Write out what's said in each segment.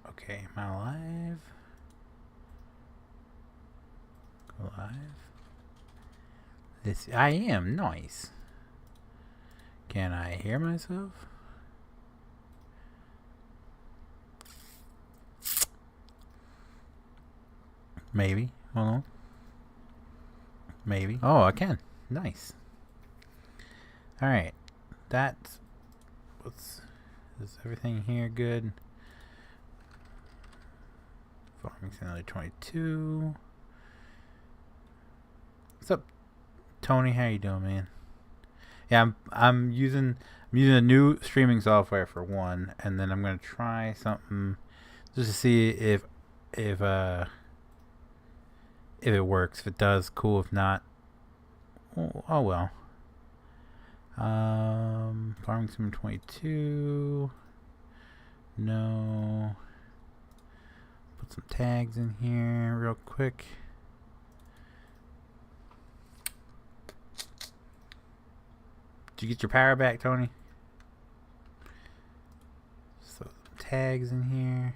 Okay, am I live? Go live. This I am nice. Can I hear myself? Maybe. Hold on. Maybe. Oh, I can. Nice. All right. That's is everything here good? Farming Simulator 22. What's up, Tony? How you doing, man? Yeah, I'm using a new streaming software for one, and then I'm gonna try something just to see if it works. If it does, cool. If not, oh well. Farming Sim 22. No. Put some tags in here real quick. Did you get your power back, Tony? So tags in here.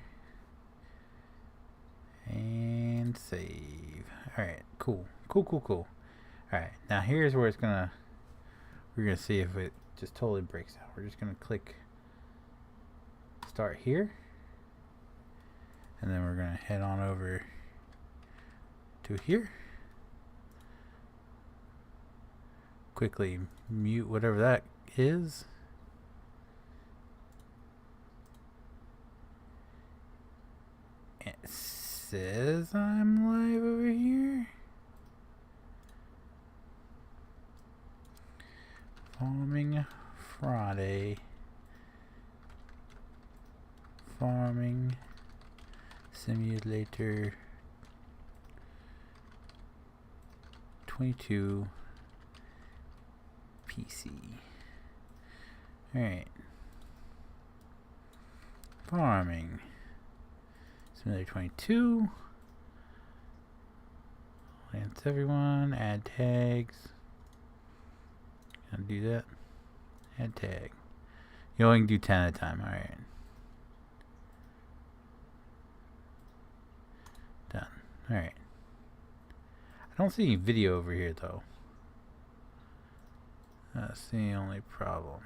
And save. Alright, cool. Cool. Alright, now here's where we're gonna see if it just totally breaks out. We're just gonna click start here. And then we're gonna head on over to here. Quickly mute whatever that is. It says I'm live over here. Farming Friday. Farming Simulator 22 PC. Alright. Farming Simulator 22. Lance everyone. Add tags. Gonna do that. Add tag. You only can do 10 at a time. Alright. Done. Alright. I don't see any video over here though. That's the only problem.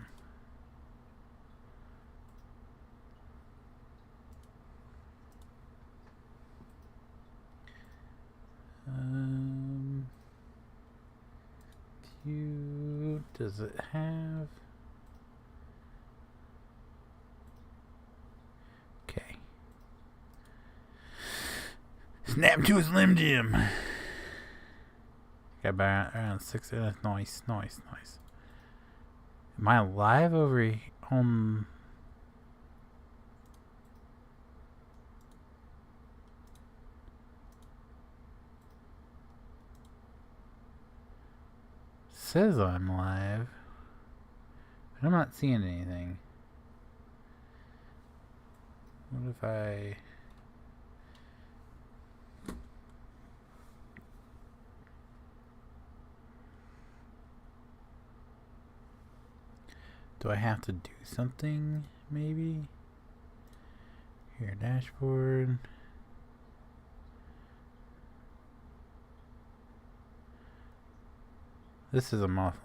Does it have? Okay. Snap to a Slim Jim. Got about around 6. Nice. Am I live over on? Says I'm live, but I'm not seeing anything. What if I? Do I have to do something? Maybe. Here, dashboard. This is a offline.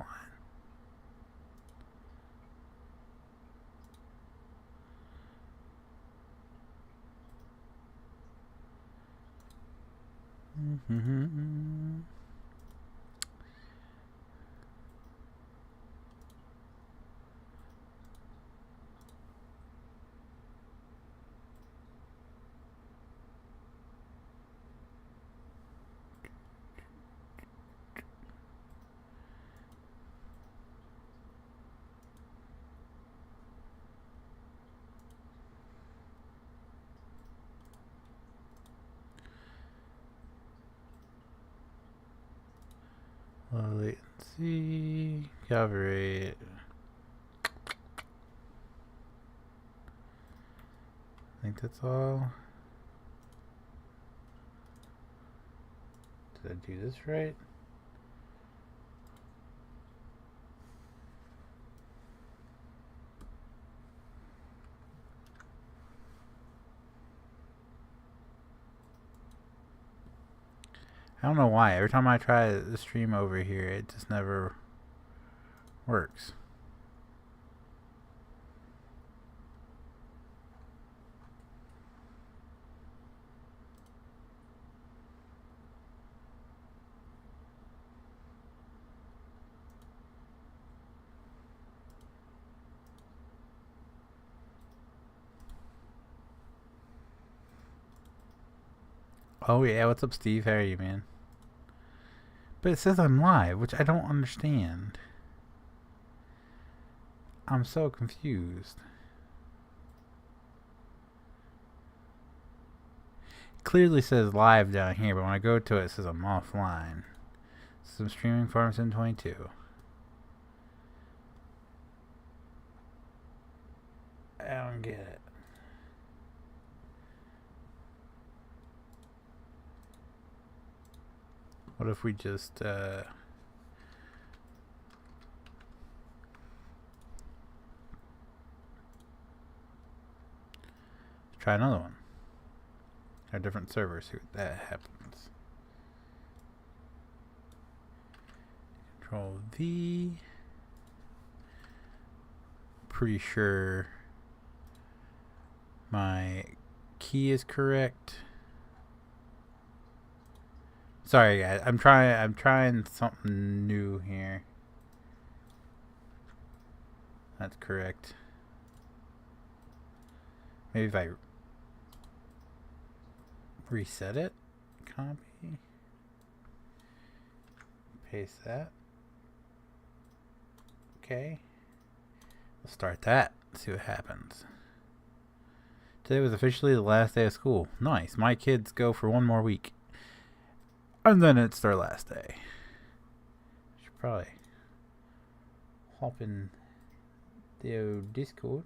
Low latency, cover rate. I think that's all. Did I do this right? I don't know why. Every time I try the stream over here, it just never works. Oh yeah, what's up, Steve? How are you, man? But it says I'm live, which I don't understand. I'm so confused. It clearly says live down here, but when I go to it, it says I'm offline. So I'm streaming Farm Sim 22. I don't get it. What if we just try another one? A different server, see what that happens. Control V. Pretty sure my key is correct. Sorry guys, I'm trying something new here. That's correct. Maybe if I reset it, copy, paste that. Okay. Let's start that, see what happens. Today was officially the last day of school. Nice. My kids go for one more week. And then it's their last day. Should probably hop in the old Discord.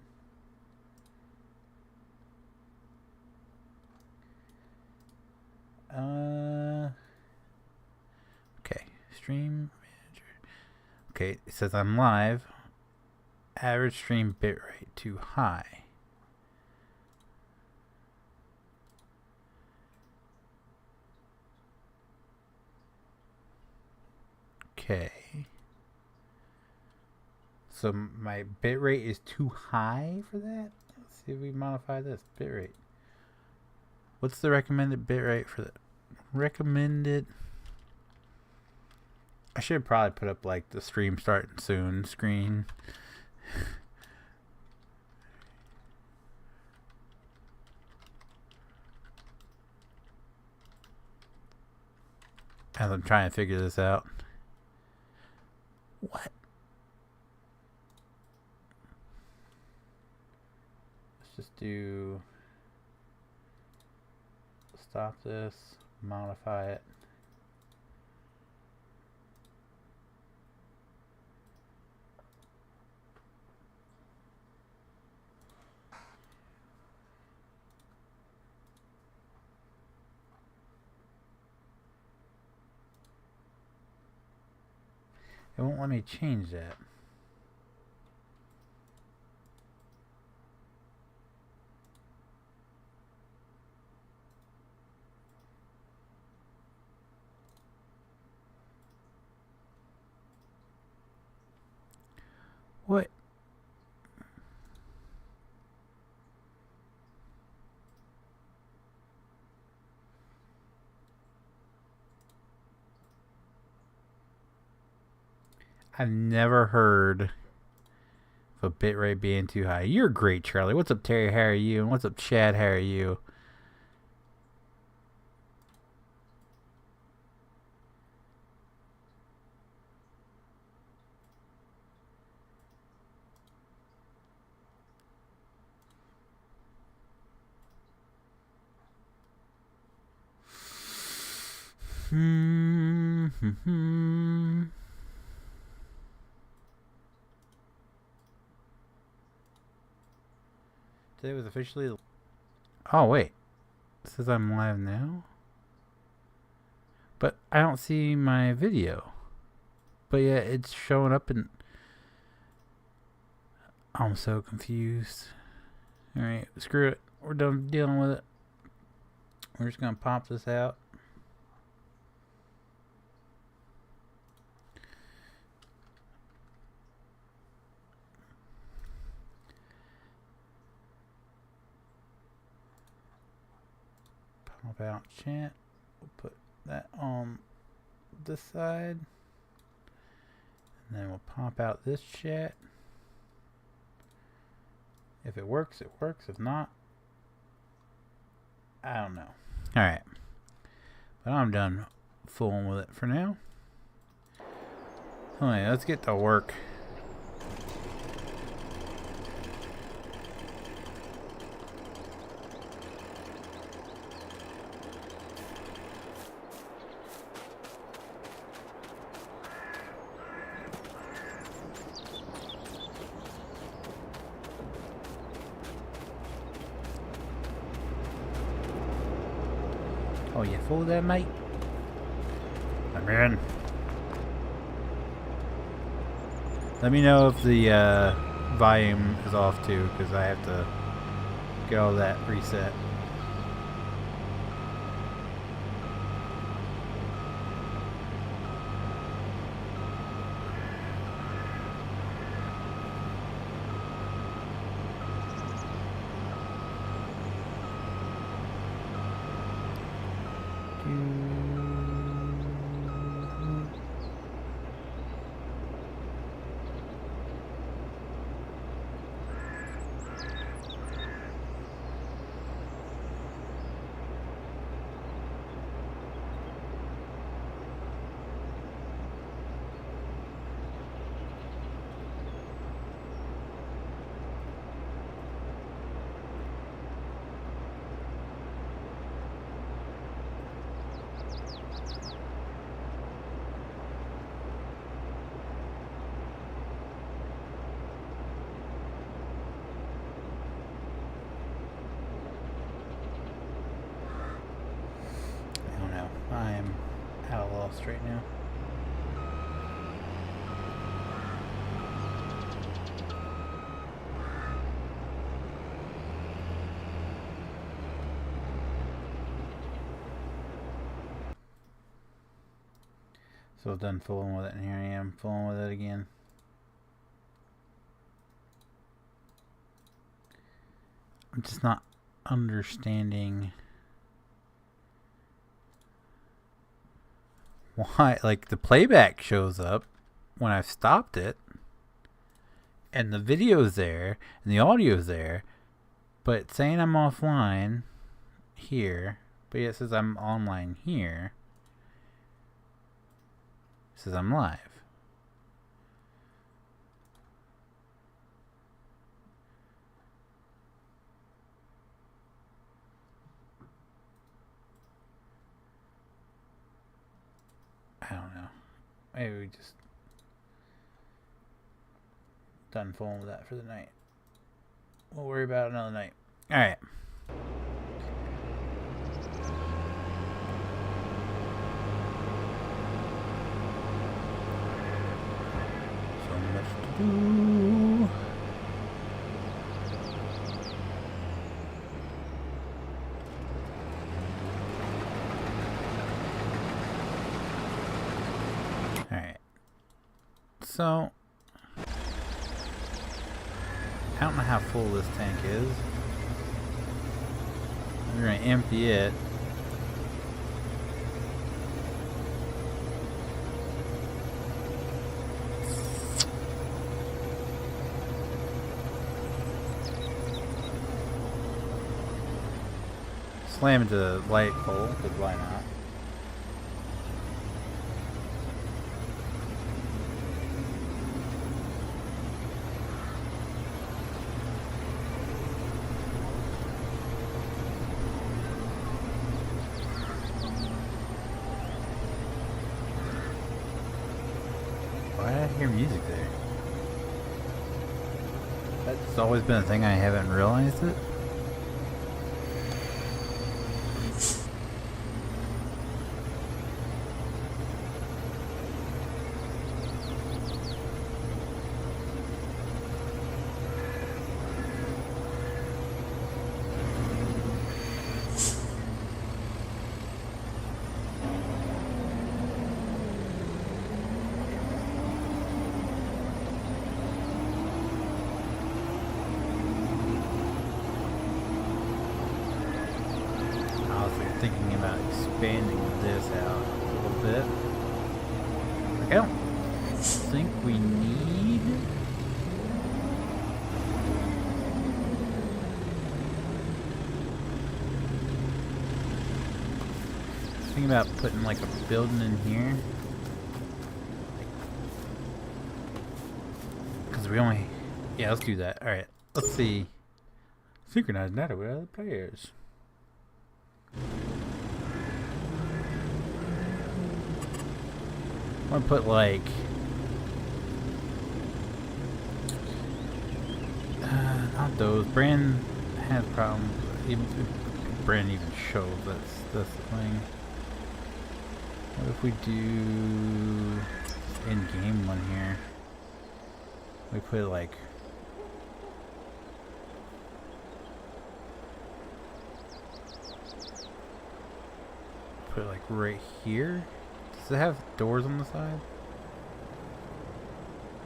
Okay. Stream manager. Okay, it says I'm live. Average stream bitrate too high. Okay. So my bitrate is too high for that? Let's see if we modify this bitrate. What's the recommended bitrate for that? Recommended. I should probably put up like the stream starting soon screen. As I'm trying to figure this out. What? Let's just do stop this, modify it. It won't let me change that. What? I've never heard of a bitrate being too high. You're great, Charlie. What's up, Terry? How are you? And what's up, Chad? How are you? Today was officially... Oh, wait. It says I'm live now? But I don't see my video. But yeah, it's showing up and... I'm so confused. Alright, screw it. We're done dealing with it. We're just going to pop this out. Pop out chat. We'll put that on this side. And then we'll pop out this chat. If it works, it works. If not, I don't know. Alright. But I'm done fooling with it for now. Alright, let's get to work. Oh, you full there, mate? I'm in. Let me know if the volume is off too, because I have to get all that reset. I am at a loss right now. So done fooling with it, and here I am fooling with it again. I'm just not understanding why, like, the playback shows up when I've stopped it, and the video's there, and the audio's there, but it's saying I'm offline here, but it says I'm online here. It says I'm live. I don't know. Maybe we just done fooling with that for the night. We'll worry about it another night. Alright. So much to do. So, I don't know how full this tank is. We're going to empty it. Slam into the light pole, because why not? Why did I hear music there? That's always been a thing, I haven't realized it. thinking about expanding this out a little bit. I don't think we need... Thinking about putting like a building in here. Because we only... Yeah, let's do that. Alright, let's see. Synchronize data with other players. I want to put like... not those. Brand has problems. Even Brand even shows that's the thing. What if we do in-game one here? We put like... Put it like right here. Does it have doors on the side?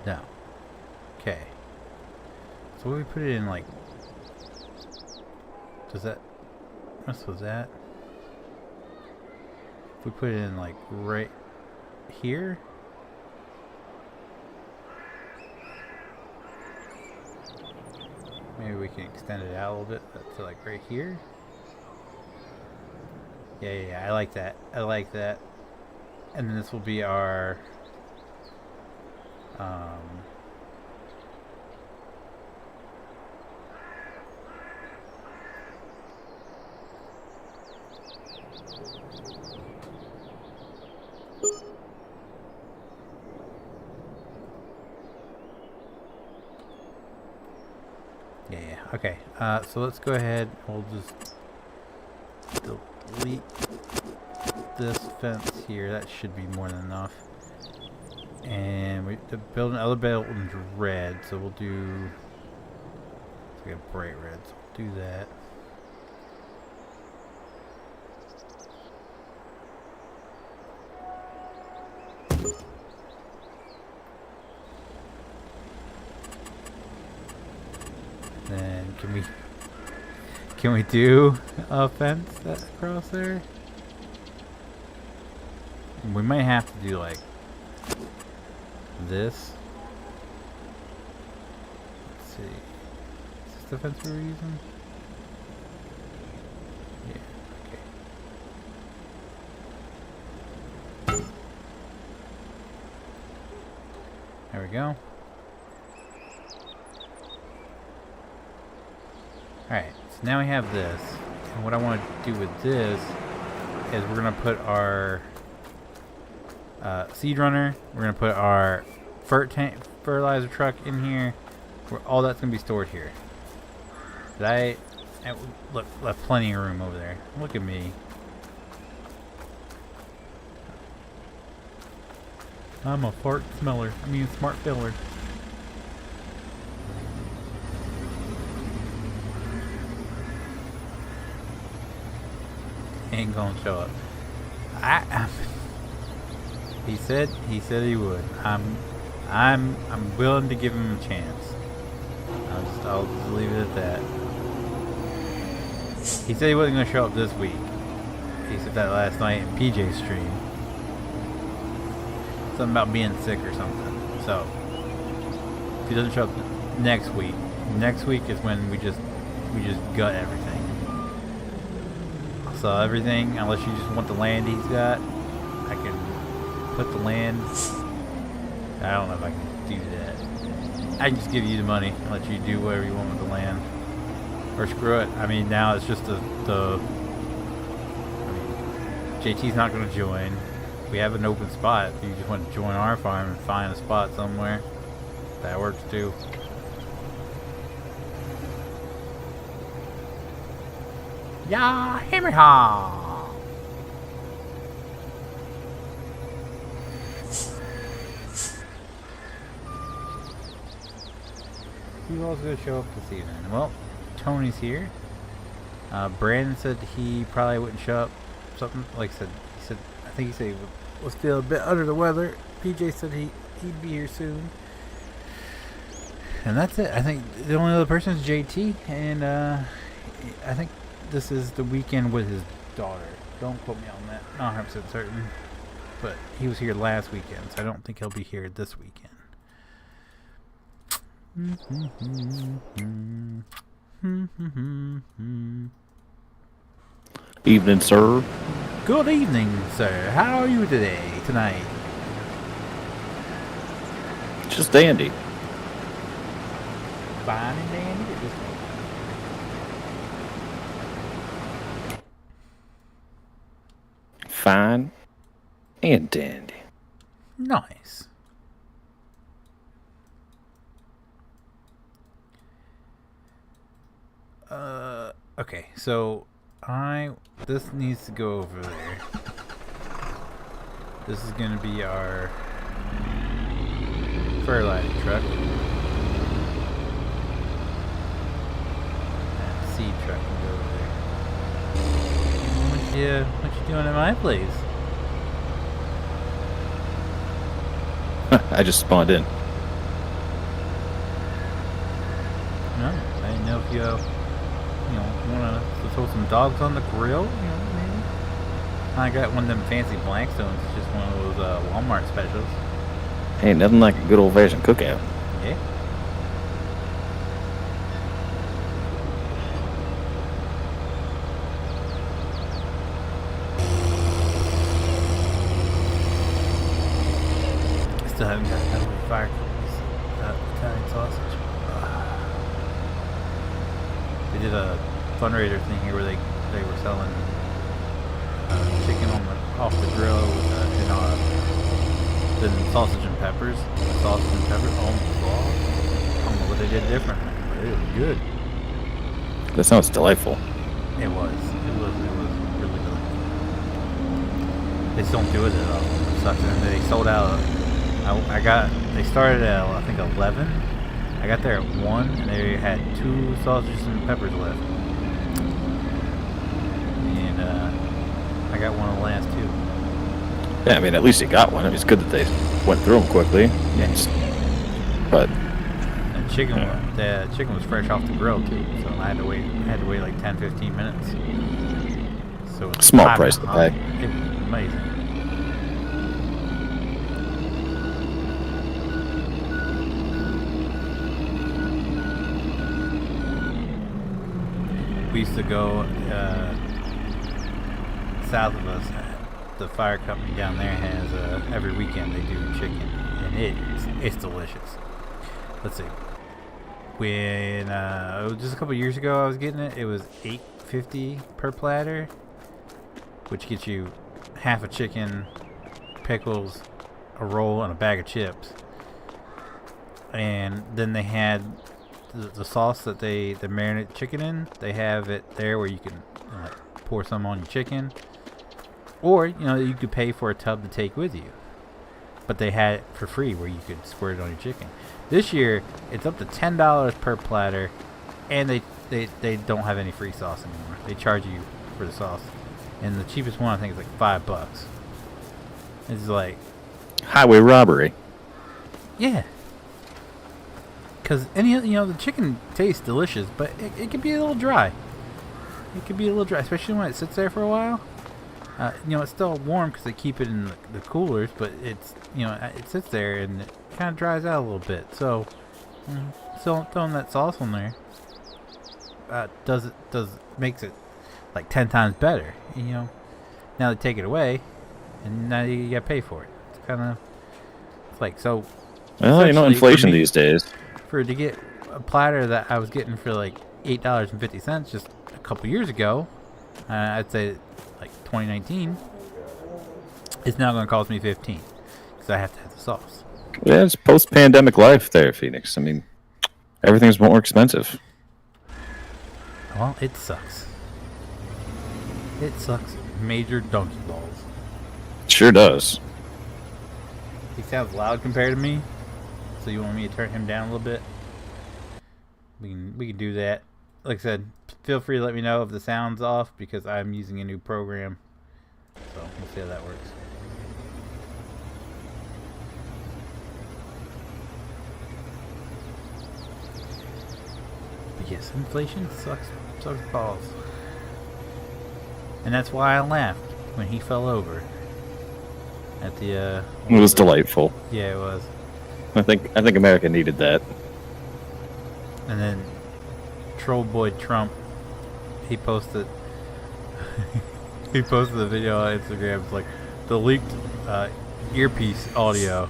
No. Okay. So what we put it in like... Does that... What was that? If we put it in like right here? Maybe we can extend it out a little bit to like right here. Yeah, I like that. I like that. And then this will be our yeah. Okay. So let's go ahead. We'll just delete this fence here. That should be more than enough. And we to build another building's red, so we'll do like a bright red. So we'll do that. Then can we do a fence that's across there? We might have to do like this. Let's see. Is this the fence we were using? Yeah, okay. There we go. Alright, so now we have this. And what I want to do with this is we're going to put our seed runner. We're going to put our fertilizer truck in here. All that's going to be stored here. Look, left plenty of room over there. Look at me. I'm a fart smeller. I mean, smart filler. Ain't gonna show up. He said he would. I'm willing to give him a chance. I'll just leave it at that. He said he wasn't gonna show up this week. He said that last night in PJ's stream. Something about being sick or something. So if he doesn't show up next week is when we just gut everything. So everything, unless you just want the land he's got, I can put the land. I don't know if I can do that. I can just give you the money and let you do whatever you want with the land. Or screw it. I mean, now it's just JT's not going to join. We have an open spot. If you just want to join our farm and find a spot somewhere, that works too. Yeah, hammer ha! Who's also going to show up this evening? Well, Tony's here. Brandon said he probably wouldn't show up. Something like I think he said he was still a bit under the weather. PJ said he'd be here soon. And that's it. I think the only other person is JT, and I think this is the weekend with his daughter. Don't quote me on that. Not 100% certain. But he was here last weekend, so I don't think he'll be here this weekend. Evening, sir. Good evening, sir. How are you tonight? Just dandy. Fine and dandy. Fine and dandy. Nice. Okay, so this needs to go over there. This is gonna be our fertilizer truck. That seed truck can go over there. What you doing at my place? I just spawned in. No, I didn't know if you want to throw some dogs on the grill, maybe. I got one of them fancy Blackstones. It's just one of those Walmart specials. Hey, nothing like a good old-fashioned cookout. Yeah. I still haven't got that with fire Italian sausage. They did a fundraiser thing here where they were selling chicken off the grill with then sausage and peppers. Sausage and peppers. Oh my god! I don't know what they did differently, but it was good. That sounds delightful. It was really good. They still don't do it at all. It sucks. And they sold out. They started at I think 11. I got there at 1, and they had 2 sausages and peppers left. And I got one of the last 2. Yeah, I mean, at least you got one. I mean, it's good that they went through them quickly. Yeah. But the chicken was fresh off the grill too, so I had to wait like 10-15 minutes. So it's small price to pay. It was amazing. We used to go south of us. The fire company down there has every weekend they do chicken, and it's delicious. Let's see. When it was just a couple years ago, I was getting it. It was $8.50 per platter, which gets you half a chicken, pickles, a roll, and a bag of chips. And then they had the sauce that they marinate chicken in. They have it there where you can pour some on your chicken. Or, you could pay for a tub to take with you. But they had it for free where you could squirt it on your chicken. This year, it's up to $10 per platter, and they don't have any free sauce anymore. They charge you for the sauce. And the cheapest one, I think, is like $5. It's like... highway robbery. Yeah. Because, the chicken tastes delicious, but it can be a little dry. It can be a little dry, especially when it sits there for a while. It's still warm because they keep it in the coolers, but it sits there and it kind of dries out a little bit. So, still throwing that sauce on there makes it like 10 times better. Now they take it away, and now you gotta pay for it. It's like so. Well, inflation these days. To get a platter that I was getting for like $8.50 just a couple years ago, I'd say like 2019, it's now going to cost me $15 because I have to have the sauce. Yeah, it's post-pandemic life there, Feenix. I mean, everything's more expensive. Well, it sucks. It sucks major donkey balls. It sure does. He sounds loud compared to me, so you want me to turn him down a little bit? We can do that. Like I said, feel free to let me know if the sound's off because I'm using a new program. So we'll see how that works. But yes, inflation sucks balls. And that's why I laughed when he fell over. At the It was delightful. Yeah, it was. I think America needed that. And then Troll Boy Trump, he posted he posted a video on Instagram. It's like the leaked earpiece audio,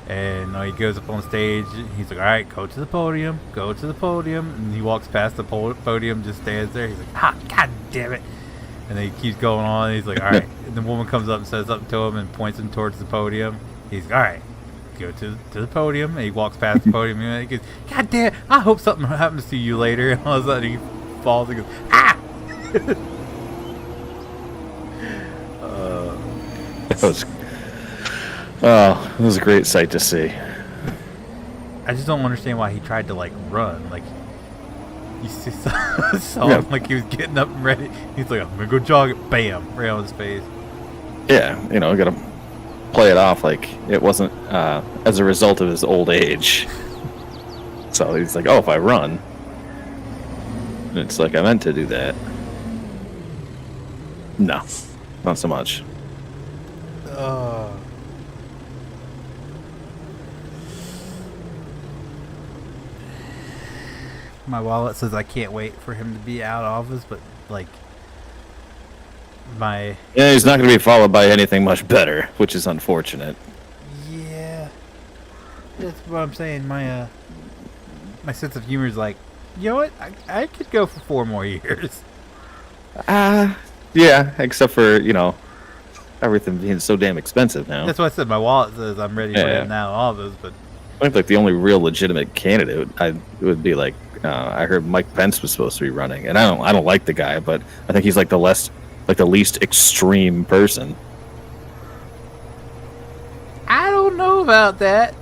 and he goes up on stage. He's like, "All right, go to the podium, go to the podium," and he walks past the podium, just stands there. He's like, "Ah, god damn it!" And then he keeps going on. And he's like, "All right." And the woman comes up and says something to him and points him towards the podium. He's like, "All right, go to the podium," and he walks past the podium and he goes, "God damn, I hope something happens to you later." And all of a sudden he falls and goes, "Ah!" It was a great sight to see. I just don't understand why he tried to like run. Like you saw him like he was getting up and ready. He's like, "I'm gonna go jog it." Bam, right on his face. Yeah, gotta play it off like it wasn't as a result of his old age. So he's like, "Oh, if I run," and it's like I meant to do that. No, not so much. My wallet says I can't wait for him to be out of office, but like yeah, he's not going to be followed by anything much better, which is unfortunate. Yeah, that's what I'm saying. My sense of humor is like, you know what? I could go for 4 more years. Yeah, except for everything being so damn expensive now. That's why I said my wallet says I'm ready for him now. All of those, but I think like the only real legitimate candidate would be like I heard Mike Pence was supposed to be running, and I don't like the guy, but I think he's like the least extreme person. I don't know about that.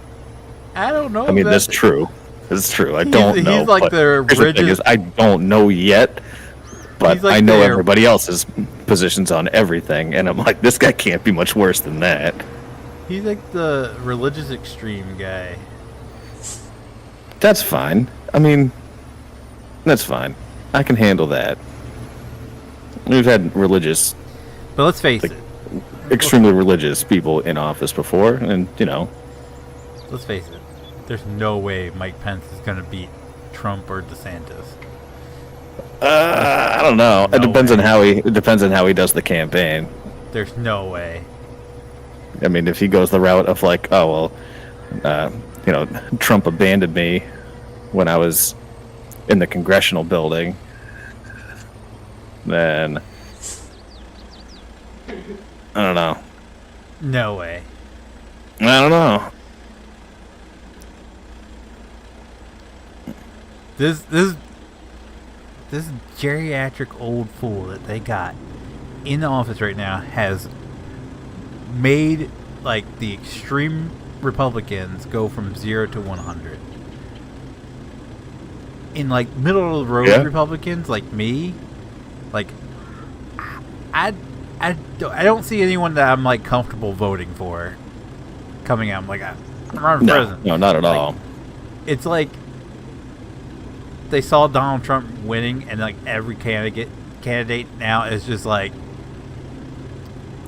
I don't know. I mean, that's true. It's true. I don't know. He's like the original. I don't know yet, but like I know everybody else's positions on everything, and I'm like, this guy can't be much worse than that. He's like the religious extreme guy. That's fine. I mean, that's fine. I can handle that. We've had religious, but let's face it, extremely religious people in office before, and let's face it, there's no way Mike Pence is going to beat Trump or DeSantis. I don't know. It depends on how he does the campaign. There's no way. I mean, if he goes the route of like, oh well, Trump abandoned me when I was in the congressional building, then I don't know. No way. I don't know. This geriatric old fool that they got in the office right now has made like the extreme Republicans go from 0 to 100. In like middle of the road Republicans like me, like I don't see anyone that I'm like comfortable voting for coming out. I'm like, I'm running for president. No, not at all. It's like they saw Donald Trump winning, and like every candidate now is just like,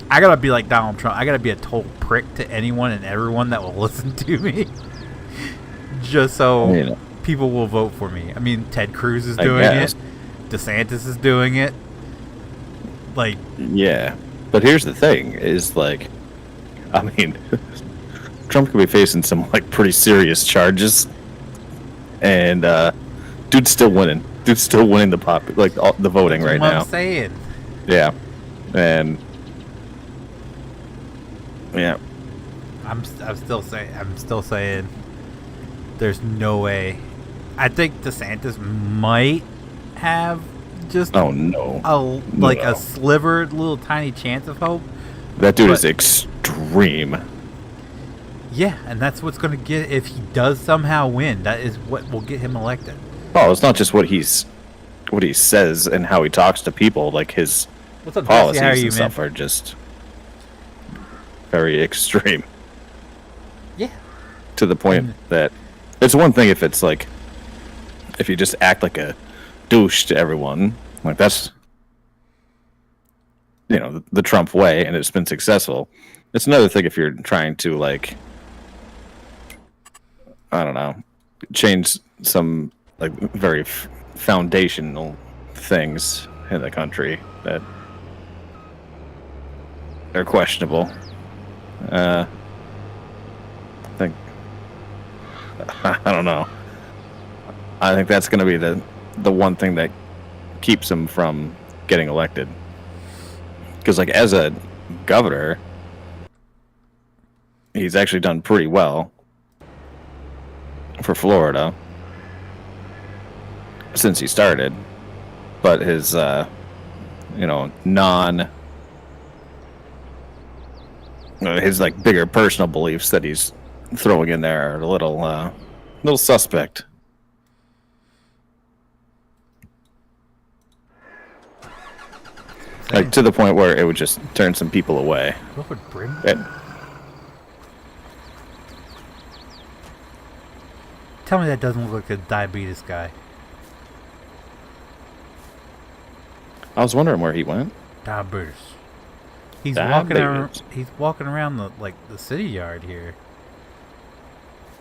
I gotta be like Donald Trump. I gotta be a total prick to anyone and everyone that will listen to me, just so people will vote for me. I mean, Ted Cruz is doing it. DeSantis is doing it. Like, yeah, but here's the thing: is like, I mean, Trump could be facing some like pretty serious charges, and dude's still winning. Dude's still winning the the voting right now. I'm saying. Yeah, and yeah, I'm still saying there's no way. I think DeSantis might have just a sliver, little tiny chance of hope. That dude is extreme. Yeah, and that's what's going to get, if he does somehow win, that is what will get him elected. Oh, it's not just what he says and how he talks to people. Like his policies and stuff are just very extreme. Yeah. To the point that it's one thing if it's like, if you just act like a douche to everyone, like that's you know, the Trump way, and it's been successful. It's another thing if you're trying to, like, I don't know, change some like very foundational things in the country that are questionable. I think I don't know. I think that's going to be the one thing that keeps him from getting elected. Because, like, as a governor, he's actually done pretty well for Florida since he started. But his, his, like, bigger personal beliefs that he's throwing in there are a little suspect. Like, to the point where it would just turn some people away. What would bring? Tell me that doesn't look like a diabetes guy. I was wondering where he went. Diabetes. He's Diabetes. walking around the city yard here.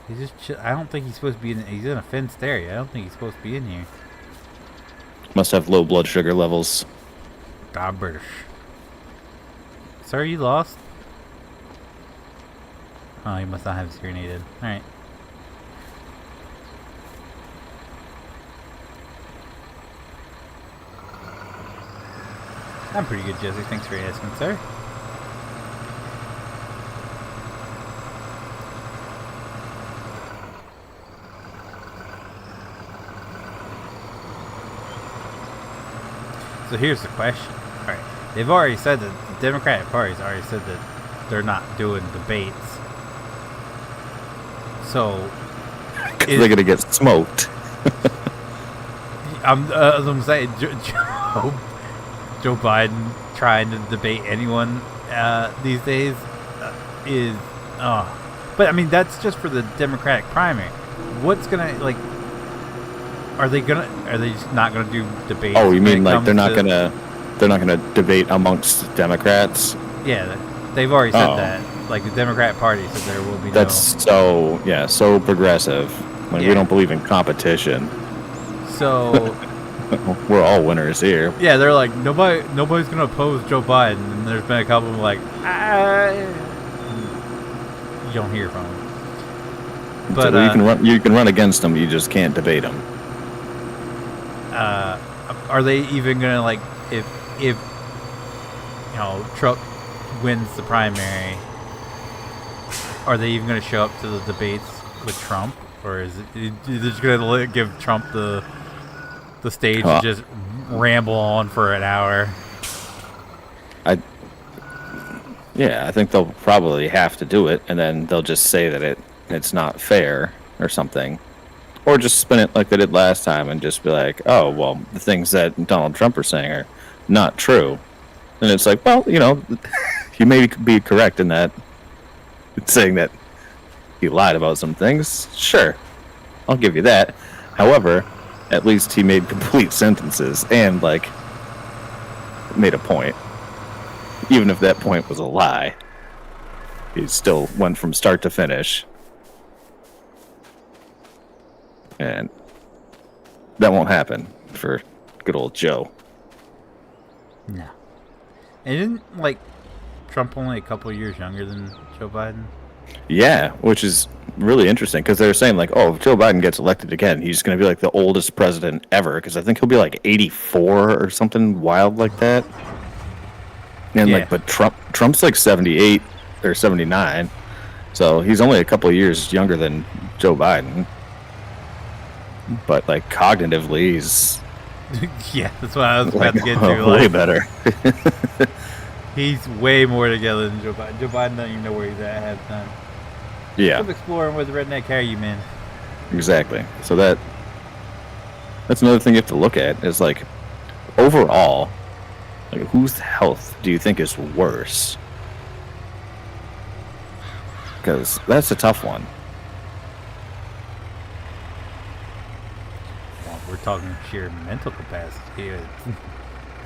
He's just. I don't think he's supposed to be in. He's in a fenced area. I don't think he's supposed to be in here. Must have low blood sugar levels. Diabetes. Sir, you lost? Oh, he must not have his hearing aided. Alright. I'm pretty good, Jesse. Thanks for asking, sir. So here's the question. Alright. They've already said that the Democratic Party's already said that they're not doing debates. So they're going to get smoked. I'm saying Joe Biden trying to debate anyone these days is but I mean that's just for the Democratic primary. What's gonna like? Are they just not gonna do debates? Oh, you mean like they're not gonna debate amongst Democrats? Yeah, they've already said that. Like the Democratic Party said there will be. That's so progressive. When we don't believe in competition. So. We're all winners here. Yeah, they're like nobody's gonna oppose Joe Biden, and there's been a couple of like you don't hear from them. But so you can run against them, you just can't debate them. Are they even gonna like if Trump wins the primary? Are they even gonna show up to the debates with Trump, or is it just gonna give Trump the stage and just ramble on for an hour? I think they'll probably have to do it, and then they'll just say that it's not fair or something, or just spin it like they did last time and just be like, oh well, the things that Donald Trump are saying are not true, and it's like, well, you may be correct in that, saying that he lied about some things. Sure, I'll give you that. However, at least he made complete sentences and, like, made a point. Even if that point was a lie, he still went from start to finish. And that won't happen for good old Joe. No. And isn't, like, Trump only a couple of years younger than Joe Biden? Yeah, which is really interesting because they're saying like, oh, if Joe Biden gets elected again, he's going to be like the oldest president ever because I think he'll be like 84 or something wild like that. And but Trump's like 78 or 79, so he's only a couple of years younger than Joe Biden. But like cognitively, he's yeah, that's what I was about to get to. Way better. He's way more together than Joe Biden. Joe Biden doesn't even know where he's at half the time. Yeah. Keep exploring where the redneck carry you, man. Exactly. So that's another thing you have to look at is like overall, like whose health do you think is worse? Because that's a tough one. Well, we're talking sheer mental capacity.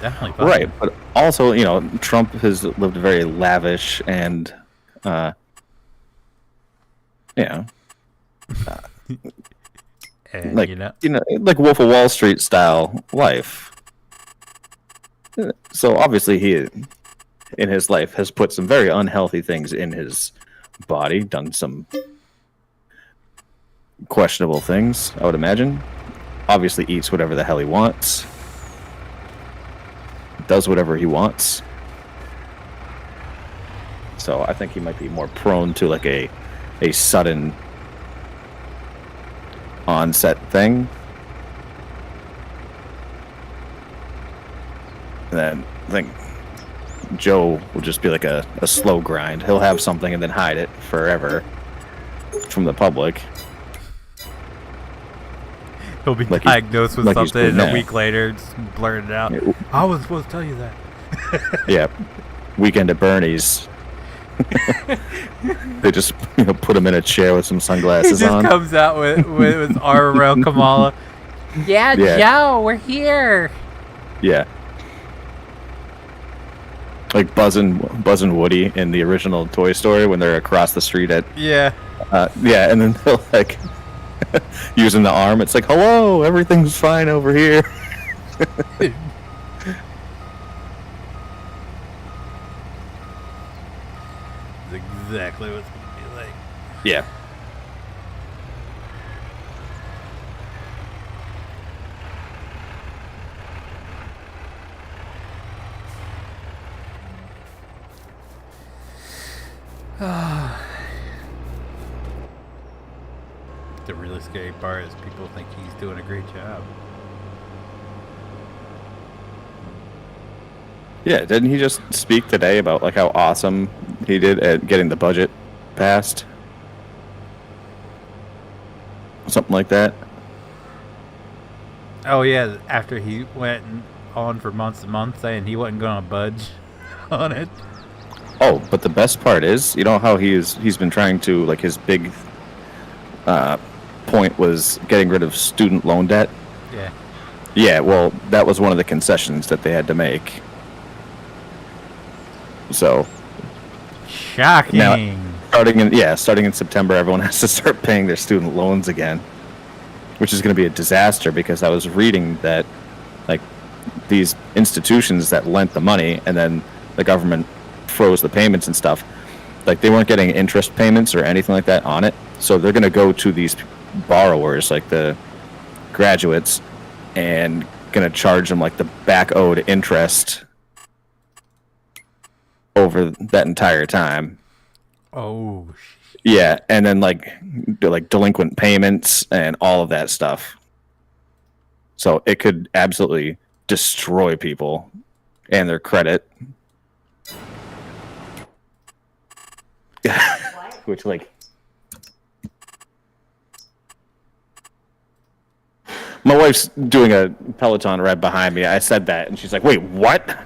definitely fun. Right, but also, Trump has lived a very lavish and, you know, And like like Wolf of Wall Street style life. So obviously, he in his life has put some very unhealthy things in his body, done some questionable things, I would imagine. Obviously, eats whatever the hell he wants, does whatever he wants. So I think he might be more prone to like a sudden onset thing. And then I think Joe will just be like a slow grind. He'll have something and then hide it forever from the public. He'll be diagnosed with something and a week later just blurt it out. Yeah. I was supposed to tell you that. Yeah. Weekend at Bernie's. They just put him in a chair with some sunglasses on. He just comes out with his arm around Kamala. Yeah, Joe, we're here. Yeah. Like Buzz and Woody in the original Toy Story when they're across the street at... Yeah. Yeah, and then they'll like... using the arm, it's like, hello, everything's fine over here. That's exactly what it's going to be like. Yeah. The really scary part is people think he's doing a great job. Yeah, didn't he just speak today about like how awesome he did at getting the budget passed? Something like that. Oh yeah, after he went on for months and months saying he wasn't going to budge on it. Oh, but the best part is, how he's been trying to, like, his big point was getting rid of student loan debt. Yeah. Yeah, well, that was one of the concessions that they had to make. So shocking. Now, starting in September, everyone has to start paying their student loans again, which is going to be a disaster because I was reading that, like, these institutions that lent the money and then the government froze the payments and stuff, like, they weren't getting interest payments or anything like that on it. So they're going to go to these borrowers, like the graduates, and going to charge them, like, the back owed interest over that entire time. Oh, yeah, and then like delinquent payments and all of that stuff. So it could absolutely destroy people and their credit. Which, like, my wife's doing a Peloton right behind me. I said that, and she's like, "Wait, what?"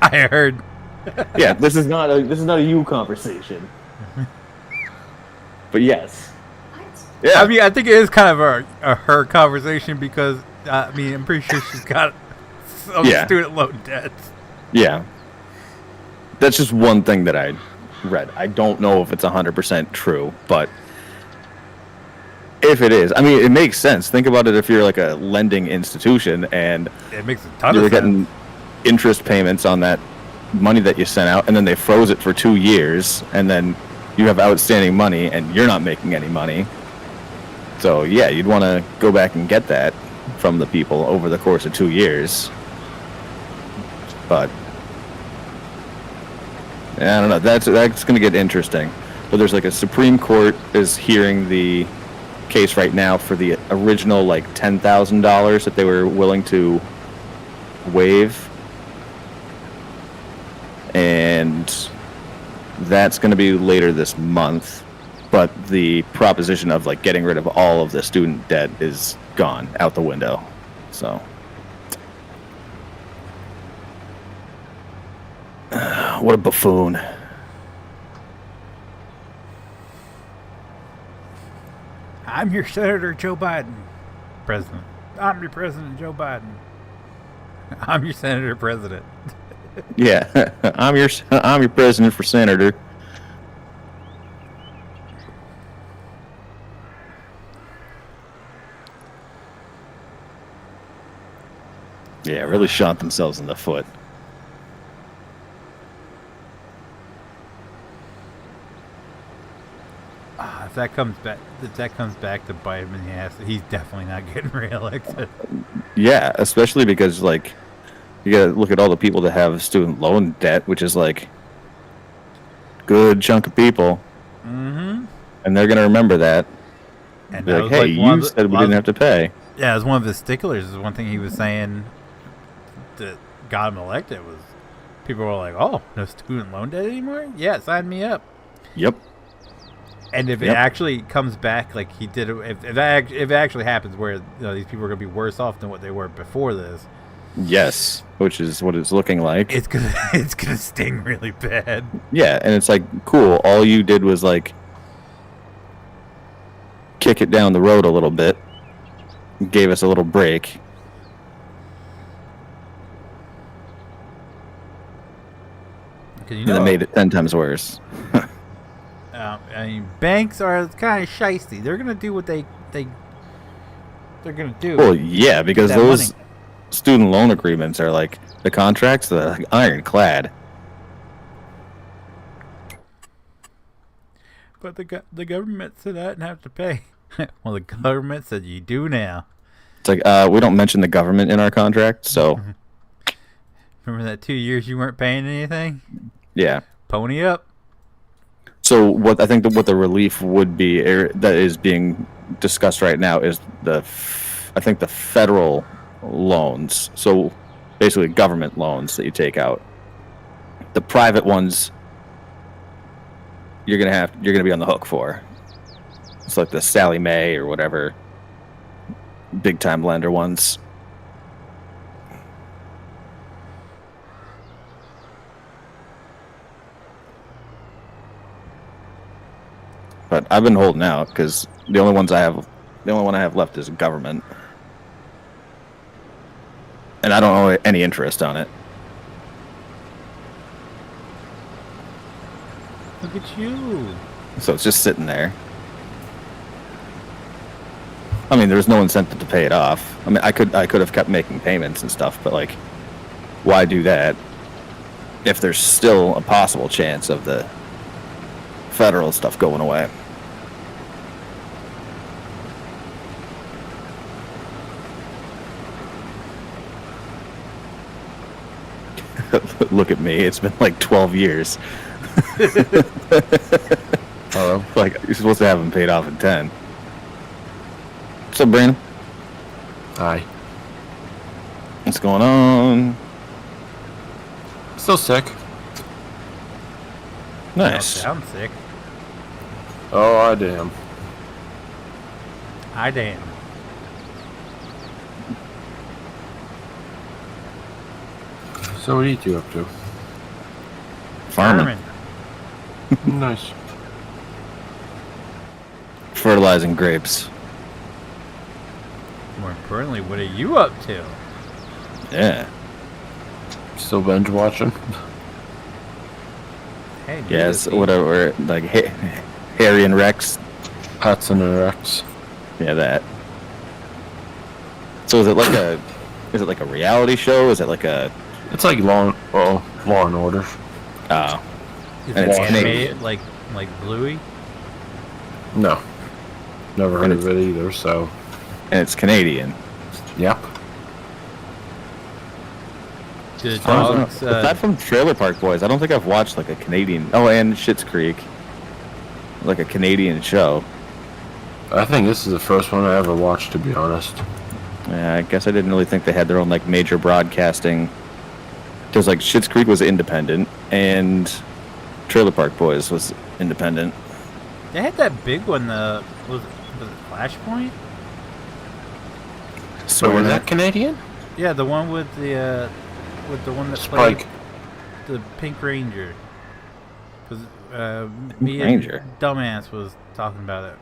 I heard. Yeah, this is not a you conversation. But yes. Yeah. I mean, I think it is kind of a her conversation because I'm pretty sure she's got some student loan debts. Yeah. That's just one thing that I read. I don't know if it's 100% true, but if it is, I mean, it makes sense. Think about it if you're like a lending institution and it makes a ton of sense. You're getting interest payments on that money that you sent out, and then they froze it for 2 years, and then you have outstanding money and you're not making any money. So yeah, you'd want to go back and get that from the people over the course of 2 years. But yeah, I don't know. That's going to get interesting. But there's like a Supreme Court is hearing the case right now for the original like $10,000 that they were willing to waive. And that's going to be later this month, but the proposition of like getting rid of all of the student debt is gone out the window. So what a buffoon. I'm your Senator Joe Biden. President. I'm your President Joe Biden. I'm your senator president. Yeah, I'm your president for senator. Yeah, really shot themselves in the foot. If that comes back to bite him in the ass, he's definitely not getting reelected. Yeah, especially because like you gotta look at all the people that have student loan debt, which is like good chunk of people. Mm-hmm. And they're gonna remember that. And Be that like, was hey, you said we didn't have to pay. Yeah, it was one of his sticklers. Is one thing he was saying that got him elected was people were like, "Oh, no student loan debt anymore? Yeah, sign me up." Yep. And if it actually comes back like he did, if it actually happens where these people are going to be worse off than what they were before this, yes, which is what it's looking like. It's gonna sting really bad. Yeah, and it's like cool. All you did was like kick it down the road a little bit, gave us a little break. And it made it 10 times worse. I mean, banks are kind of shisty. They're gonna do what they're gonna do. Well, yeah, because those student loan agreements are like the contracts that are like ironclad. But the government said I didn't have to pay. Well, the government said you do now. It's like we don't mention the government in our contract, so. Remember that 2 years you weren't paying anything? Yeah. Pony up. So what I think what the relief would be that is being discussed right now is the federal loans. So basically government loans that you take out. The private ones you're gonna be on the hook for. It's like the Sally Mae or whatever big time lender ones. But I've been holding out because the only one I have left is government, and I don't owe any interest on it. Look at you. So it's just sitting there. I mean, there's no incentive to pay it off. I mean, I could have kept making payments and stuff, but like, why do that if there's still a possible chance of the federal stuff going away? Look at me. It's been like 12 years. Like, you're supposed to have them paid off in 10. What's up, Brandon? Hi. What's going on? Still sick. Nice. I'm sick. Oh, I damn. I damn. So what are you two up to? Farming. Nice. Fertilizing grapes. More importantly, what are you up to? Yeah. Still binge watching? Hey, Yes, whatever. Like Harry and Rex. Pets and Rex. Yeah, that. So is it like a reality show? Is it like a? It's like Law and Order. Oh. Is And it it's animated like Bluey? No. Never heard of it either, so. And it's Canadian. Yep. Do the dogs, Aside from Trailer Park Boys, I don't think I've watched like a Canadian. Oh, and Schitt's Creek. Like a Canadian show. I think this is the first one I ever watched, to be honest. Yeah, I guess I didn't really think they had their own like major broadcasting. Because like Schitt's Creek was independent, and Trailer Park Boys was independent. They had that big one. Was it Flashpoint? So is that Canadian? Yeah, the one with the one that Spike. played the Pink Ranger. Because me Ranger? and Dumbass was talking about it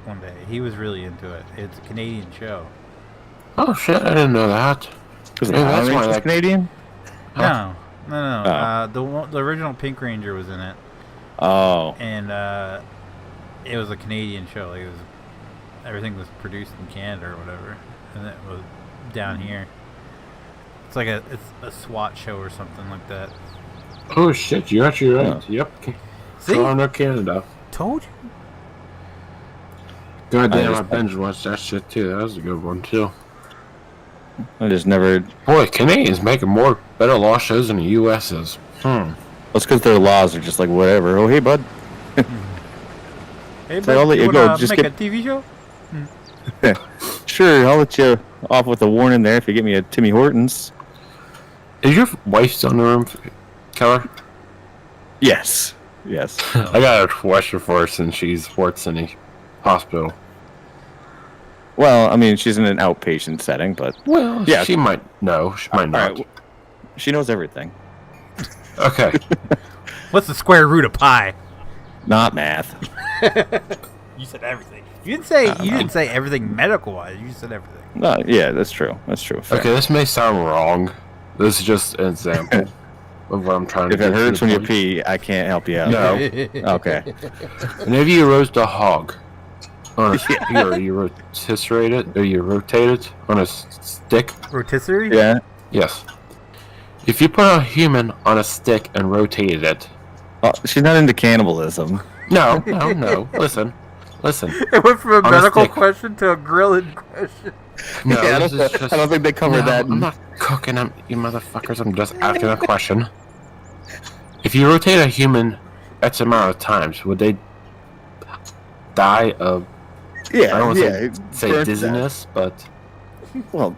one day. He was really into it. It's a Canadian show. Oh shit, I didn't know that. Because the Yeah, Power that's why I Rangers like- Canadian? No. The original Pink Ranger was in it, Oh. and it was a Canadian show. Like, everything was produced in Canada or whatever, and it was down here. It's like it's a SWAT show or something like that. Oh shit, you're actually right. Yeah. Yep. See? Toronto, Canada. Told you. God damn, I I just- binge watched that shit too. That was a good one too. I just never... Boy, Canadians making better law shows than the U.S. is. That's because their laws are just like, whatever. Oh, hey, bud. Hey, So I'll let you wanna go, just make get- a TV show? Sure, I'll let you off with a warning there if you get me a Timmy Hortons. Is your wife still in the room, Keller? Yes. Yes. I got a question for her since she works in the hospital. Well, I mean, she's in an outpatient setting, but... Well, Yeah. she might know. She might not. Alright, she knows everything. Okay. What's the square root of pi? Not math. You said everything. You didn't say everything medical wise. You said everything. No, yeah, that's true. That's true. Fair. Okay, this may sound wrong. This is just an example of what I'm trying to If get it hurts to when the you point. pee, I can't help you out. No. Okay. Whenever you roast a hog on a stick, or you rotisserate it, or you rotate it on a stick, Rotisserie? Yeah. yes. If you put a human on a stick and rotated it, Oh, she's not into cannibalism. no. Listen. It went from a On a medical stick. question to a grilling question. No, Yeah, this is just. I don't think they covered No, that. I'm not cooking, you motherfuckers. I'm just asking a question. If you rotate a human X amount of times, would they die of, Yeah, I don't want yeah. to say burnt dizziness, but out. Well,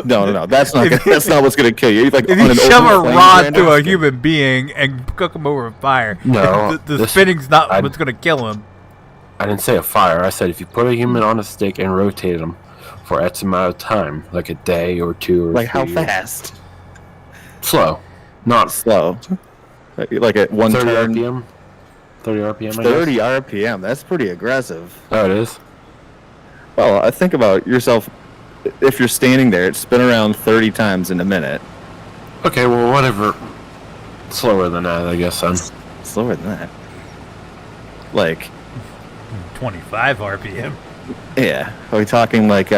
no. That's not. That's not what's gonna kill you. Like If on you an shove open a flame rod random- to a human being and cook him over a fire, No, the this- spinning's not I- what's going to kill him. I didn't say a fire. I said if you put a human on a stick and rotate them for X amount of time, like a day or two or Like how 3 years. fast? Slow. Not Slow. Like at 30 turn. RPM? 30 RPM, I 30 guess? RPM. That's pretty aggressive. Oh, it is? Well, I think about yourself. If you're standing there, it's spin around 30 times in a minute. Okay, well, whatever. Slower than that, I guess, then. Slower than that. Like, 25 RPM. yeah. Are we talking like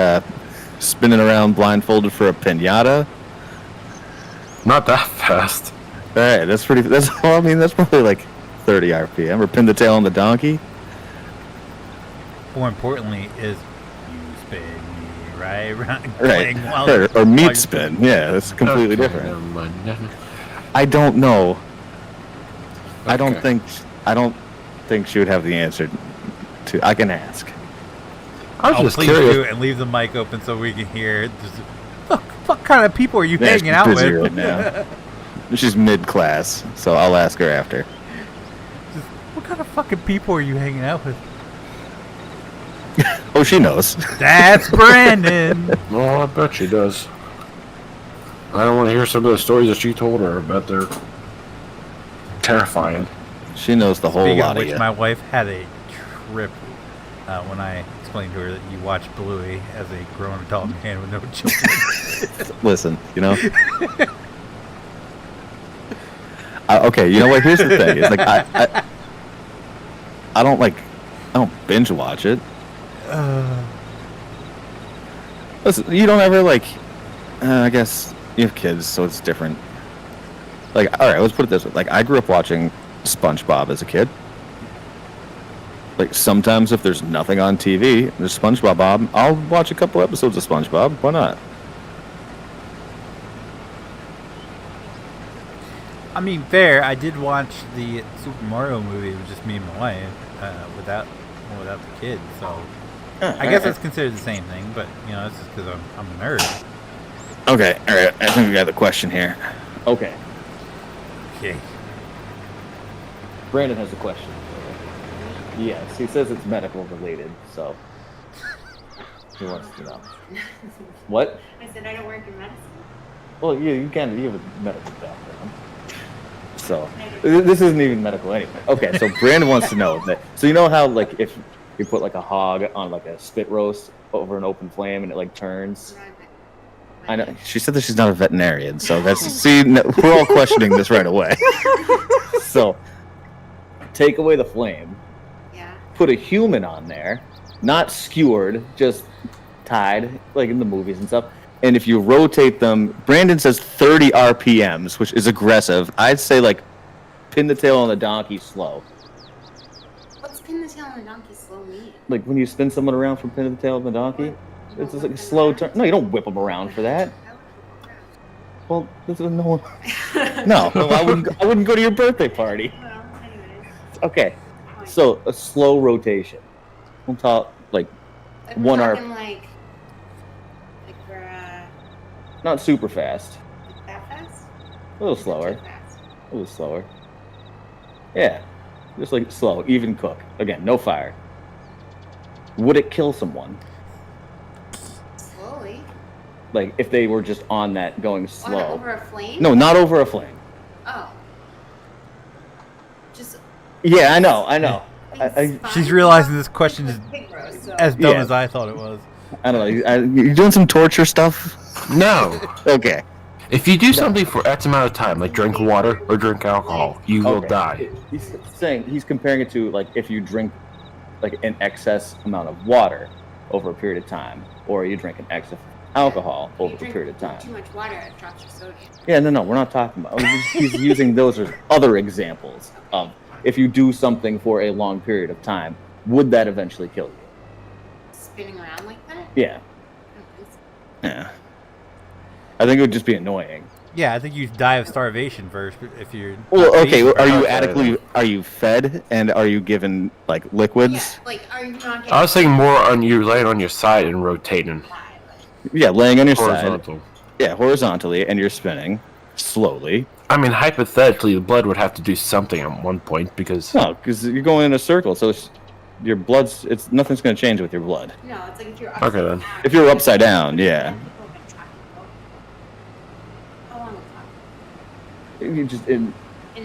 spinning around blindfolded for a pinata? Not that fast. All right, that's pretty. That's. Well, I mean, that's probably like 30 RPM. Or pin the tail on the donkey. More importantly, is you spin me right around. Right. playing while- Or while meat you- spin. Yeah, that's completely Okay, different. never mind. I don't know. I don't Okay. think she would have the answer to. I can ask. I was Oh, just please curious. do, and leave the mic open so we can hear. Just, what kind of people are you Yeah, hanging she's out busy with? right now. She's mid-class, so I'll ask her after. Just, what kind of fucking people are you hanging out with? Oh, she knows. That's Brandon. Well, I bet she does. I don't want to hear some of the stories that she told her. I bet they're terrifying. She knows the whole Speaking lot of of which, you. my wife had a trip when I explained to her that you watch Bluey as a grown adult man with no children. Listen, you know. Okay, you know what? Here's the thing. It's like I don't binge watch it. Listen, you don't ever like. I guess you have kids, so it's different. Like, all right, let's put it this way. Like, I grew up watching SpongeBob as a kid. Like, sometimes if there's nothing on TV, there's SpongeBob, I'll watch a couple episodes of SpongeBob. Why not? I mean, fair. I did watch the Super Mario movie with just me and my wife, without the kids. So I guess that's considered the same thing. But you know, that's just because I'm a nerd. Okay, all right. I think we got the question here. Okay. Okay. Brandon has a question. Yes, he says it's medical related, so he wants to know. What? I said I don't work in medicine. Well, you can. You have a medical background. So this isn't even medical anyway. Okay, so Brandon wants to know that. So you know how like if you put like a hog on like a spit roast over an open flame and it like turns. I know. She said that she's not a veterinarian, so that's see. No, we're all questioning this right away. So, take away the flame. Yeah. Put a human on there, not skewered, just tied, like in the movies and stuff. And if you rotate them, Brandon says 30 RPMs, which is aggressive. I'd say like pin the tail on the donkey slow. What's pin the tail on the donkey slow mean? Like when you spin someone around from pin the tail on the donkey, it's just like a slow turn. No, you don't whip them around for that. Well, this is no one. No, I wouldn't go to your birthday party. Well, anyways. Okay, so a slow rotation. We'll talk like Like one we're hour. talking like we're Not super fast. like that fast? A little slower. Too fast. A little slower. Yeah, just like slow, even cook. Again, no fire. Would it kill someone? Slowly. Like if they were just on that going slow? Over a flame? No, not over a flame. Oh. Just. Yeah, I know. She's realizing this question is Pig roast, so. as dumb Yeah. as I thought it was. I don't know. You doing some torture stuff? No. Okay. If you do something for X amount of time, like drink water or drink alcohol, you will Okay. die. He's comparing it to like if you drink like an excess amount of water over a period of time, or you drink an excess alcohol You over a drink period of time. Too much water, it drops your sodium. Yeah, no, we're not talking about. He's using those as other examples of if you do something for a long period of time, would that eventually kill you? Spinning around like that? Yeah, I don't think so. yeah. I think it would just be annoying. Yeah, I think you die of starvation first if you're. Well, not okay. feeding. Are you Okay. adequately? Are you fed and are you given like liquids? Yeah, like, are you not getting I was thinking more on you laying on your side and rotating Yeah, laying on your side. horizontal. Yeah, horizontally, and you're spinning slowly. I mean, hypothetically, the blood would have to do something at one point because No, because you're going in a circle, so your blood's. It's nothing's going to change with your blood. No, it's like if you're Okay, then. down. If you're upside down, yeah. How long will it You just take?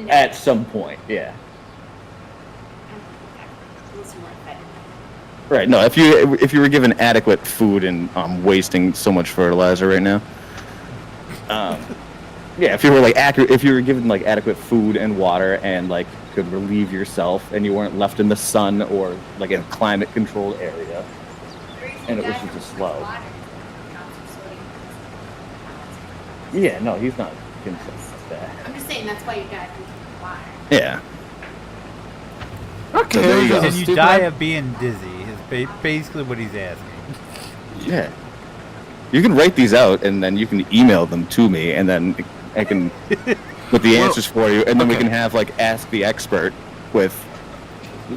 at some point, yeah. Unless you weren't fed. Right. No, if you were given adequate food and wasting so much fertilizer right now. Yeah, if you were if you were given like adequate food and water and like could relieve yourself and you weren't left in the sun or like in a climate controlled area. And it was just slow. Yeah, no, he's not consistent with that. I'm just saying that's why you gotta drink water. Yeah. okay, there you go. And you die of being dizzy is basically what he's asking. Yeah. You can write these out and then you can email them to me and then I can with the answers for you and then we okay. can have like ask the expert with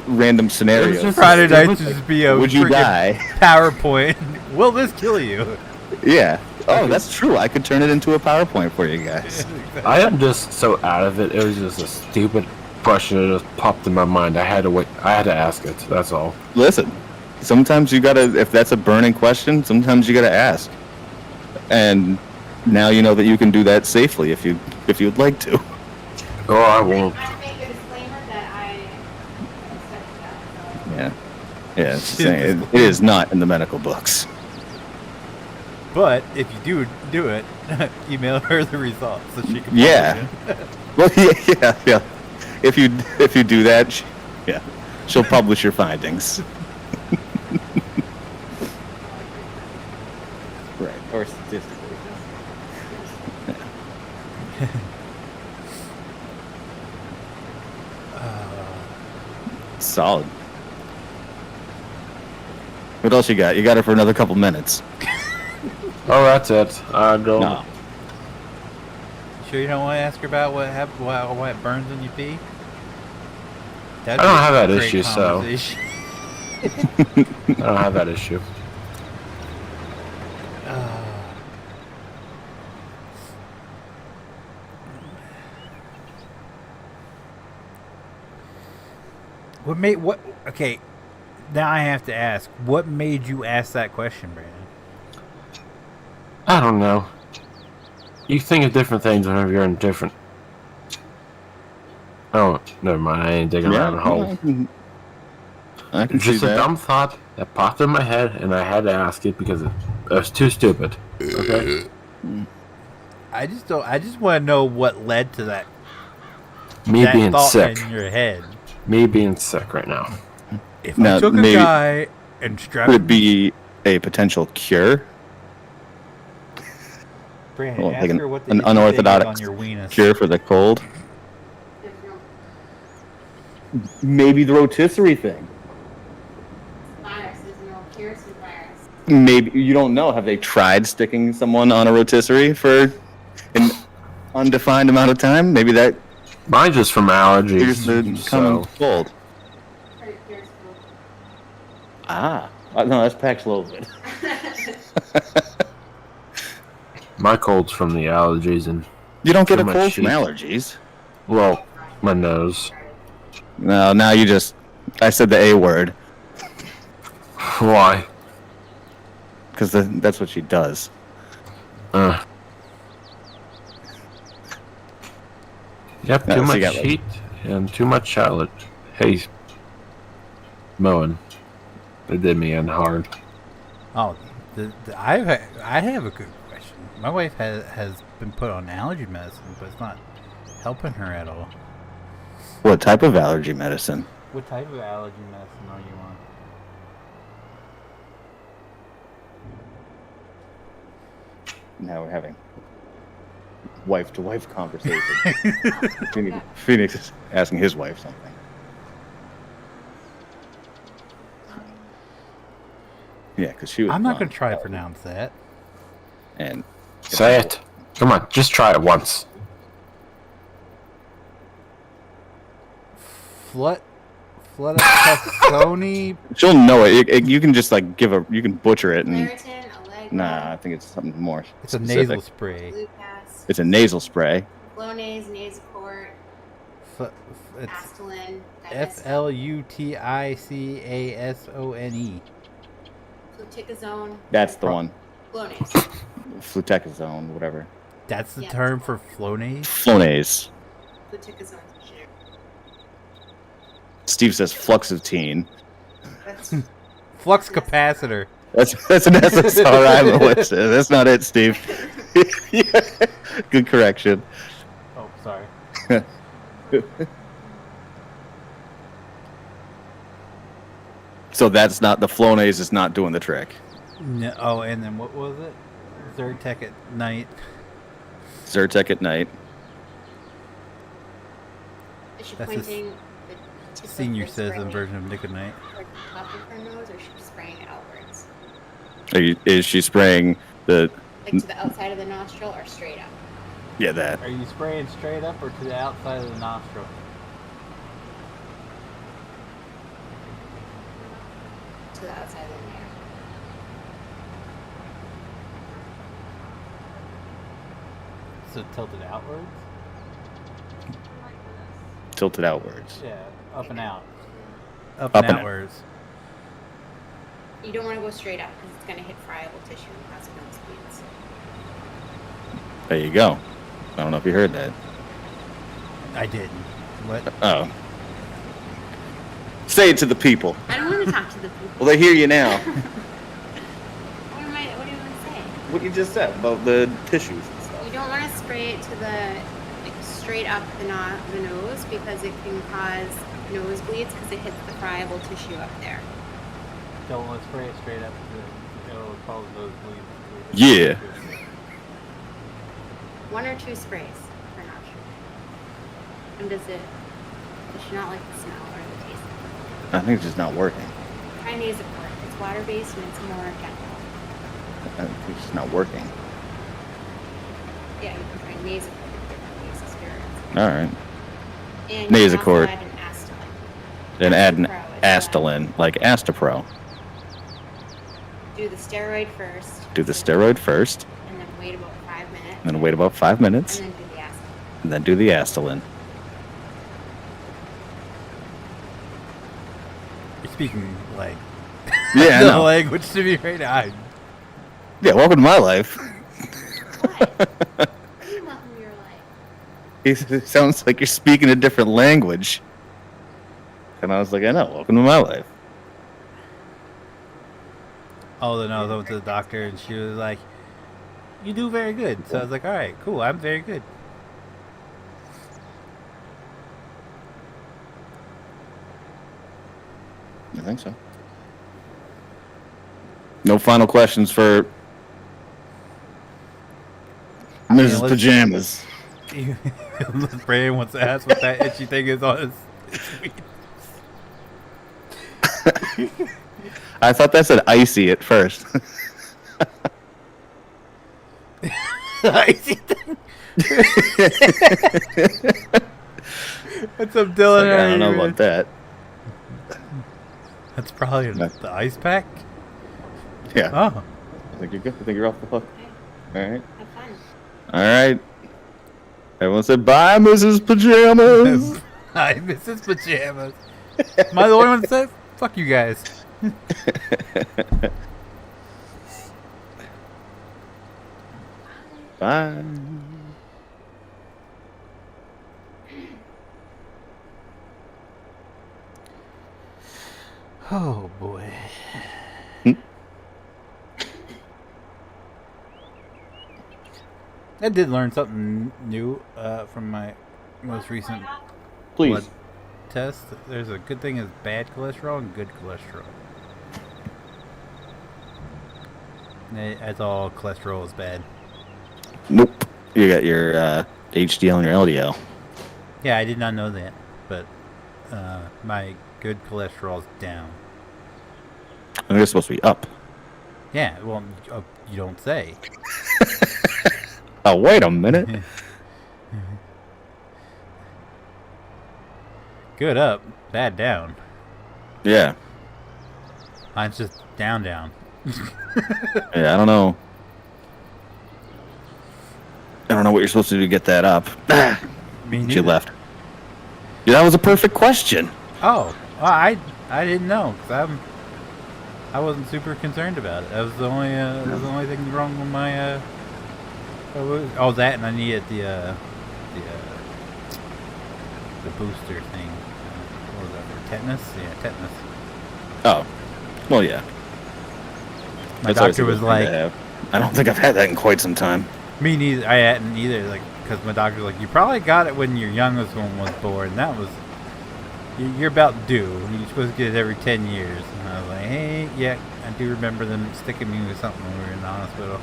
random scenarios. just- Friday stupid nights thing. just be a Would you friggin' die? PowerPoint. Will this kill you? Yeah. Oh, that's true. I could turn it into a PowerPoint for you guys. I am just so out of it. It was just a stupid question that just popped in my mind. I had to wait. I had to ask it. That's all. Listen, sometimes you gotta, if that's a burning question, sometimes you gotta ask. And now you know that you can do that safely if you'd like to. Oh, I won't. I make a disclaimer that I accept that. Yeah. Yeah, it's saying it is not in the medical books. But if you do it, email her the results so she can. Yeah. Well, yeah. If you do that, yeah, she'll publish your findings. Right, or statistically. Solid. What else you got? You got it for another couple minutes. Oh, that's it. I go. No. Sure you don't want to ask her about what happened, why it burns when you pee? I don't have that Great issue, so- conversation. I don't have that issue. Okay, now I have to ask, what made you ask that question, Brandon? I don't know. You think of different things whenever you're in different. Oh, never mind. I ain't digging around a hole. I can see Just a that. dumb thought that popped in my head, and I had to ask it because it was too stupid. Okay. I just don't. I just want to know what led to that. Me that being thought sick. in your head. Me being sick right now. If Now, I took a maybe- guy and strapped Could him, it be a potential cure? Brandon, Well, ask like her what the an issue thing is unorthodox on your weenus. cure for the cold? There's no Maybe the rotisserie thing. virus. There's no cure to the virus. Maybe you don't know. Have they tried sticking someone on a rotisserie for an undefined amount of time? Maybe that Mine's just from cures the allergies. common So cold. Pretty cures food. Ah, no, that's Paxlovid. my cold's from the allergies and You don't get Too a much cold from heat. allergies. well, my nose. No, now you just. I said the A word Why? because that's what she does. Yep, No, too so much you got, like- heat and too much chocolate. Hey, mowing. They did me in hard. Oh, I have a good question. My wife has been put on allergy medicine, but it's not helping her at all. What type of allergy medicine? What type of allergy medicine are you on? Now we're having wife-to-wife conversation. Phoenix is asking his wife something. Yeah, because she was. I'm not on going to try to allergy. pronounce that. And Say it. Come on, just try it once. Fluticasone. she'll know it. You can just like you can butcher it and. Claritin, Allegra, Nah, I think it's something more. It's a specific. nasal spray. Lucas, It's a nasal spray. Flonase, Nasacort, It's Astelin, Fluticasone. Fluticasone, That's the one. Flonase. Fluticasone, whatever. That's the Yeah. term for Flonase? Flonase. Fluticasone. Generic. Steve says fluoxetine. That's Flux capacitor. That's an SSRI, Melissa. That's not it, Steve. Yeah. Good correction. Oh, sorry. So that's not the Flonase is not doing the trick. No, oh, and then what was it? Zyrtec at night. Zyrtec at night. is she That's a pointing the tip of Senior the citizen spray version of Niconite. toward the top of her nose, or is she spraying it outwards? Is she spraying the? Like to the outside of the nostril or straight up? Yeah, that. Are you spraying straight up or to the outside of the nostril? To the outside of the nail. So tilted outwards? Tilted outwards. Yeah, up and out. Up, Up and and out. outwards. You don't want to go straight up because it's going to hit friable tissue and cause nosebleeds. There you go. I don't know if you heard that. I didn't. What? Oh. Say it to the people. I don't want to talk to the people. Well, they hear you now. What do you want to say? What you just said about the tissues and stuff. You don't want to spray it to the straight up the nose because it can cause nosebleeds because it hits the friable tissue up there. Don't want to spray it straight up. It'll cause those bleeds. Yeah. 1 or 2 sprays per nostril. And does she not like the smell or the taste? I think it's just not working. Try Nasacort. It's water based and it's more gentle. I think it's just not working. Yeah, you can try Nasacort if you're using spirits. All right. And you can also Nasacort. add an Astelin. Then add an Astapro is, Astelin, like Astapro. Do the steroid first. Do the steroid first, And then wait about 5 minutes. and then wait about 5 minutes, And then do the Astelin. and then do the Astelin. You're speaking like Yeah, I the know. language to me right now. Yeah, welcome to my life. What? What do you welcome your life? It sounds like you're speaking a different language. And I was like, I know, welcome to my life. Oh, then I went to the doctor and she was like, you do very good. So I was like, all right, cool. I'm very good. I think so. No final questions for Mrs. let's- Pajamas. Brandon wants to ask what that itchy thing is on his I thought that said icy at first. icy thing. What's up, Dylan? I don't know about that. That's probably the ice pack. Yeah. Oh. I think you're good. I think you're off the hook. Okay. All right. Have fun. All right. Everyone said bye, Mrs. Pajamas. Hi, Mrs. Pajamas. Am I the only one that said? Fuck you guys. Bye. Oh boy. I did learn something new from my most recent Please. blood test. There's a good thing as bad cholesterol and good cholesterol. That's all cholesterol is bad. Nope. You got your HDL and your LDL. Yeah, I did not know that, but my good cholesterol is down. I think it's supposed to be up. Yeah, well, you don't say. Oh, wait a minute. Good up, bad down. Yeah. Mine's just down. Yeah, I don't know. I don't know what you're supposed to do to get that up. Me She neither. left. Yeah, that was a perfect question. Oh, well, I didn't know because I wasn't super concerned about it. That was the only thing wrong with my that, and I needed the booster thing. What was that for? Tetanus? Yeah, tetanus. Oh, well, yeah. My That's always doctor a good was thing like, to have. I don't think I've had that in quite some time. me neither. I hadn't either. Like, because my doctor was like, you probably got it when your youngest one was born. And that was you're about due. You're supposed to get it every 10 years. And I was like, hey, yeah, I do remember them sticking me with something when we were in the hospital.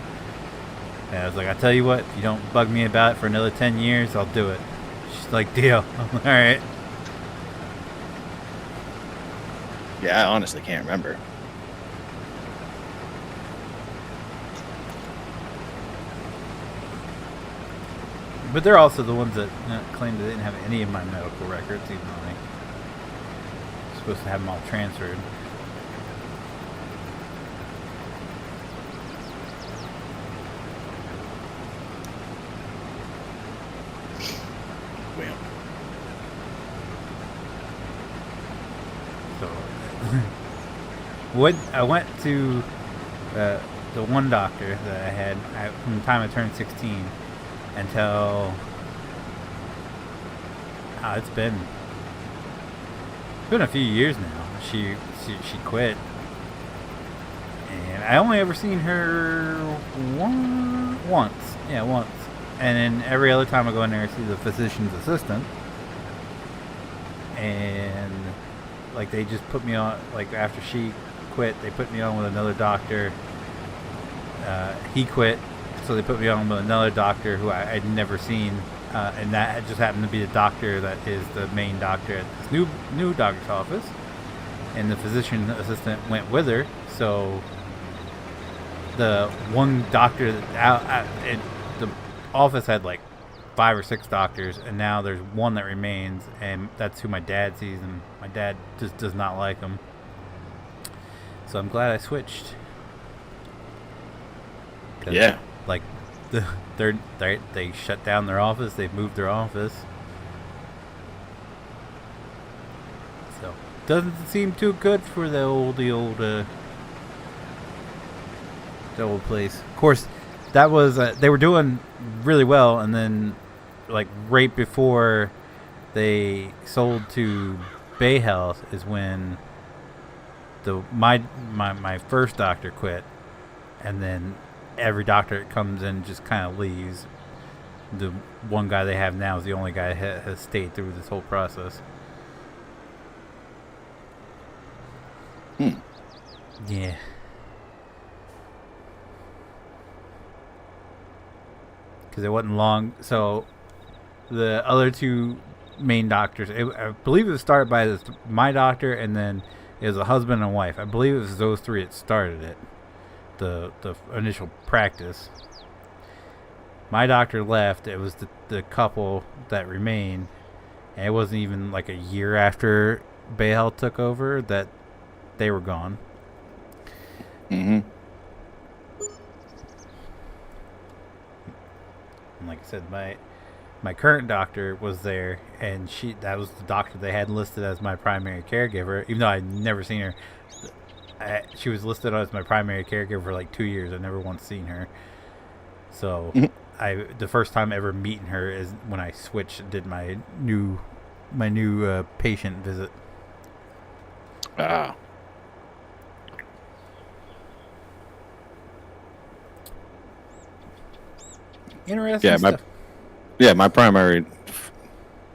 And I was like, I tell you what, if you don't bug me about it for another 10 years, I'll do it. She's like, deal. I'm like, all right. Yeah, I honestly can't remember. But they're also the ones that claimed they didn't have any of my medical records, even though they were supposed to have them all transferred. Well, So, I went to the one doctor that I had from the time I turned 16 until it's been a few years now. She quit, and I only ever seen her once. Yeah, once. And then every other time I go in there, I see the physician's assistant, and like they just put me on. Like after she quit, they put me on with another doctor. He quit, so they put me on with another doctor who I'd never seen, and that just happened to be the doctor that is the main doctor at this new doctor's office. And the physician assistant went with her, so the one doctor the office had like 5 or 6 doctors, and now there's one that remains, and that's who my dad sees, and my dad just does not like him. So I'm glad I switched. yeah. Like, they shut down their office. They've moved their office. So doesn't seem too good for the old place. Of course, that was they were doing really well, and then like right before they sold to Bay Health is when my first doctor quit, and then every doctor that comes in just kind of leaves. The one guy they have now is the only guy that has stayed through this whole process. Yeah. Because it wasn't long. So the other two main doctors, I believe it was started by my doctor, and then it was a husband and wife. I believe it was those three that started it, the initial practice. My doctor left. It was the couple that remained, and it wasn't even like a year after Bayhel took over that they were gone. Mm-hmm. And like I said, my current doctor was there, and that was the doctor they had listed as my primary caregiver, even though I'd never seen her. She was listed as my primary caregiver for like 2 years. I've never once seen her. So the first time ever meeting her is when I switched and did my new patient visit. Ah. Interesting stuff. My primary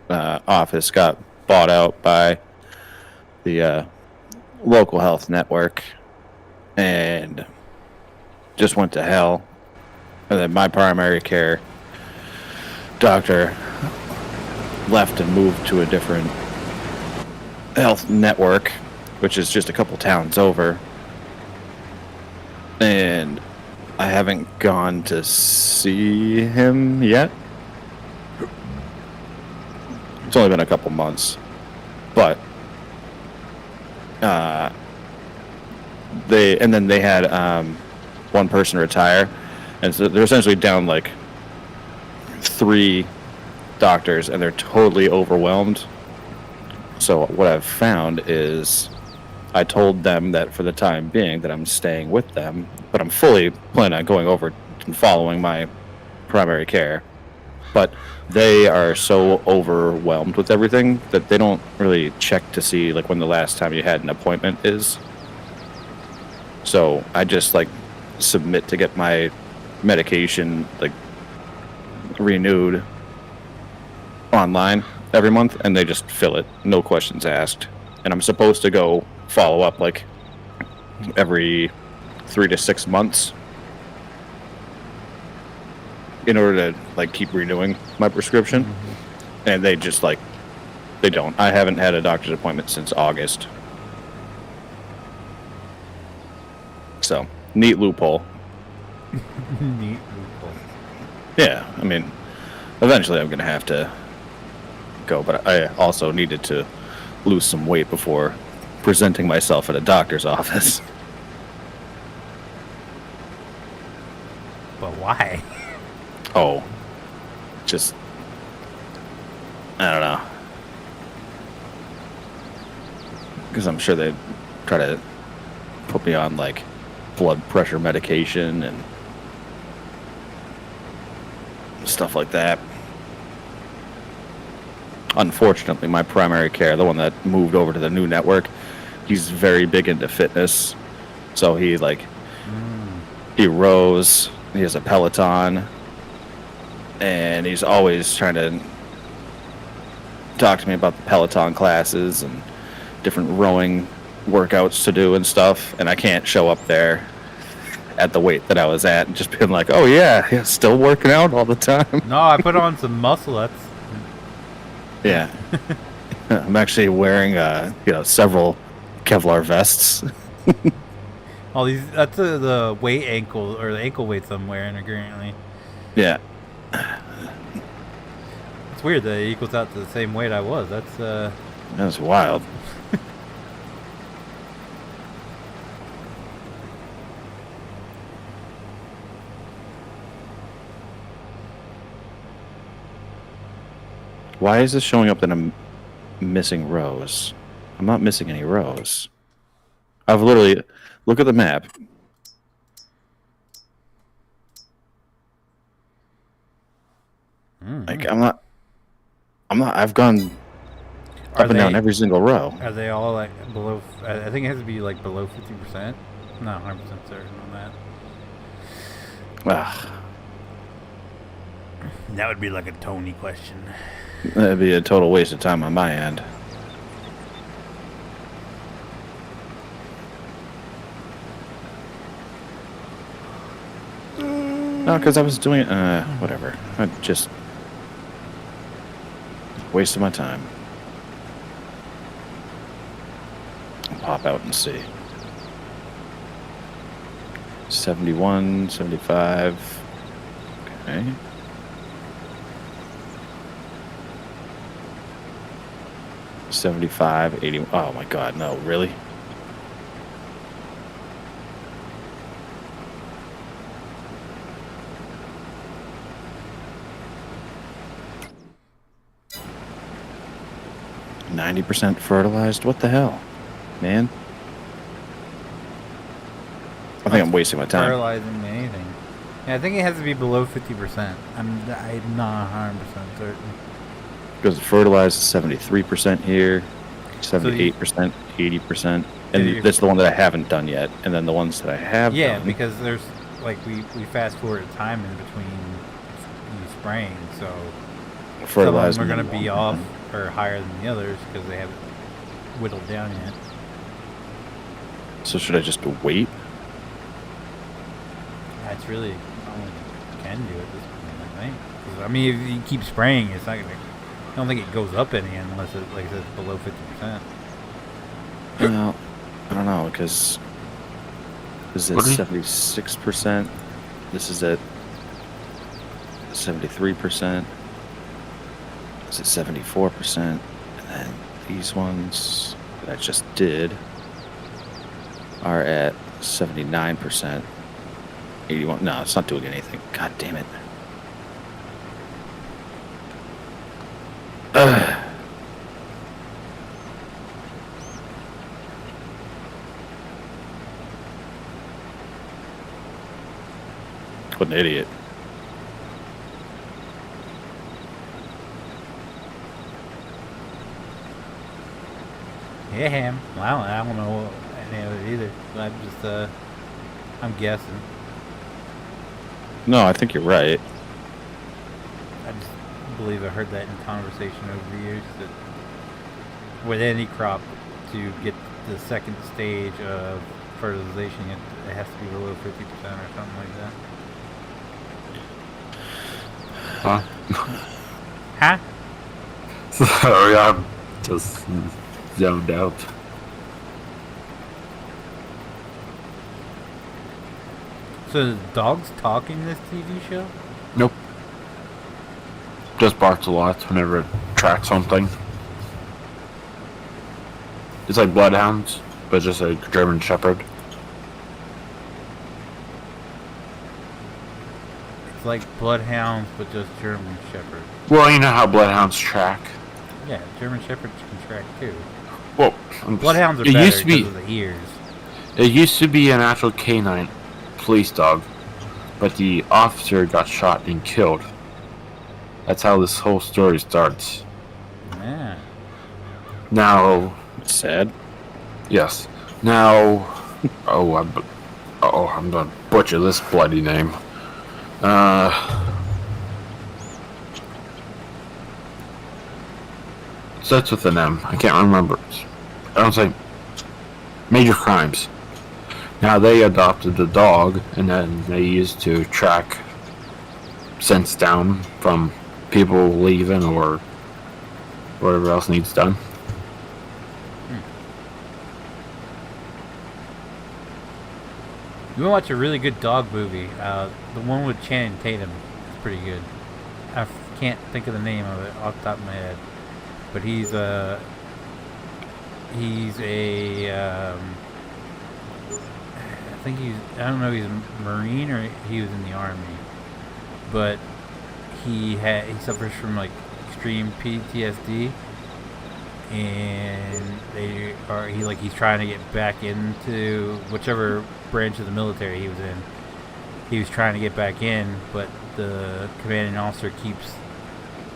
office got bought out by the local health network and just went to hell. And then my primary care doctor left and moved to a different health network, which is just a couple towns over. And I haven't gone to see him yet. It's only been a couple months. But they had one person retire, and so they're essentially down like 3 doctors, and they're totally overwhelmed. So what I've found is I told them that for the time being that I'm staying with them, but I'm fully planning on going over and following my primary care. But they are so overwhelmed with everything that they don't really check to see like when the last time you had an appointment is. So I just like submit to get my medication like renewed online every month, and they just fill it, no questions asked. And I'm supposed to go follow up like every 3 to 6 months in order to like keep renewing my prescription. And they just like they don't. I haven't had a doctor's appointment since August. So neat loophole. Neat loophole. Yeah, I mean, eventually I'm gonna have to go, but I also needed to lose some weight before presenting myself at a doctor's office. But why? Oh, just I don't know, because I'm sure they'd try to put me on like blood pressure medication and stuff like that. Unfortunately, my primary care, the one that moved over to the new network, he's very big into fitness. So he like he rows, he has a Peloton, and he's always trying to talk to me about the Peloton classes and different rowing workouts to do and stuff. And I can't show up there at the weight that I was at and just being like, oh yeah, still working out all the time. No, I put on some muscle ups. Yeah. I'm actually wearing several Kevlar vests. All these, that's the weight ankle, or the ankle weights I'm wearing currently. Yeah. It's weird that it equals out to the same weight I was. That's wild. Why is this showing up that I'm missing rows? I'm not missing any rows. I've literally... Look at the map. Like, I'm not... I've gone up and down every single row. Are they all like below... I think it has to be like below 50%. I'm not 100% certain on that. Ugh, That would be like a Tony question. that'd be a total waste of time on my end. No, because I was doing whatever. I just wasted my time. I'll pop out and see. 71, 75. Okay. $75, $80. Oh my God, no, really? %90 fertilized? What the hell, man? I think I'm wasting my time. Fertilizing anything. Yeah, I think it has to be below 50%. I'm not 100% certain. Because fertilized is 73% here, 78%, 80%, and that's the one that I haven't done yet. And then the ones that I have yeah, done. because there's like we fast forward time in between you spraying, so fertilized some of them are going to be off or higher than the others because they haven't whittled down yet. So should I just wait? That's really all you can do at this point, I think. 'Cause, I mean, if you keep spraying, it's not going to. I don't think it goes up any unless it, like I said, it's below 50%. Well, I don't know, because this is at 76%. This is at 73%. This is 74%. And then these ones that I just did are at 79%. 81. No, it's not doing anything. God damn it. What an idiot. Yeah, well, I don't know any of it either. I'm just, I'm guessing. No, I think you're right. I just believe I heard that in conversation over the years that with any crop to get the second stage of fertilization, it has to be below 50% or something like that. Huh? Huh? Sorry, I'm just zoned out. So the dogs talk in this TV show? Nope. Just barks a lot whenever it tracks something. It's like bloodhounds, but just a German Shepherd. It's like bloodhounds, but just German Shepherd. Well, you know how bloodhounds track. Yeah, German Shepherds can track too. Well, Bloodhounds are it better used to be. because of the ears. It used to be an actual canine police dog, but the officer got shot and killed. That's how this whole story starts. Yeah. Now, Sad. yes. Now, I'm gonna butcher this bloody name. Starts with an M. I can't remember. I don't say Major Crimes. Now they adopted the dog, and then they used to track scents down from people leaving or whatever else needs done. You want to watch a really good dog movie? The one with Channing Tatum is pretty good. I can't think of the name of it off the top of my head, but he's a I don't know if he's a Marine or he was in the Army, but he suffers from like extreme PTSD, and he's trying to get back into whichever branch of the military he was in. He was trying to get back in, but the commanding officer keeps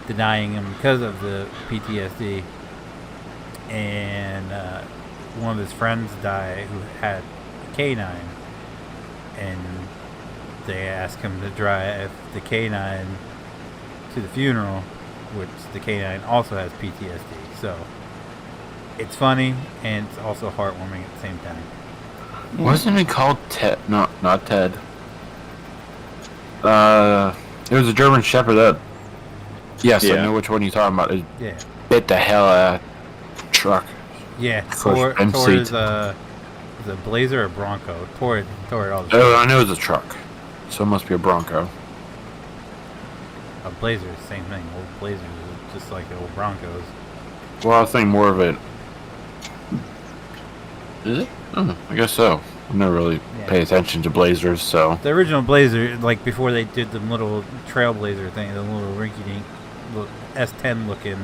denying him because of the PTSD. And one of his friends died who had a canine, and they ask him to drive the K9 to the funeral, which the K9 also has PTSD. So it's funny and it's also heartwarming at the same time. Wasn't it called Ted? No, not Ted. It was a German Shepherd that. Yes, I know which one you're talking about. It bit the hell out of that truck. Yeah, Tore is a Blazer or Bronco. Tore it all the Oh, I know it's a truck, so it must be a Bronco. A Blazer, same thing. Old Blazers are just like the old Broncos. Well, I think more of it. Is it? Oh, I guess so. I never really pay attention to Blazers, so. The original Blazer, like before they did the little Trailblazer thing, the little rinky-dink, S10 looking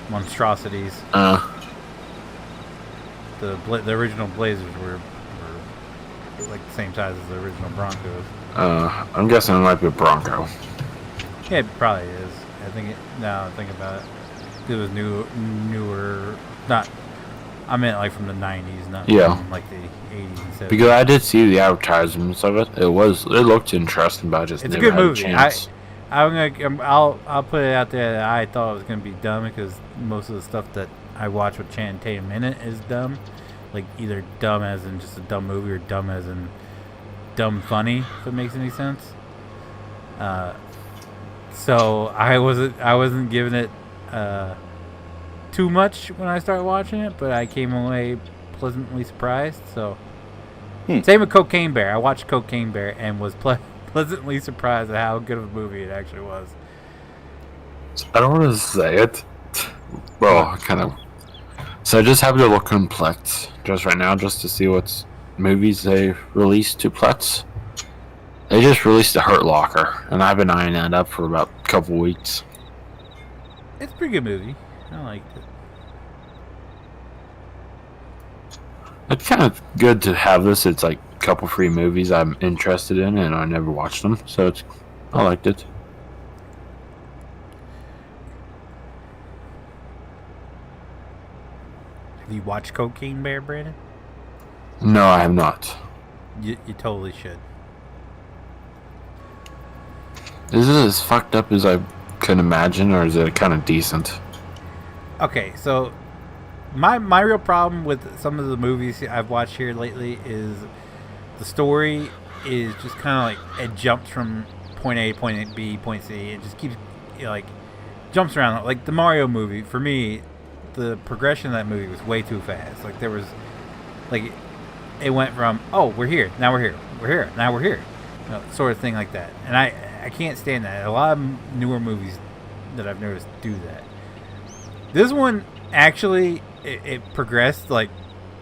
monstrosities. The original Blazers were like the same size as the original Broncos. I'm guessing it might be a Bronco. Yeah, it probably is. I think now I think about it. It was newer, not. I meant like from the 90s, not from like the 80s and 70s. Because I did see the advertisements of it. It looked interesting, but I just it's never a good had movie. a chance. I'll put it out there that I thought it was gonna be dumb because most of the stuff that I watch with Channing Tatum in it is dumb, like either dumb as in just a dumb movie or dumb as in dumb funny. If it makes any sense. So I wasn't giving it too much when I started watching it, but I came away pleasantly surprised. So same with Cocaine Bear. I watched Cocaine Bear and was pleasantly surprised at how good of a movie it actually was. I don't want to say it. Well, kind of. So I just have to look on Plex just right now just to see what movies they released to Plex. They just released The Hurt Locker, and I've been eyeing that up for about a couple weeks. It's a pretty good movie. I liked it. It's kind of good to have this. It's like a couple free movies I'm interested in, and I never watched them, so I liked it. Have you watched Cocaine Bear, Brandon? No, I have not. You totally should. Is it as fucked up as I can imagine, or is it kind of decent? Okay, so my real problem with some of the movies I've watched here lately is the story is just kind of like it jumps from point A, point B, point C. It just keeps jumps around. Like the Mario movie, for me, the progression of that movie was way too fast. Like there was, like, it went from we're here, now we're here, now we're here, sort of thing like that. And I can't stand that. A lot of newer movies that I've noticed do that. This one actually it progressed like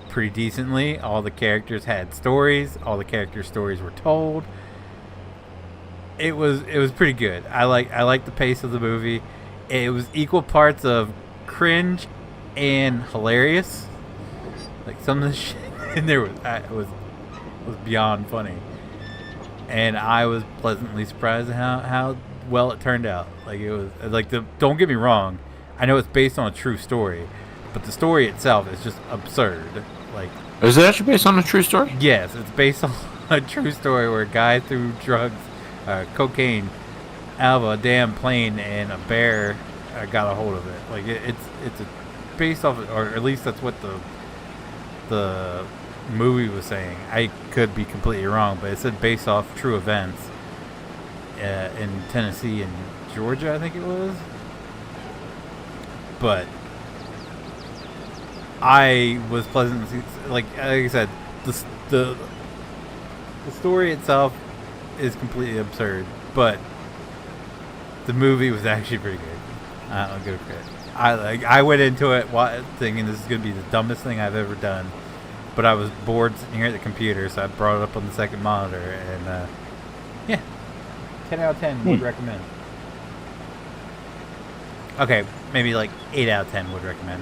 pretty decently. All the characters had stories. All the characters' stories were told. It was pretty good. I like the pace of the movie. It was equal parts of cringe and hilarious. Like some of the shit in there was beyond funny. And I was pleasantly surprised at how well it turned out. Like it was like don't get me wrong, I know it's based on a true story, but the story itself is just absurd. Like, is it actually based on a true story? Yes, it's based on a true story where a guy threw cocaine out of a damn plane and a bear got a hold of it. Like it's based off, or at least that's what the movie was saying. I could be completely wrong, but it said based off true events in Tennessee and Georgia, I think it was. But I was pleasantly, like I said, the story itself is completely absurd, but the movie was actually pretty good. I'll give it credit. I went into it thinking this is gonna be the dumbest thing I've ever done, but I was bored sitting here at the computer, so I brought it up on the second monitor, and 10 out of 10 would recommend. Okay, maybe like 8 out of 10 would recommend.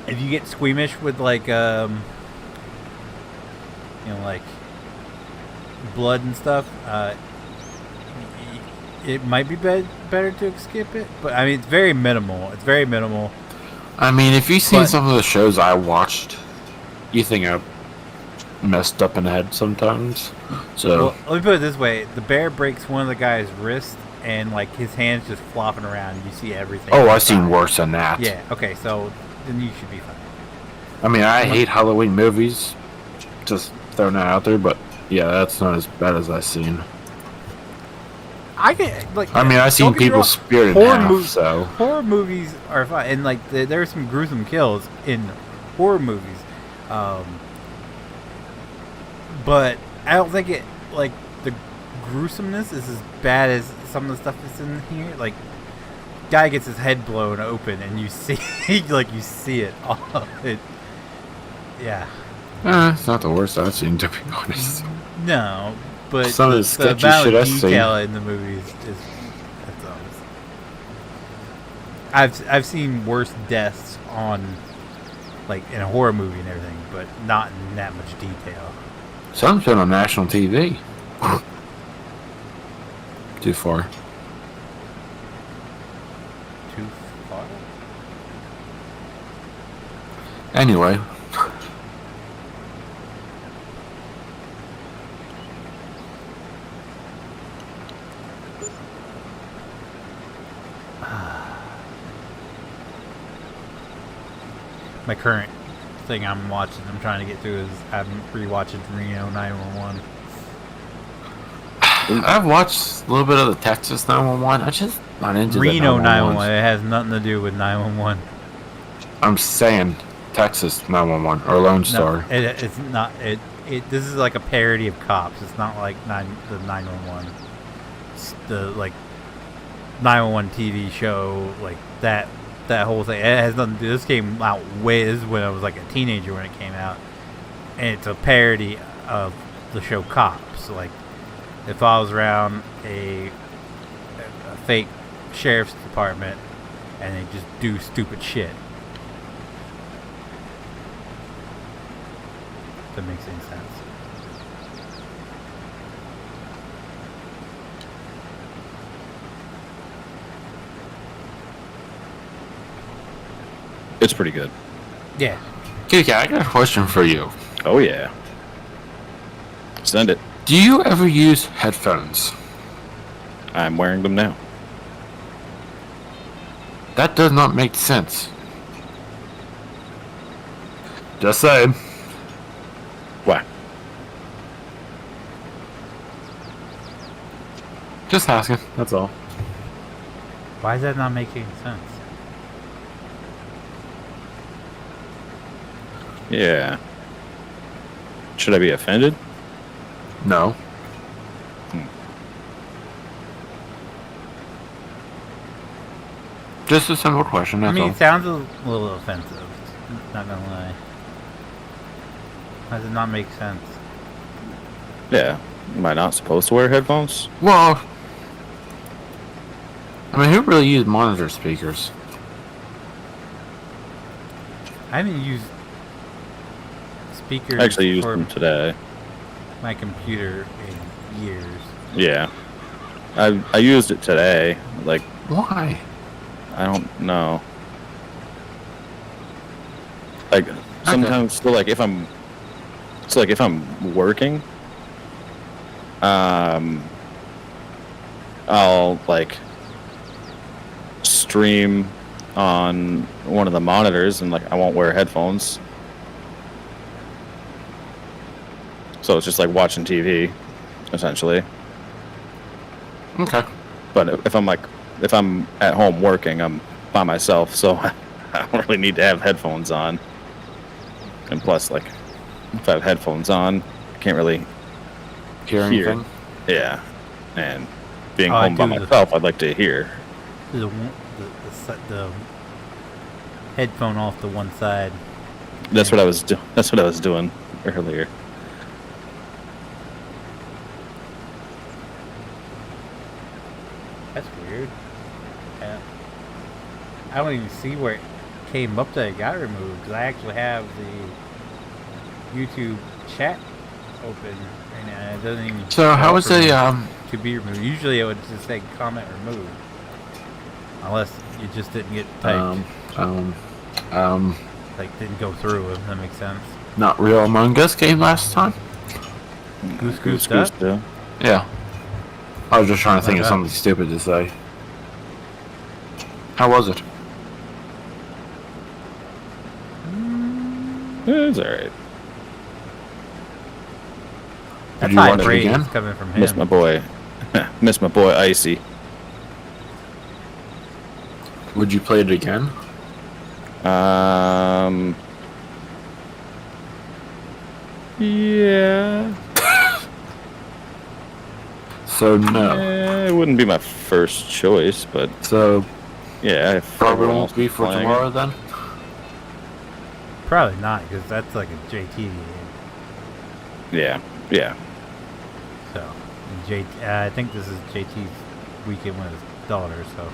If you get squeamish with like like blood and stuff, it might be better to skip it. But I mean, it's very minimal. I mean, if you've seen But- some of the shows I watched, you think I'm messed up in the head sometimes. So, Well, let me put it this way: the bear breaks one of the guy's wrist, and like his hands just flopping around. You see everything. oh, I've seen worse than that. Yeah. Okay. So then you should be fine. I mean, I hate Halloween movies. Just throwing that out there, but yeah, that's not as bad as I've seen. I get like. I mean, I've seen don't get me people wrong, speared in horror half, movies- so... Horror movies are fun, and like there are some gruesome kills in horror movies, but I don't think it like the gruesomeness is as bad as some of the stuff that's in here. Like, guy gets his head blown open, and you see like you see it all. Yeah. It's not the worst I've seen, to be honest. No, but Some of the the sketchy amount shit of I've seen. detail in the movies is that's honest. I've seen worse deaths on like in a horror movie and everything, but not in that much detail. Some's been on national TV. Too far. Too far? Anyway. My current thing I'm trying to get through is I'm rewatching Reno 911. I've watched a little bit of the Texas 911. I just not into Reno the 911. It has nothing to do with 911. I'm saying Texas 911 or Lone No, Star. it's not. This is like a parody of Cops. It's not like the 911. It's the like 911 TV show, like that whole thing. It has nothing to do. This came out this is when I was like a teenager when it came out, and it's a parody of the show Cops. Like it follows around a fake sheriff's department, and they just do stupid shit. If that makes any sense. It's pretty good. Yeah. Okay, I got a question for you. Oh yeah. Send it. Do you ever use headphones? I'm wearing them now. That does not make sense. Just saying. Why? Just asking. That's all. Why is that not making sense? Yeah. Should I be offended? No. Just a simple question, I that's mean, all. it sounds a little offensive. Not gonna lie. How does it not make sense? Yeah. Am I not supposed to wear headphones? Well, I mean, who really uses monitor speakers? I haven't used speakers I actually used for them today. my computer in years. Yeah. I used it today. Like, Why? I don't know. Like sometimes, so like if I'm working, I'll like stream on one of the monitors, and like I won't wear headphones, so it's just like watching TV, essentially. Okay. But if I'm at home working, I'm by myself, so I don't really need to have headphones on. And plus, like, if I have headphones on, I can't really Hear anything? Yeah. And being Oh, I home by do the- myself, I'd like to hear. The headphone off to one side. That's what I was That's what I was doing earlier. That's weird. I don't even see where it came up that it got removed, because I actually have the YouTube chat open right now. It doesn't even. So how show was for me the to be removed? Usually it would just say comment removed, unless you just didn't get typed. Like, didn't go through, if that makes sense. Not real Among Us game last time? Goose Duck? Duck. Yeah. I was just trying to think of that? something stupid to say. How was it? It's alright. That's you high watch it praise again? coming from him. Miss my boy. Miss my boy Icy. Would you play it again? Yeah. So no. It wouldn't be my first choice, but So yeah, if probably everyone won't else be is for playing tomorrow it. then? Probably not, because that's like a JT game. Yeah, yeah. So, I think this is JT's weekend with his daughter, so.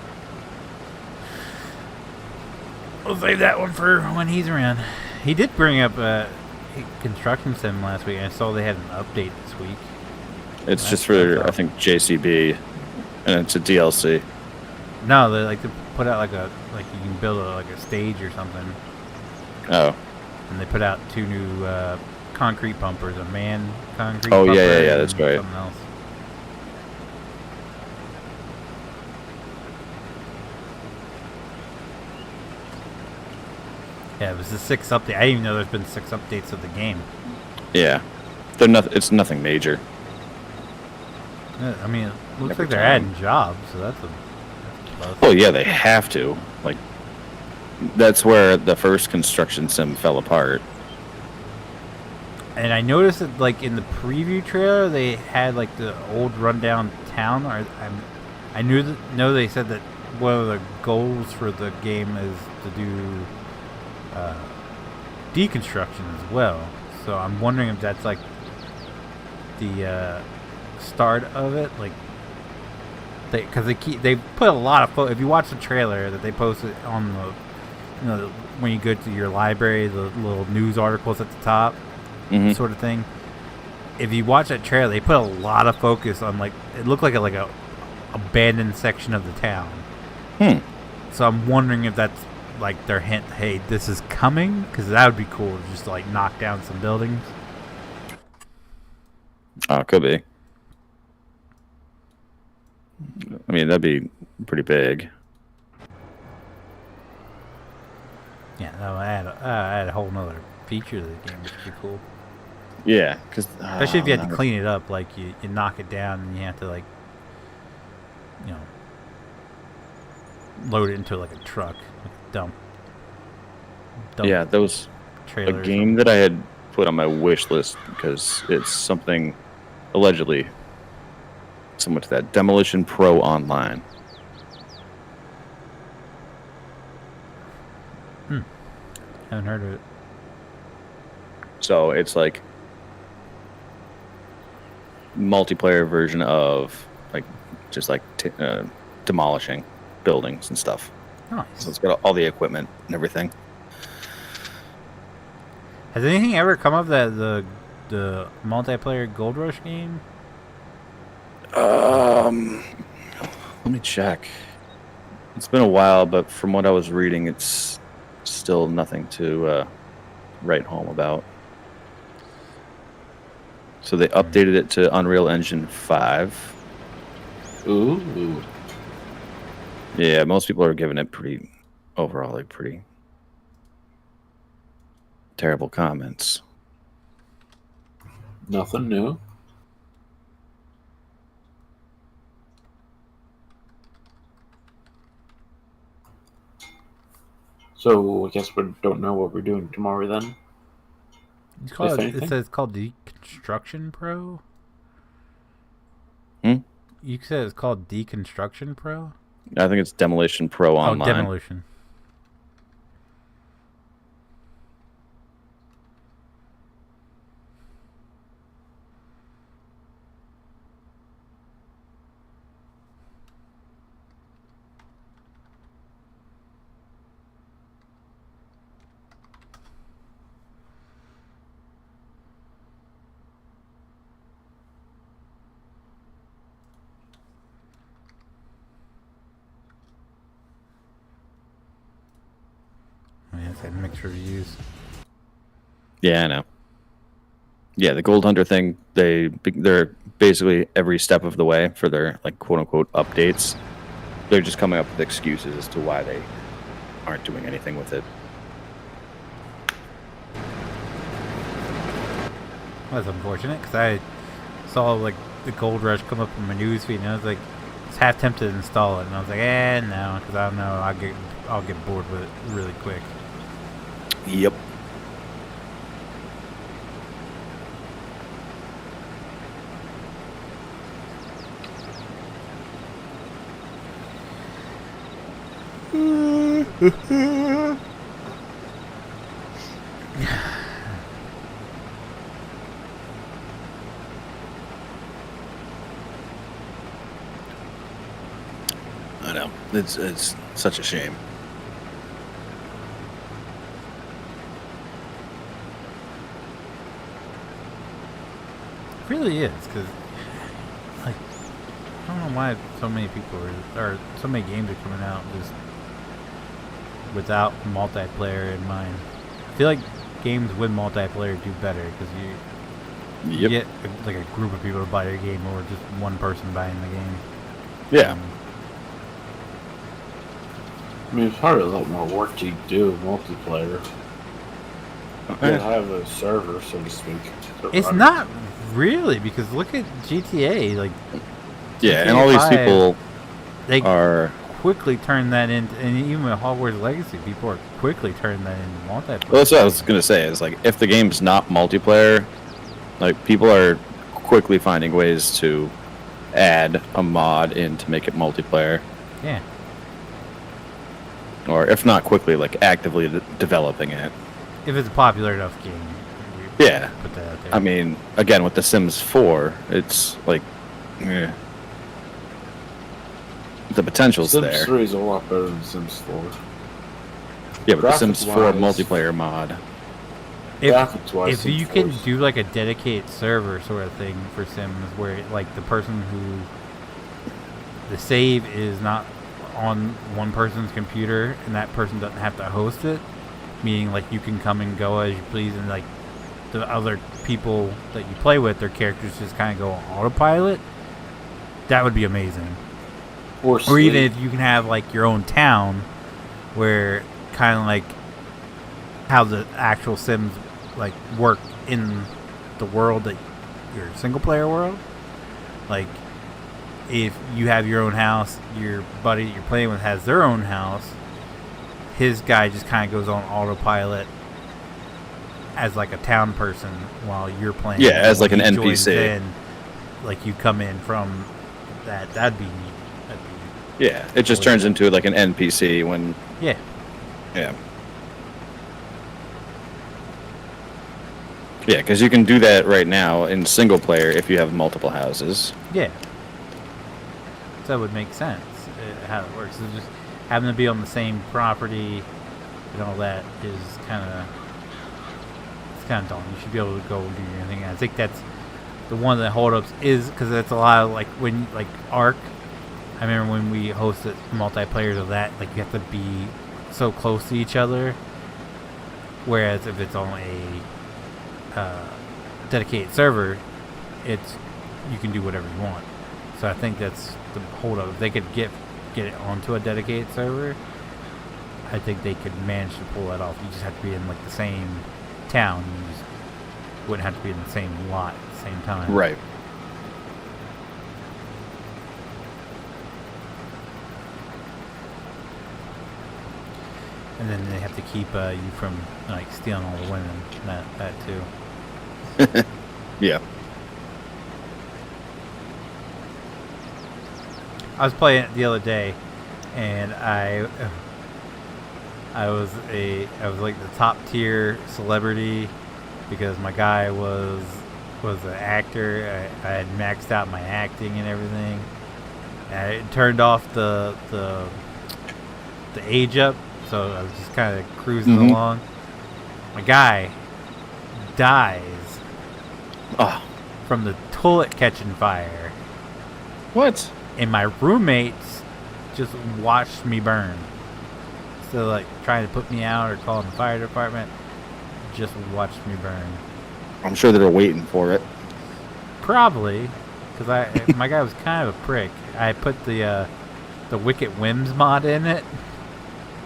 We'll save that one for when he's around. He did bring up Construction Sim last week. I saw they had an update this week. It's just for, I think, JCB, and it's a DLC. No, they like to put out like you can build like a stage or something. Oh. And they put out 2 new concrete pumpers, a man concrete Oh, pumper yeah, that's and right. something else. Yeah, it was the 6th update. I didn't even know there's been 6 updates of the game. Yeah. It's nothing major. I mean, it looks Every like they're time. adding jobs, so that's a plus. Well, yeah, they have to. Like, that's where the first construction sim fell apart. And I noticed that, like, in the preview trailer, they had like the old rundown town. I know they said that one of the goals for the game is to do deconstruction as well. So I'm wondering if that's like the start of it, like because they put a lot of if you watch the trailer that they posted on the when you go to your library, the little news articles at the top. Mm-hmm. Sort of thing. If you watch that trailer, they put a lot of focus on like it looked like a abandoned section of the town. So I'm wondering if that's like their hint. Hey, this is coming, because that would be cool to just like knock down some buildings. Oh, could be. I mean, that'd be pretty big. Yeah, no, add a whole nother feature to the game, which would be cool. Yeah, because Especially if you had to clean it up, like you knock it down and you have to like, load it into like a truck, like a dump. Yeah, that was a game that I had put on my wish list because it's something allegedly similar to that. Demolition Pro Online. Haven't heard of it. So it's like multiplayer version of like just like demolishing buildings and stuff. Nice. So it's got all the equipment and everything. Has anything ever come of that the multiplayer Gold Rush game? Let me check. It's been a while, but from what I was reading, it's still nothing to write home about. So they updated it to Unreal Engine 5. Ooh. Yeah, most people are giving it pretty terrible comments. Nothing new. So I guess we don't know what we're doing tomorrow then. It says it's called Deconstruction Pro. You said it's called Deconstruction Pro? I think it's Demolition Pro Online. Oh, Demolition. I said mixed reviews. Yeah, I know. Yeah, the Gold Hunter thing, they're basically every step of the way for their like quote unquote updates. They're just coming up with excuses as to why they aren't doing anything with it. That's unfortunate because I saw like the Gold Rush come up in my newsfeed and I was like, it's half tempted to install it, and I was like, no, because I don't know, I'll get bored with it really quick. Yep. I know. It's such a shame. It really is, because like I don't know why so many people or so many games are coming out just without multiplayer in mind. I feel like games with multiplayer do better because you get like a group of people to buy your game or just one person buying the game. Yeah. I mean, it's probably a lot more work to do multiplayer. You have a server, so to speak. It's not really, because look at GTA. Like, Yeah, GTA and all these 5, people they are. quickly turn that into, and even with Hogwarts Legacy, people are quickly turning that into multiplayer. Well, that's what I was gonna say. Is like if the game's not multiplayer, like people are quickly finding ways to add a mod in to make it multiplayer. Yeah. Or if not quickly, like actively developing it. If it's a popular enough game. Yeah. Put that out there. I mean, again, with The Sims 4, it's like, the potential's Sims there. 3 is a lot better than Sims 4. Yeah, but The Sims 4 Graphic-wise- multiplayer mod. Graphics-wise, If Sims you 4 can is- do like a dedicated server sort of thing for Sims, where like the person who the save is not on one person's computer and that person doesn't have to host it, meaning like you can come and go as you please, and like the other people that you play with, their characters just kind of go on autopilot, that would be amazing. Or even if you can have like your own town where kind of like how the actual Sims like work in the world, that your single player world. Like if you have your own house, your buddy that you're playing with has their own house, his guy just kind of goes on autopilot as like a town person while you're playing. Yeah, as like When an he joins NPC. in, like you come in from that. That'd be neat. Yeah, it just turns into like an NPC when. Yeah. Yeah. Yeah, because you can do that right now in single player if you have multiple houses. Yeah. So it would make sense how it works. It's just having to be on the same property and all that is kind of daunting. You should be able to go and do your thing. I think that's the one of the holdups is because it's a lot of like when like Ark. I remember when we hosted multiplayers of that, like you have to be so close to each other. Whereas if it's on a dedicated server, it's you can do whatever you want. So I think that's the holdup. If they could get it onto a dedicated server, I think they could manage to pull that off. You just have to be in like the same town. You just wouldn't have to be in the same lot at the same time. Right. And then they have to keep you from like stealing all the women. That too. Yeah. I was playing it the other day, and I was like the top tier celebrity because my guy was an actor. I had maxed out my acting and everything. And I turned off the age up, so I was just kind of cruising along. My guy dies from the toilet catching fire. What? And my roommates just watched me burn. instead of like trying to put me out or calling the fire department, just watched me burn. I'm sure they're waiting for it. Probably, because my guy was kind of a prick. I put the Wicked Whims mod in it,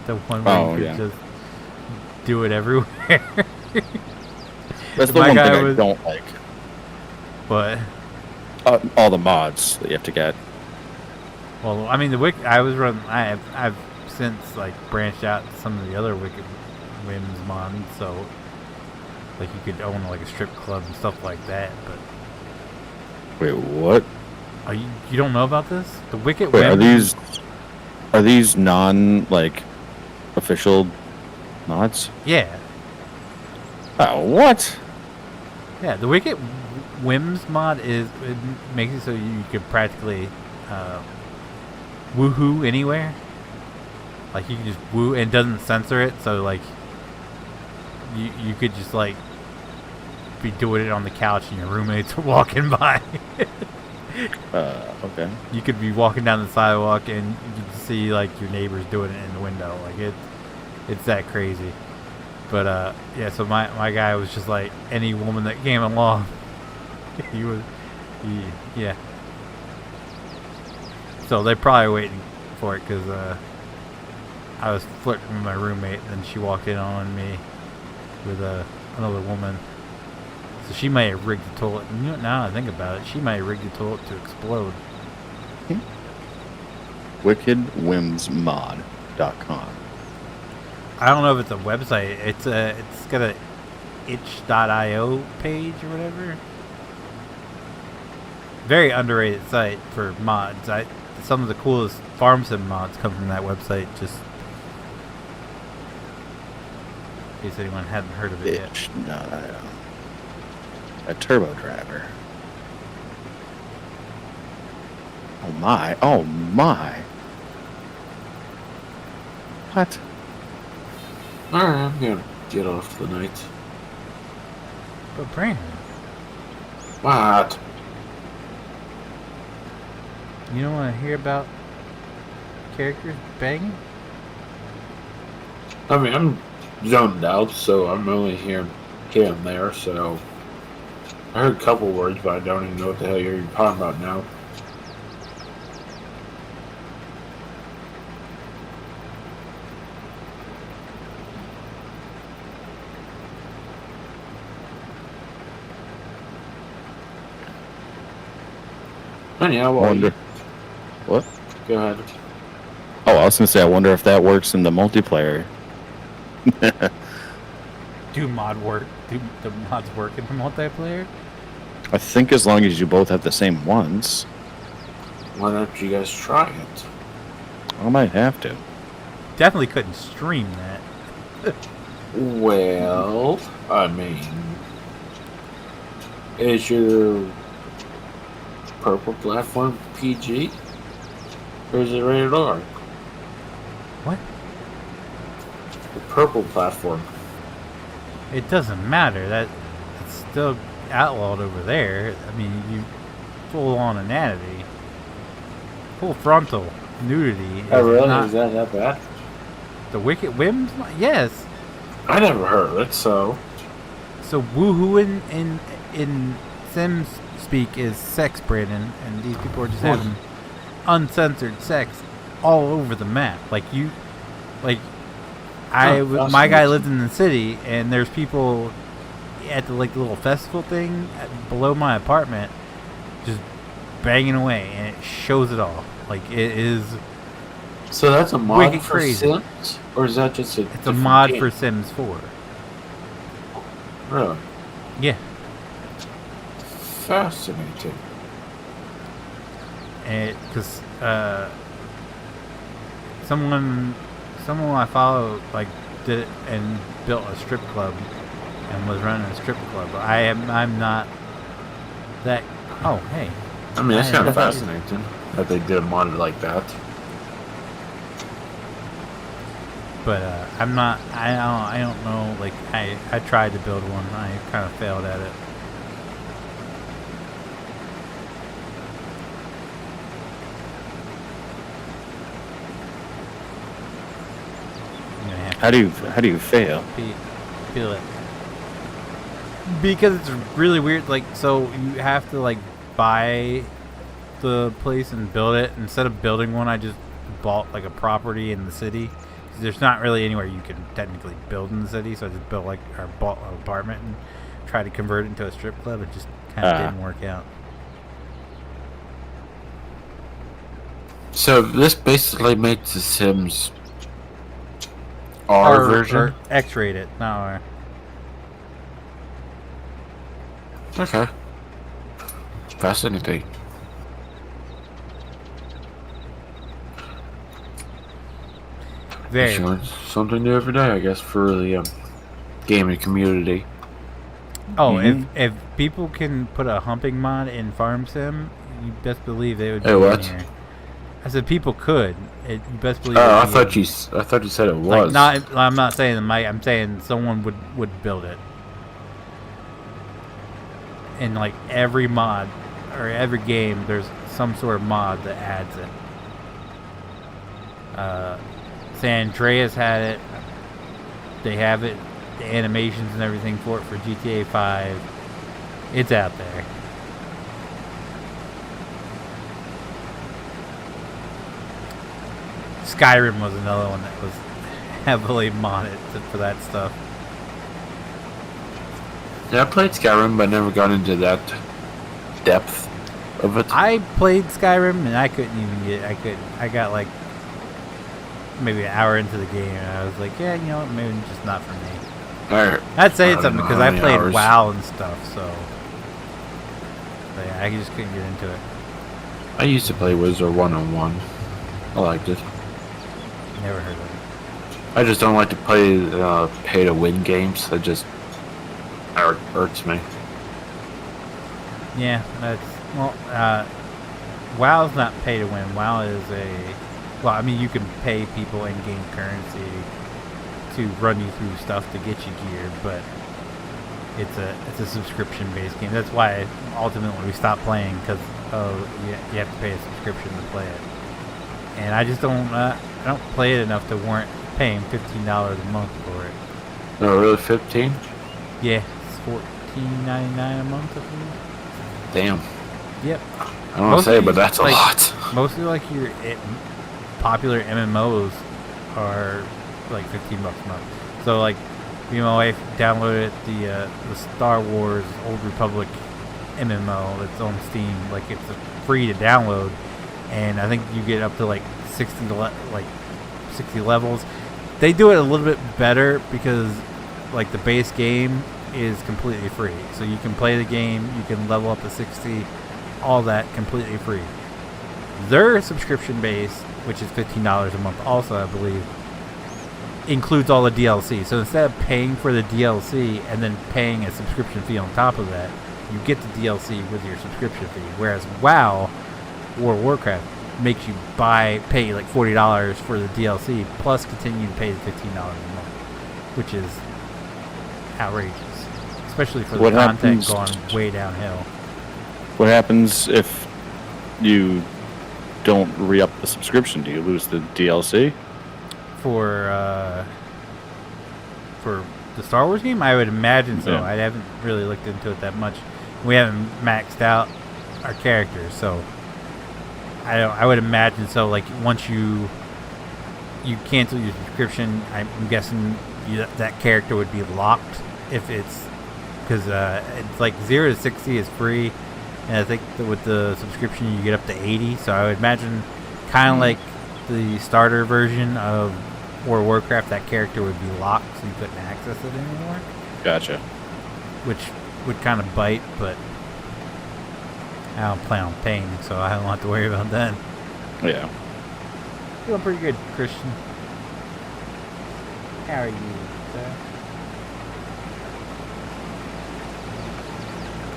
the one where you could just do it everywhere. That's the one thing I don't like. What? All the mods that you have to get. Well, I mean, I've since like branched out to some of the other Wicked Whims mods, so like you could own like a strip club and stuff like that. But wait, what? You don't know about this? The Wicked Whims. Are these non like official mods? Yeah. Oh, what? Yeah, the Wicked Whims mod it makes it so you could practically woohoo anywhere. Like you can just woo and it doesn't censor it, so like you could just like be doing it on the couch and your roommates are walking by. Okay. You could be walking down the sidewalk and you can see like your neighbors doing it in the window. Like it's that crazy. But yeah, so my guy was just like any woman that came along. Yeah. So they're probably waiting for it because I was flirting with my roommate and then she walked in on me with another woman. So she may have rigged the toilet. And now I think about it, she may have rigged the toilet to explode. WickedWhimsMod.com. I don't know if it's a website. It's got a itch.io page or whatever. Very underrated site for mods. Some of the coolest farm sim mods come from that website. Just in case anyone hadn't heard of it yet. Itch.io. A turbo driver. Oh my! Oh my! What? Alright, I'm gonna get off the night. But Brandon, What? you don't want to hear about characters banging? I mean, I'm zoned out, so I'm only hearing here and there, so I heard a couple words, but I don't even know what the hell you're talking about now. Anyhow, Wonder. What? Go ahead. Oh, I was gonna say, I wonder if that works in the multiplayer. Do the mods work in the multiplayer? I think as long as you both have the same ones. Why don't you guys try it? I might have to. Definitely couldn't stream that. Well, I mean, is your purple platform PG? Or is it rated R? What? The purple platform. It doesn't matter. It's still outlawed over there. I mean, you full on inanity, full frontal nudity. Oh, really? Not Is that bad? the Wicked Whims? Yes. I never heard of it, so. So woohooing in Sims speak is sex, Brandon, and these people are just having uncensored sex all over the map. My guy lived in the city, and there's people at the little festival thing below my apartment, just banging away, and it shows it all. Like it is. So that's a mod wicked for crazy. Sims, or is that just a? It's a mod for Sims 4. Really? Yeah. Fascinating. And because someone I follow did it and built a strip club and was running a strip club. I'm not that. Oh, hey. I mean, that's kind of fascinating that they did a mod like that. But I'm not. I don't know. Like I tried to build one. I kind of failed at it. How do you fail? Feel it. Because it's really weird. Like, so you have to like buy the place and build it. Instead of building one, I just bought like a property in the city. There's not really anywhere you can technically build in the city, so I just built like or bought an apartment and tried to convert it into a strip club. It just kind of didn't work out. So this basically makes The Sims R version? Or X-rated, not R. Okay. Fascinating. Very. Learn something new every day, I guess, for the gaming community. Oh, if people can put a humping mod in Farm Sim, you best believe they would be what? in here. I said people could. You best believe. Oh, I thought you said it was. Like, I'm not saying the mic. I'm saying someone would build it. In like every mod or every game, there's some sort of mod that adds it. San Andreas had it. They have it, the animations and everything for it for GTA 5. It's out there. Skyrim was another one that was heavily modded for that stuff. Yeah, I played Skyrim, but never got into that depth of it. I played Skyrim and I couldn't even get. I got like maybe an hour into the game and I was like, yeah, you know what, maybe it's just not for me. I'd say it's something because I played WoW and stuff, so yeah, I just couldn't get into it. I used to play Wizard 1-on-1. I liked it. Never heard of it. I just don't like to play pay-to-win games. That just hurts me. Yeah, that's WoW's not pay to win. WoW is I mean, you can pay people in-game currency to run you through stuff to get you geared, but it's a subscription-based game. That's why ultimately we stopped playing, because you have to pay a subscription to play it. And I just don't I don't play it enough to warrant paying $15 a month for it. No, really, 15? Yeah, it's $14.99 a month, I believe. Damn. Yep. I don't want to say, but that's a lot. Mostly like your popular MMOs are like $15 a month. So like, me and my wife downloaded the Star Wars Old Republic MMO that's on Steam. Like, it's free to download, and I think you get up to like 60 levels. They do it a little bit better because like the base game is completely free, so you can play the game, you can level up to 60, all that completely free. Their subscription base, which is $15 a month also, I believe, includes all the DLC. So instead of paying for the DLC and then paying a subscription fee on top of that, you get the DLC with your subscription fee. Whereas WoW, World of Warcraft, makes you pay like $40 for the DLC plus continue to pay the $15 a month, which is outrageous, especially for the content going way downhill. What happens if you don't re-up the subscription? Do you lose the DLC? For the Star Wars game, I would imagine so. Yeah. I haven't really looked into it that much. We haven't maxed out our characters, so I would imagine so. Like, once you cancel your subscription, I'm guessing that character would be locked if it's because it's like 0 to 60 is free, and I think that with the subscription you get up to 80. So I would imagine kind of like the starter version of World of Warcraft, that character would be locked, so you couldn't access it anymore. Gotcha. Which would kind of bite, but I don't plan on paying, so I don't have to worry about that. Yeah. Doing pretty good, Christian. How are you, sir?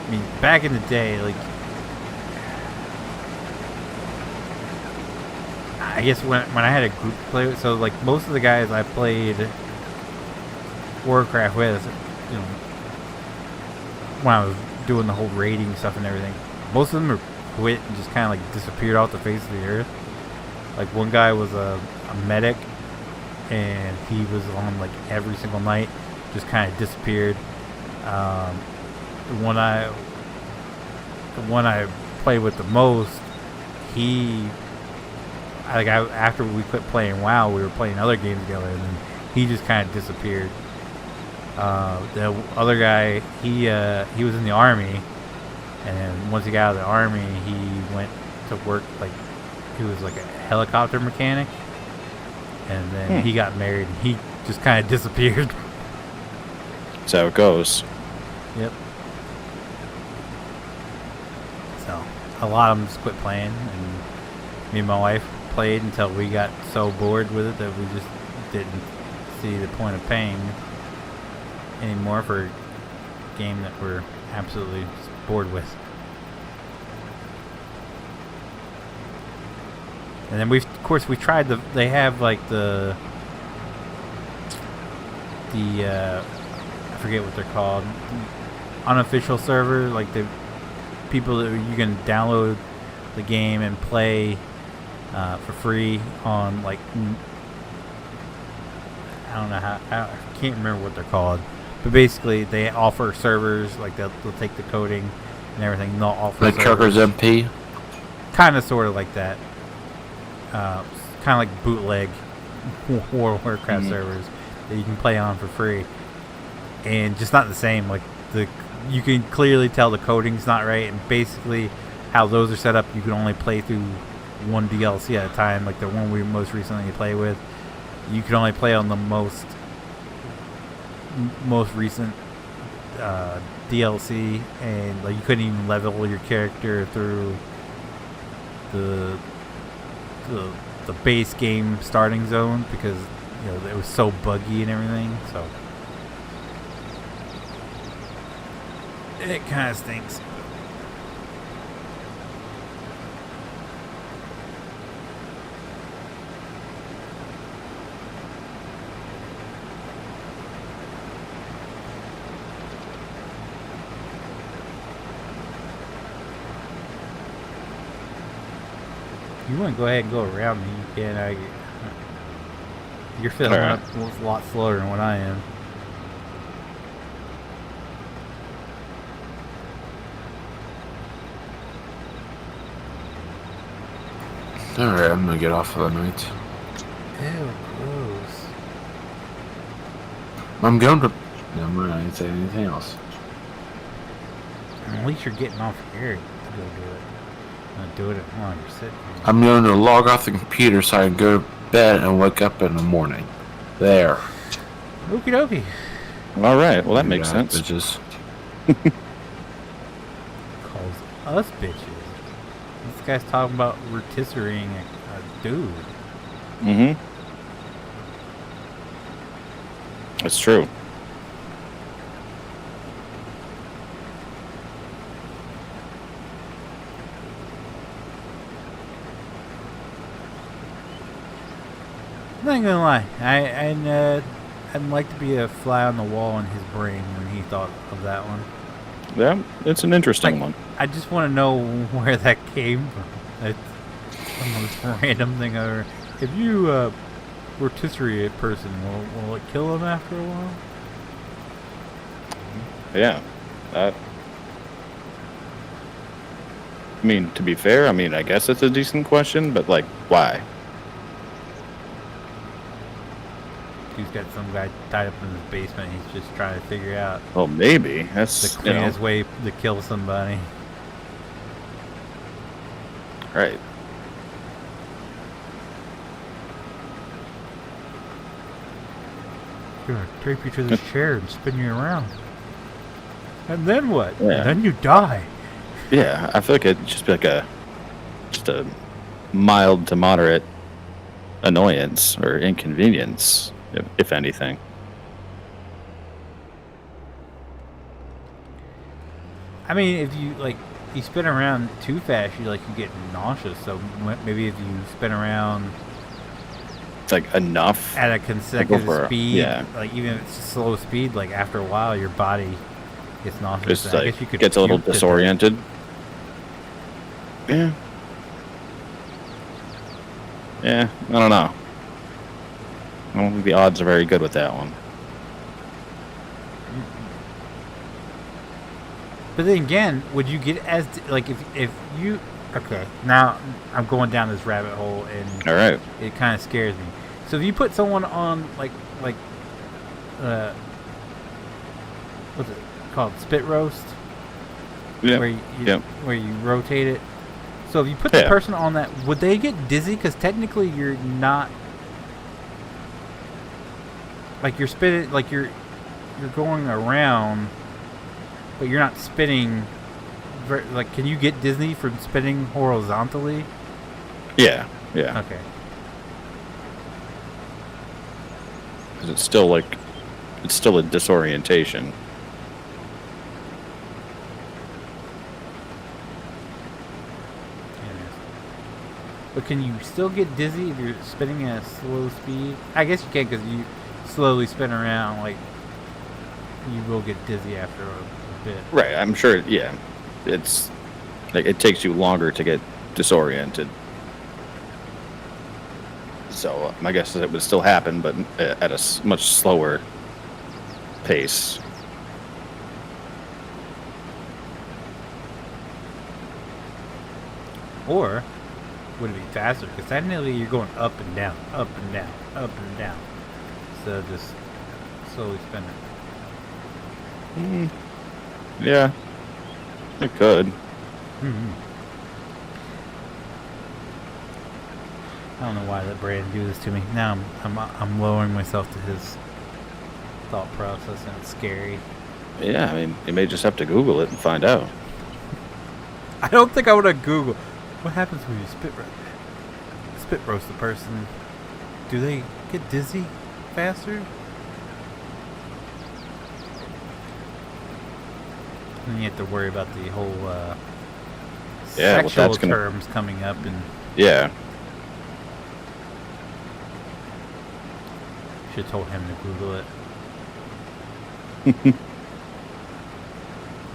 I mean, back in the day, like, I guess when I had a group to play with, so like most of the guys I played Warcraft with, you know, when I was doing the whole raiding stuff and everything, most of them are quit and just kind of like disappeared off the face of the earth. Like, one guy was a medic, and he was on like every single night, just kind of disappeared. The one I played with the most, after we quit playing WoW, we were playing other games together, and then he just kind of disappeared. The other guy, he was in the army, and once he got out of the army, he went to work, like, he was like a helicopter mechanic, and then he got married, and he just kind of disappeared. That's how it goes. Yep. So, a lot of them just quit playing, and me and my wife played until we got so bored with it that we just didn't see the point of paying anymore for a game that we're absolutely just bored with. And then we tried they have like the I forget what they're called, unofficial server, like the people that you can download the game and play for free on, like, I don't know how, I can't remember what they're called, but basically they offer servers, like they'll take the coding and everything, and they'll offer Like Truckers MP? kind of sort of like that, kind of like bootleg World of Warcraft servers that you can play on for free, and just not the same. Like, you can clearly tell the coding's not right, and basically how those are set up, you can only play through one DLC at a time. Like the one we most recently played with, you can only play on the most recent DLC, and like you couldn't even level your character through the base game starting zone because, you know, it was so buggy and everything. So it kind of stinks. You want to go ahead and go around me, you can. You're filling up a lot slower than what I am. Alright, I'm gonna get off for the night. Ew, gross. I'm going to... Never mind, I didn't say anything else. At least you're getting off here to go do it. Not do it while you're sitting here. I'm going to log off the computer so I can go to bed and wake up in the morning. There. Okie dokie. All right. Well, that makes sense. Bitches. Calls us bitches. This guy's talking about rotisserieing a dude. Mm-hmm. It's true. I'm not gonna lie, I'd like to be a fly on the wall in his brain when he thought of that one. Yeah, it's an interesting one. I just want to know where that came from. It's the most random thing ever. If you rotisserie a person, will it kill him after a while? Yeah. I mean, to be fair, I guess it's a decent question, but, like, why? He's got some guy tied up in his basement. He's just trying to figure out Well, maybe. That's, the cleanest way to kill somebody. Right. Gonna tape you to this chair and spin you around. And then what? Yeah. And then you die. Yeah, I feel like it'd just be like a mild to moderate annoyance or inconvenience, if anything. I mean, if you you spin around too fast, you get nauseous. So maybe if you spin around, It's like enough. at a consecutive speed, yeah. like even if it's a slow speed, like after a while, your body gets nauseous. Just I like guess you could gets a little puke to disoriented. Yeah. Yeah, I don't know. I don't think the odds are very good with that one. But then again, would you get as like if you okay? Now I'm going down this rabbit hole, and All right. it kind of scares me. So if you put someone on like what's it called, spit roast, Yeah. where you rotate it. So if you put the person on that, would they get dizzy? Because technically you're not like you're spinning, like you're going around, but you're not spinning. Like, can you get dizzy from spinning horizontally? Yeah. Yeah. Okay. Because it's still like, it's still a disorientation. But can you still get dizzy if you're spinning at a slow speed? I guess you can, because you slowly spin around, like, you will get dizzy after a bit. Right. I'm sure. Yeah. It's like it takes you longer to get disoriented. So my guess is it would still happen, but at a much slower pace. Or would it be faster? Because technically you're going up and down, up and down, up and down. So just slowly spinning. Yeah. It could. Mm-hmm. I don't know why that Brandon do this to me. Now I'm lowering myself to his thought process, and it's scary. Yeah, I mean, you may just have to Google it and find out. I don't think I want to Google what happens when you spit roast the person. Do they get dizzy faster? And you have to worry about the whole sexual terms coming up, and yeah. Should have told him to Google it.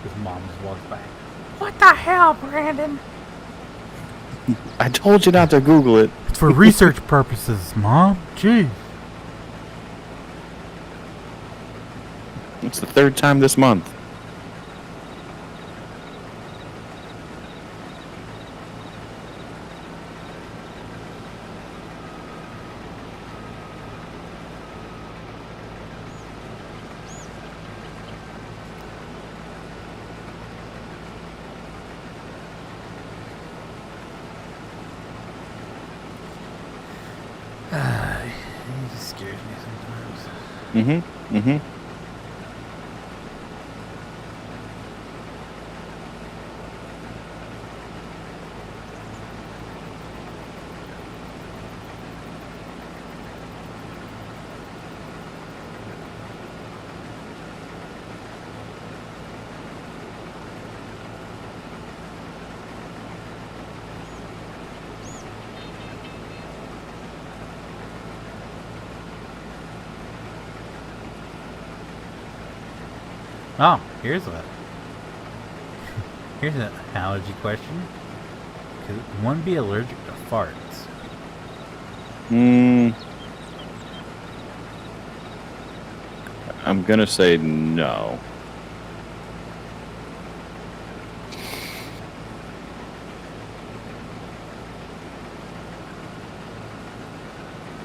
His mom just walks by. What the hell, Brandon? I told you not to Google it. It's for research purposes, Mom. Jeez. It's the third time this month. He just scares me sometimes. Oh, here's an allergy question. Could one be allergic to farts? I'm gonna say no.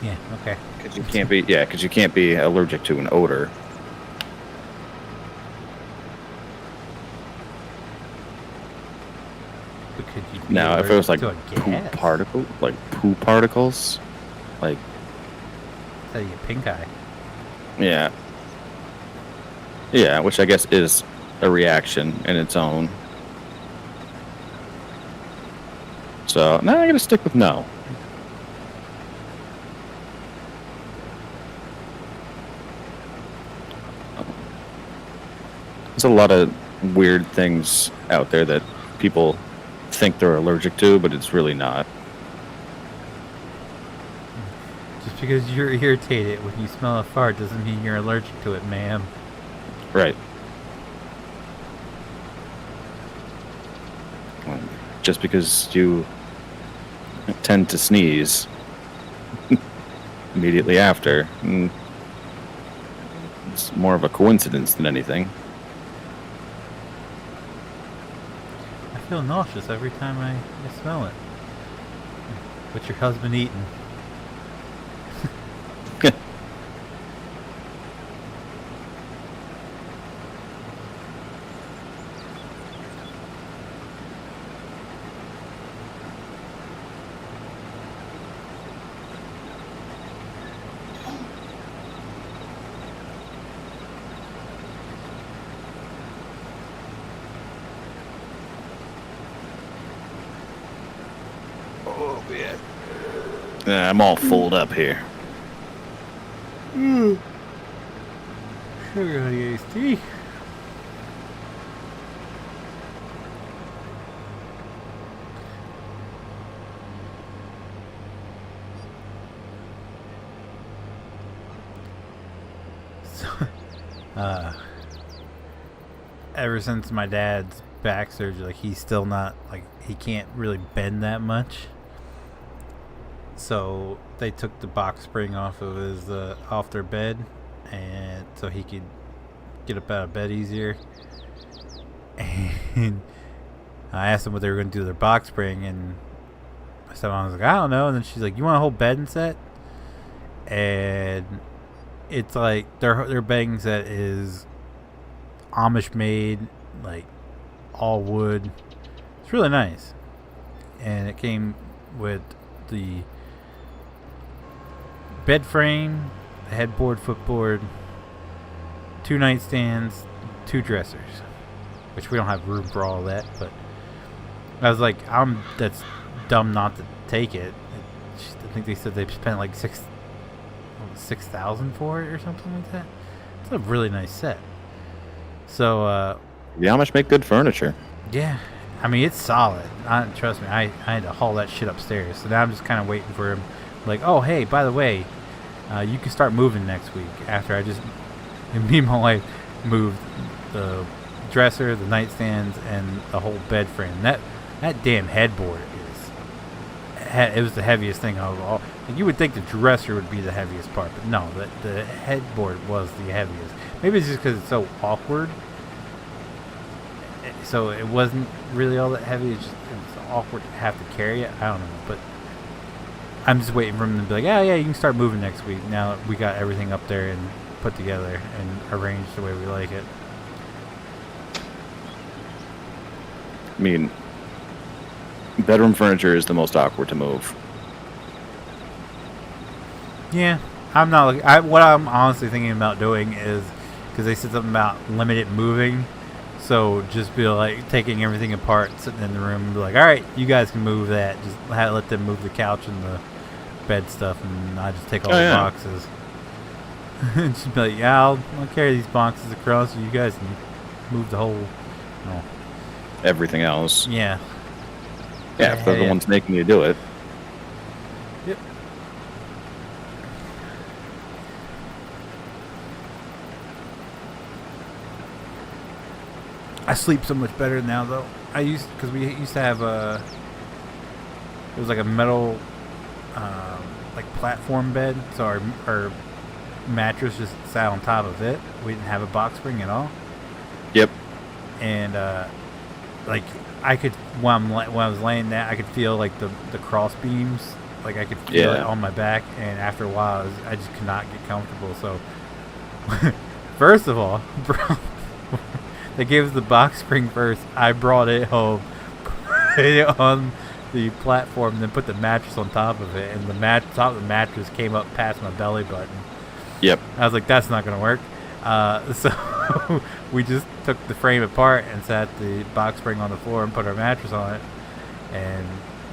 Yeah, okay. Because you can't be, because you can't be allergic to an odor. But could you be Now, if it was like to a gas? poo particles, like That's how you get pink eye. yeah, yeah, which I guess is a reaction in its own. So now I'm gonna stick with no. There's a lot of weird things out there that people think they're allergic to, but it's really not. Just because you're irritated when you smell a fart doesn't mean you're allergic to it, ma'am. Right. Just because you tend to sneeze immediately after. It's more of a coincidence than anything. I feel nauseous every time I smell it. What's your husband eating? I'm all fulled up here. Sugar honey iced tea. So, ever since my dad's back surgery, like he's still not, like he can't really bend that much. So they took the box spring off of his off their bed, and so he could get up out of bed easier. And I asked them what they were going to do with their box spring, and my stepmom was like, I don't know. And then she's like, you want a whole bedding set? And it's like their bedding set is Amish made, like all wood. It's really nice, and it came with the bed frame, the headboard, footboard, 2 nightstands, 2 dressers, which we don't have room for all that. But I was like, that's dumb not to take it. I think they said they spent like $6,000 for it or something like that. It's a really nice set. So the Amish make good furniture. yeah, I mean it's solid. Trust me, I had to haul that shit upstairs. So now I'm just kind of waiting for him. Like, oh hey, by the way, you can start moving next week. After me and my wife moved the dresser, the nightstands, and the whole bed frame. That damn headboard it was the heaviest thing of all. Like, you would think the dresser would be the heaviest part, but no, the headboard was the heaviest. Maybe it's just because it's so awkward. So it wasn't really all that heavy. It's awkward to have to carry it. I don't know, but I'm just waiting for him to be like, yeah, you can start moving next week. Now we got everything up there and put together and arranged the way we like it. I mean, bedroom furniture is the most awkward to move. Yeah, I'm not. What I'm honestly thinking about doing is, because they said something about limited moving, so just be like taking everything apart, sitting in the room, and be like, all right, you guys can move that. Just let them move the couch and the bed stuff, and I just take all the boxes. And just be like, yeah, I'll carry these boxes across, so you guys can move the whole, everything else. Yeah. Yeah, if they're the ones making you do it. Yep. I sleep so much better now, though. Because we used to have it was like a metal, like platform bed, so our mattress just sat on top of it. We didn't have a box spring at all. Yep. And like I could when I was laying there, I could feel like the cross beams. Like I could feel it on my back, and after a while, I just could not get comfortable. So, first of all, bro. They gave us the box spring first. I brought it home, put it on the platform, and then put the mattress on top of it. And the top of the mattress came up past my belly button. Yep. I was like, that's not going to work. So we just took the frame apart and sat the box spring on the floor and put our mattress on it. And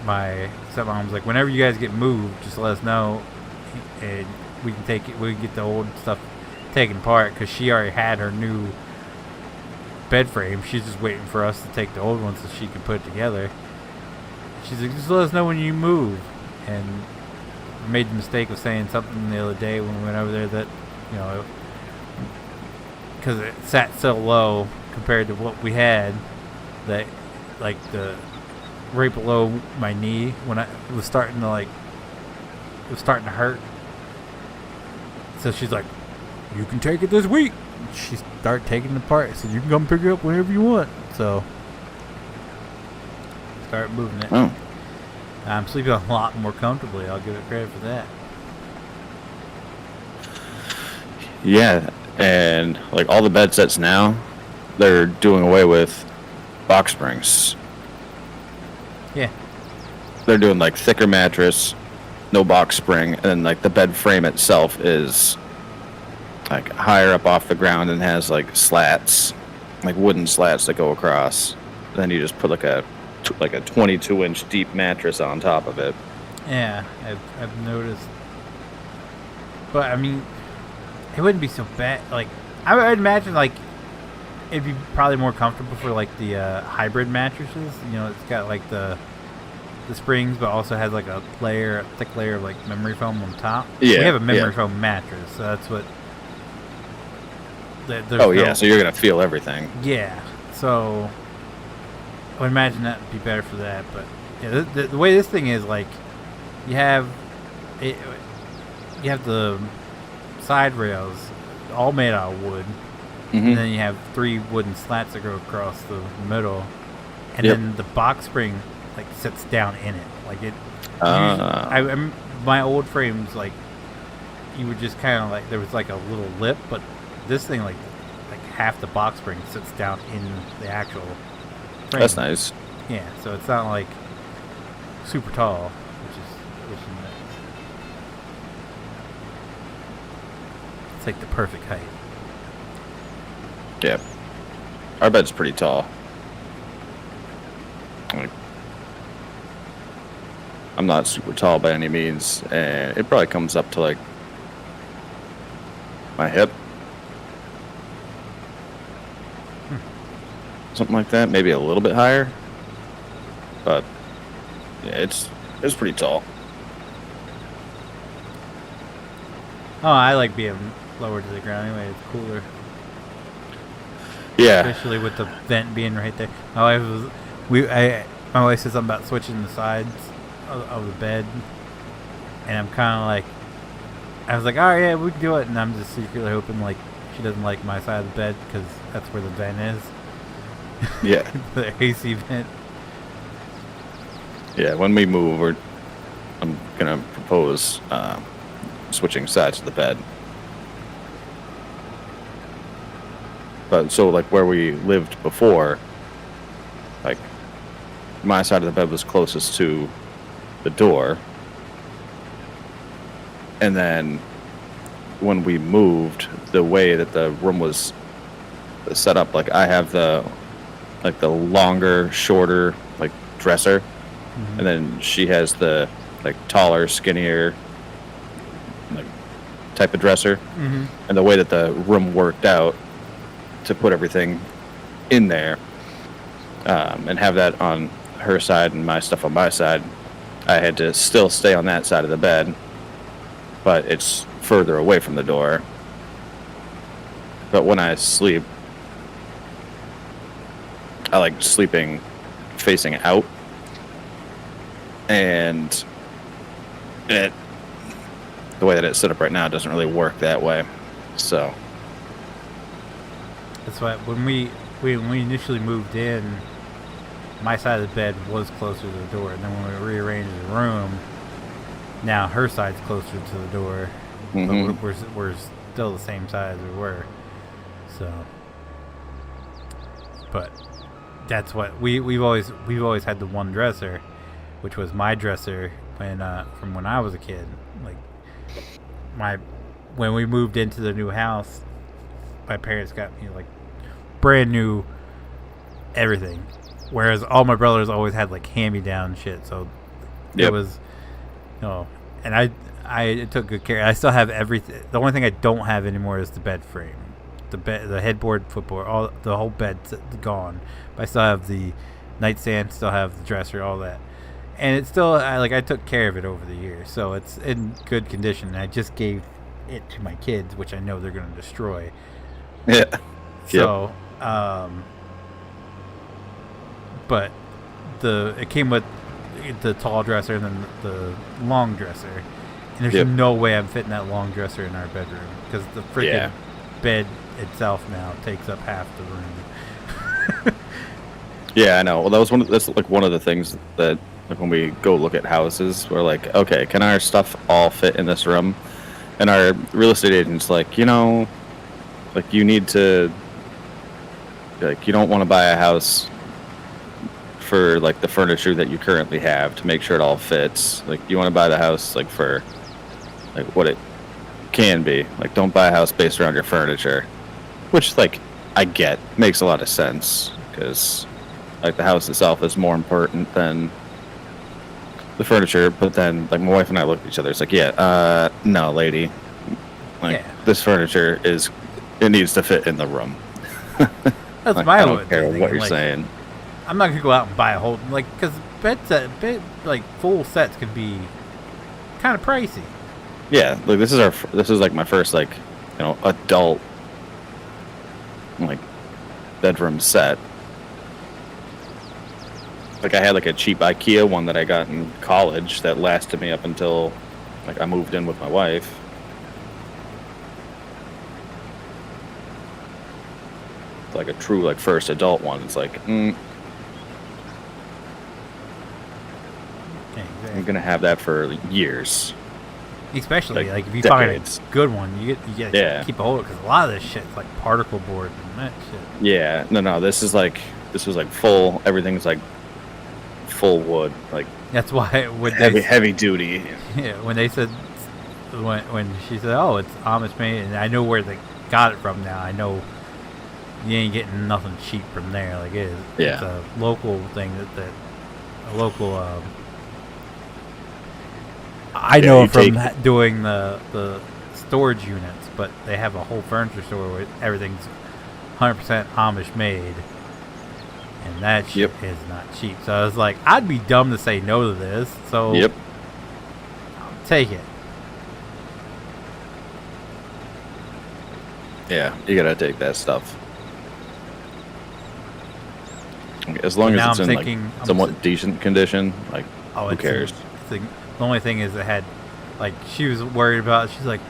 my stepmom was like, whenever you guys get moved, just let us know, and we can take it. We can get the old stuff taken apart, because she already had her new bed frame. She's just waiting for us to take the old one so she can put it together. She's like, just let us know when you move. And I made the mistake of saying something the other day when we went over there that, because it sat so low compared to what we had, that like the right below my knee, when it was starting to hurt, So she's like, you can take it this week. She started taking it apart. I said, you can come pick it up whenever you want. So start moving it. Oh. I'm sleeping a lot more comfortably. I'll give it credit for that. Yeah, and like all the bed sets now, they're doing away with box springs. Yeah. They're doing like thicker mattress, no box spring, and then like the bed frame itself is like higher up off the ground and has like slats, like wooden slats that go across. Then you just put like a 22-inch deep mattress on top of it. Yeah, I've noticed. But I mean, it wouldn't be so bad. Like I'd imagine, like it'd be probably more comfortable for like the hybrid mattresses. You know, it's got like the springs, but also has like a thick layer of like memory foam on top. Yeah, we have a memory yeah. foam mattress, so that's what. Oh yeah, so you're gonna feel everything. Yeah, so I would imagine that'd be better for that. But yeah, the way this thing is, like, you have the side rails all made out of wood, Mm-hmm. and then you have 3 wooden slats that go across the middle, and Yep. then the box spring like sits down in it. Like it. My old frames, like, you would just kind of like, there was like a little lip, but this thing like half the box spring sits down in the actual frame. That's nice. Yeah, so it's not like super tall, which is nice. It's like the perfect height. Yeah. Our bed's pretty tall. Like, I'm not super tall by any means, and it probably comes up to like my hip. Something like that, maybe a little bit higher. But yeah, it's pretty tall. Oh, I like being lower to the ground anyway. It's cooler. Yeah. Especially with the vent being right there. My wife said something about switching the sides of the bed, and I'm kind of like, I was like, all right, yeah, we can do it, and I'm just secretly hoping like she doesn't like my side of the bed because that's where the vent is. Yeah. The AC vent. Yeah, when we move, I'm gonna propose switching sides of the bed. But so like where we lived before, like my side of the bed was closest to the door, and then when we moved, the way that the room was set up, like I have the longer, shorter like dresser. Mm-hmm. And then she has the like taller, skinnier like type of dresser. Mm-hmm. And the way that the room worked out to put everything in there and have that on her side and my stuff on my side, I had to still stay on that side of the bed, but it's further away from the door. But when I sleep, I like sleeping facing out. And the way that it's set up right now doesn't really work that way. So That's why when we initially moved in, my side of the bed was closer to the door, and then when we rearranged the room, now her side's closer to the door, Mhm. but we're still the same size we were. So, but that's what we've always had, the one dresser, which was my dresser from when I was a kid. Like when we moved into the new house, my parents got me like brand new everything, whereas all my brothers always had like hand-me-down shit. So Yep. it was, and I took good care. I still have everything. The only thing I don't have anymore is the bed frame, the headboard, footboard, the whole bed's gone. But I still have the nightstand, still have the dresser, all that. And it's still, I took care of it over the years, so it's in good condition. And I just gave it to my kids, which I know they're going to destroy. yeah. So, but it came with the tall dresser and then the long dresser, And there's Yep. no way I'm fitting that long dresser in our bedroom because the freaking bed itself now takes up half the room. Yeah, I know. Well, that's like one of the things that like when we go look at houses, we're like, okay, can our stuff all fit in this room? And our real estate agent's like, like you need to, like you don't want to buy a house for like the furniture that you currently have to make sure it all fits. Like you want to buy the house like for like what it can be. Like don't buy a house based around your furniture, which like I get makes a lot of sense because like the house itself is more important than the furniture. But then like my wife and I looked at each other. It's like, yeah, no, lady, like this furniture it needs to fit in the room. That's like, my I don't care thing. what you're Like, saying. I'm not gonna go out and buy a whole because like full sets can be kind of pricey. Yeah, like this is like my first like adult like bedroom set. Like I had like a cheap IKEA one that I got in college that lasted me up until like I moved in with my wife. It's like a true like first adult one. It's like I'm gonna have that for years. Especially like if you decades. find a good one, you get keep a hold of it because a lot of this shit's like particle board and that shit. Yeah, no, this was like full. Everything's like full wood, like That's why when heavy duty. Yeah, when they said when she said, "Oh, it's Amish made," and I know where they got it from now. I know you ain't getting nothing cheap from there. Like it is, it's a local thing that a local. I know from doing the storage units, but they have a whole furniture store where everything's 100% Amish made, and that shit is not cheap. So I was like, I'd be dumb to say no to this. So I'll take it. Yeah, you gotta take that stuff. As long as it's in like somewhat decent condition, like who cares? The only thing is it had, like, she was worried about. She's like,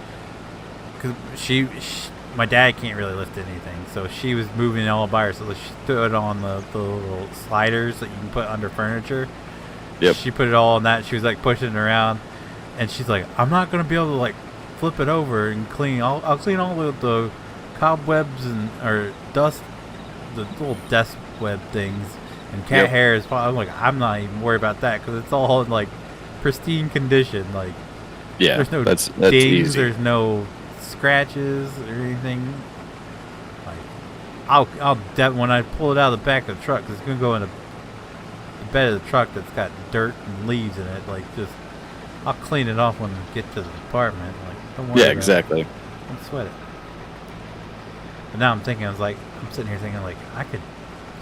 because my dad can't really lift anything, so she was moving it all by herself. So she threw it on the little sliders that you can put under furniture. Yep. She put it all on that. She was like pushing it around, and she's like, I'm not gonna be able to like flip it over and clean. I'll clean all the cobwebs or dust, the little desk web things and cat hair is fine. I'm like, I'm not even worried about that because it's all in like pristine condition. Like, there's no that's dings, easy. there's no scratches or anything. Like, when I pull it out of the back of the truck, 'cause it's gonna go in the bed of the truck that's got dirt and leaves in it. Like, I'll clean it off when we get to the apartment. Like, don't worry. Yeah, exactly. Don't sweat it. But now I'm thinking, I'm sitting here thinking, like, so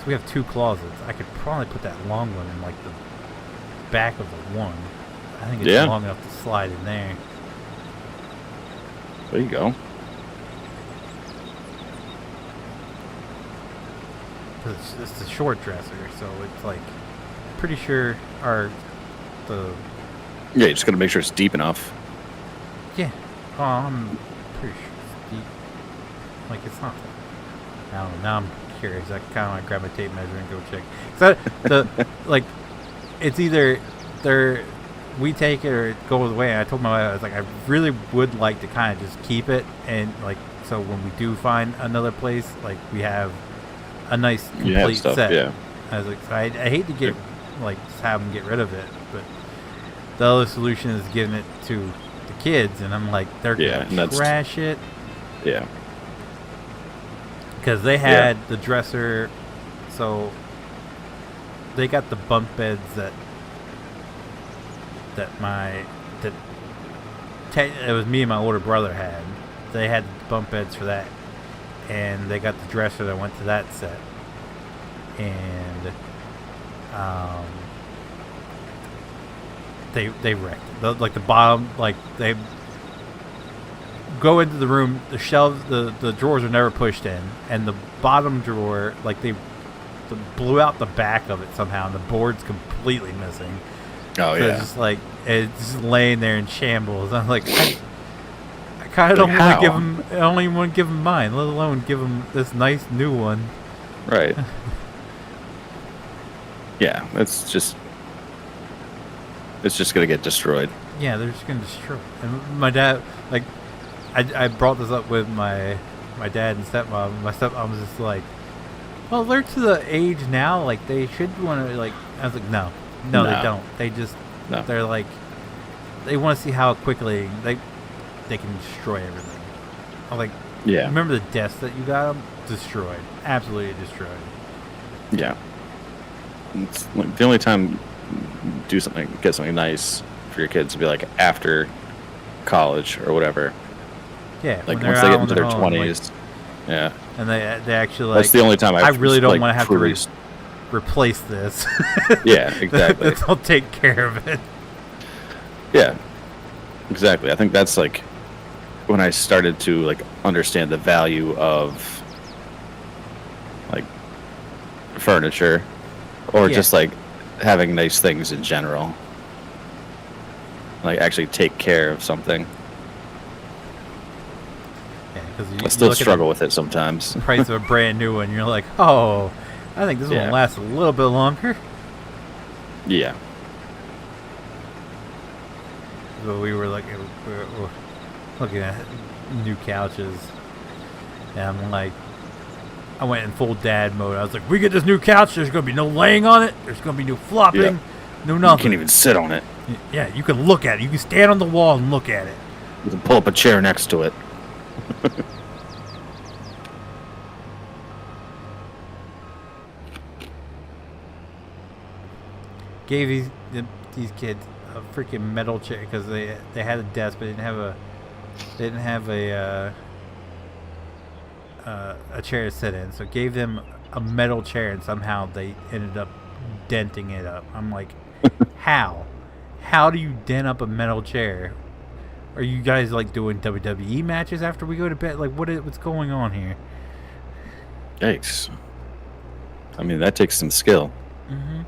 we have 2 closets. I could probably put that long one in, like, the back of the one. I think it's long enough to slide in there. There you go. It's a short dresser, so it's, like, pretty sure Yeah, you just gotta make sure it's deep enough. Yeah. Oh, I'm pretty sure it's deep. Like, it's not that. I don't know. Now I'm curious. I kind of want to grab my tape measure and go check. So, it's either we take it or it goes away. And I told my wife, I was like, I really would like to kind of just keep it. And, like, so when we do find another place, like, we have a nice complete set. Yeah. I was like, I hate to just have them get rid of it. But the other solution is giving it to the kids. And I'm like, they're going to trash it. Yeah. Because they had the dresser, so they got the bunk beds that it was me and my older brother had. They had bunk beds for that, and they got the dresser that went to that set, and they wrecked it. Like the bottom, like they go into the room, the shelves, the drawers are never pushed in, and the bottom drawer, like they blew out the back of it somehow, and the board's completely missing. Oh So yeah. it's just like it's just laying there in shambles. I'm like, I kind of don't Like, want to how? give him. I don't even want to give him mine, let alone give him this nice new one. Right. Yeah, it's just gonna get destroyed. Yeah, they're just gonna destroy. And my dad, like, I brought this up with my dad and stepmom. My stepmom was just like, well, they're to the age now, like they should want to, like. I was like, no, No. they don't. They just, No. they're like, they want to see how quickly they can destroy everything. I'm like, Yeah. remember the deaths that you got them? Destroyed, absolutely destroyed. Yeah. It's like the only time do something, get something nice for your kids to be like after college or whatever. Yeah, Like when they're once they out get on into their own, like, 20s. Yeah. and they actually like. That's the only time I really don't want to have truly... to replace this. Yeah, exactly. I'll take care of it. Yeah, exactly. I think that's like when I started to like understand the value of like furniture or Yeah. just like having nice things in general. Like actually take care of something. Yeah, because I still struggle with it sometimes. the price of a brand new one. You're like, oh, I think this one Yeah. will last a little bit longer. Yeah. But we were like, we were looking at new couches, and I'm like, I went in full dad mode. I was like, we get this new couch. There's gonna be no laying on it. There's gonna be no flopping, Yeah. no You nothing. can't even sit on it. Yeah, you can look at it. You can stand on the wall and look at it. You can pull up a chair next to it. Gave these kids a freaking metal chair because they had a desk but didn't have a chair to sit in. So gave them a metal chair and somehow they ended up denting it up. I'm like, how? How do you dent up a metal chair? Are you guys like doing WWE matches after we go to bed? Like what's going on here? Yikes. I mean, that takes some skill. Mm-hmm.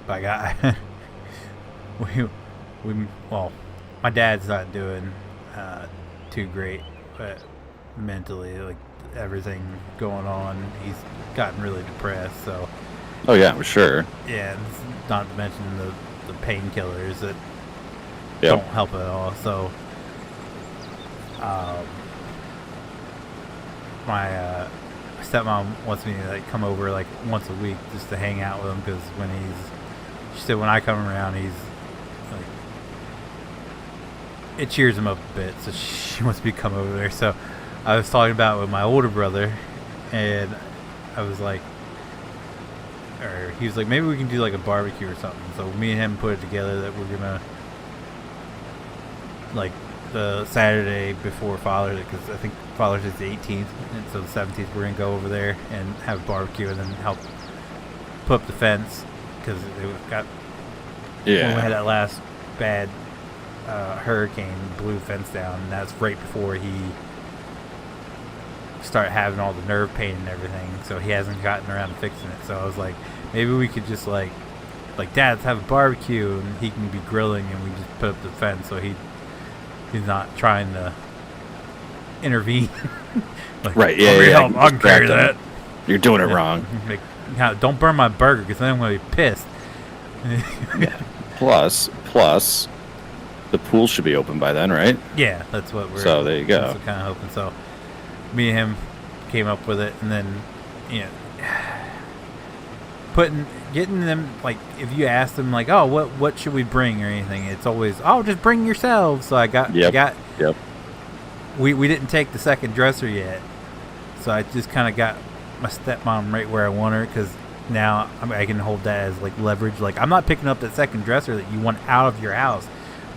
I got well, my dad's not doing too great, but mentally, like everything going on, he's gotten really depressed. So Oh yeah, for sure. yeah, and not to mention the painkillers that Yeah. don't help at all. So my stepmom wants me to like come over like once a week just to hang out with him because she said when I come around he's like, it cheers him up a bit, so she wants me to come over there. So I was talking about it with my older brother, and I was like, or he was like, maybe we can do like a barbecue or something. So me and him put it together that we're gonna like the Saturday before Father's Day, because I think Father's Day is the 18th, and so the 17th we're gonna go over there and have a barbecue and then help put up the fence because it got when we had Yeah. that last bad hurricane, blew the fence down, and that's right before he started having all the nerve pain and everything. So he hasn't gotten around to fixing it. So I was like, maybe we could just like Dad, let's have a barbecue, and he can be grilling, and we just put up the fence so he's not trying to intervene. Like, Right, yeah, "Over here, yeah, help, I can carry distract that. You're doing it wrong. Like, "Now, don't burn my burger because then I'm going to be pissed." Plus, the pool should be open by then, right? Yeah, that's what we're. So there you go. That's what kind of hoping. So me and him came up with it, and then getting them, like, if you ask them like, oh, what should we bring or anything, it's always, oh, just bring yourselves. So I got Yep. we didn't take the second dresser yet, so I just kind of got my stepmom right where I want her, because now I can hold that as like leverage. Like, I'm not picking up that second dresser that you want out of your house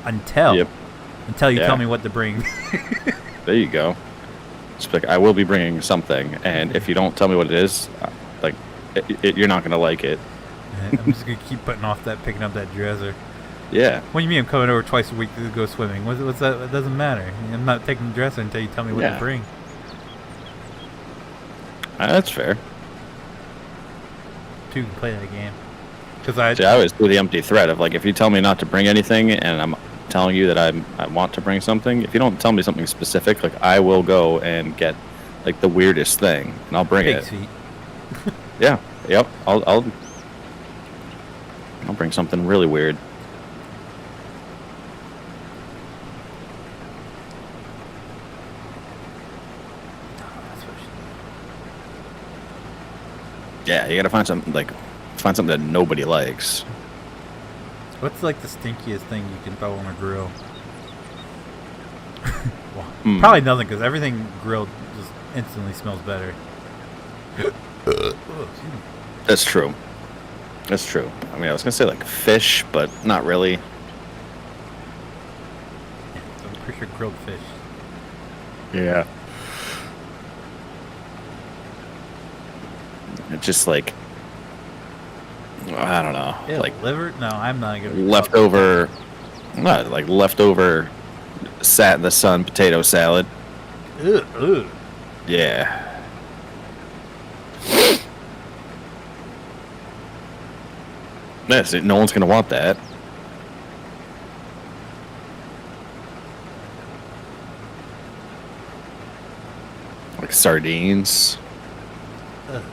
until you tell me what to bring. There you go. Just like, I will be bringing something, and if you don't tell me what it is, like, you're not gonna like it. I'm just gonna keep putting off picking up that dresser. Yeah. What do you mean I'm coming over twice a week to go swimming? What's that? It doesn't matter. I'm not taking the dresser until you tell me what to bring. That's fair. Two can play that game. Because I always do the empty threat of, like, if you tell me not to bring anything and I'm telling you that I want to bring something, if you don't tell me something specific, like, I will go and get, like, the weirdest thing, and I'll bring it. Pig's feet. Yeah. Yep. I'll bring something really weird. Yeah, you gotta find something that nobody likes. What's like the stinkiest thing you can throw on a grill? Well, probably nothing, because everything grilled just instantly smells better. That's true. That's true. I mean, I was gonna say like fish, but not really. Yeah, so I'm pretty sure grilled fish. Yeah. It's just like, I don't know. Ew, like liver? No, I'm not gonna. Leftover sat in the sun potato salad. Ugh. Yeah. That's it. No one's gonna want that. Like sardines. Ugh.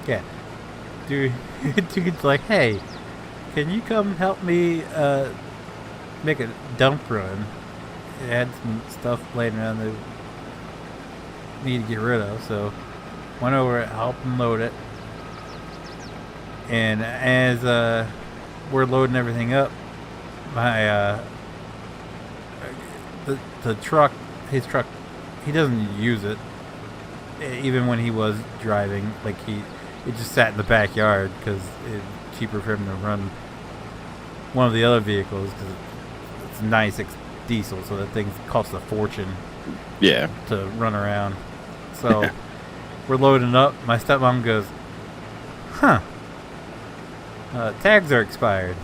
Yeah. Dude's like, hey, can you come help me make a dump run? It had some stuff laying around that I need to get rid of, so went over, helped him load it. And as we're loading everything up, my the truck, his truck, he doesn't use it. Even when he was driving, like it just sat in the backyard because it's cheaper for him to run one of the other vehicles, because it's a 96 diesel, so that thing costs a fortune. Yeah. To run around. So we're loading up. My stepmom goes, "Huh? Tags are expired."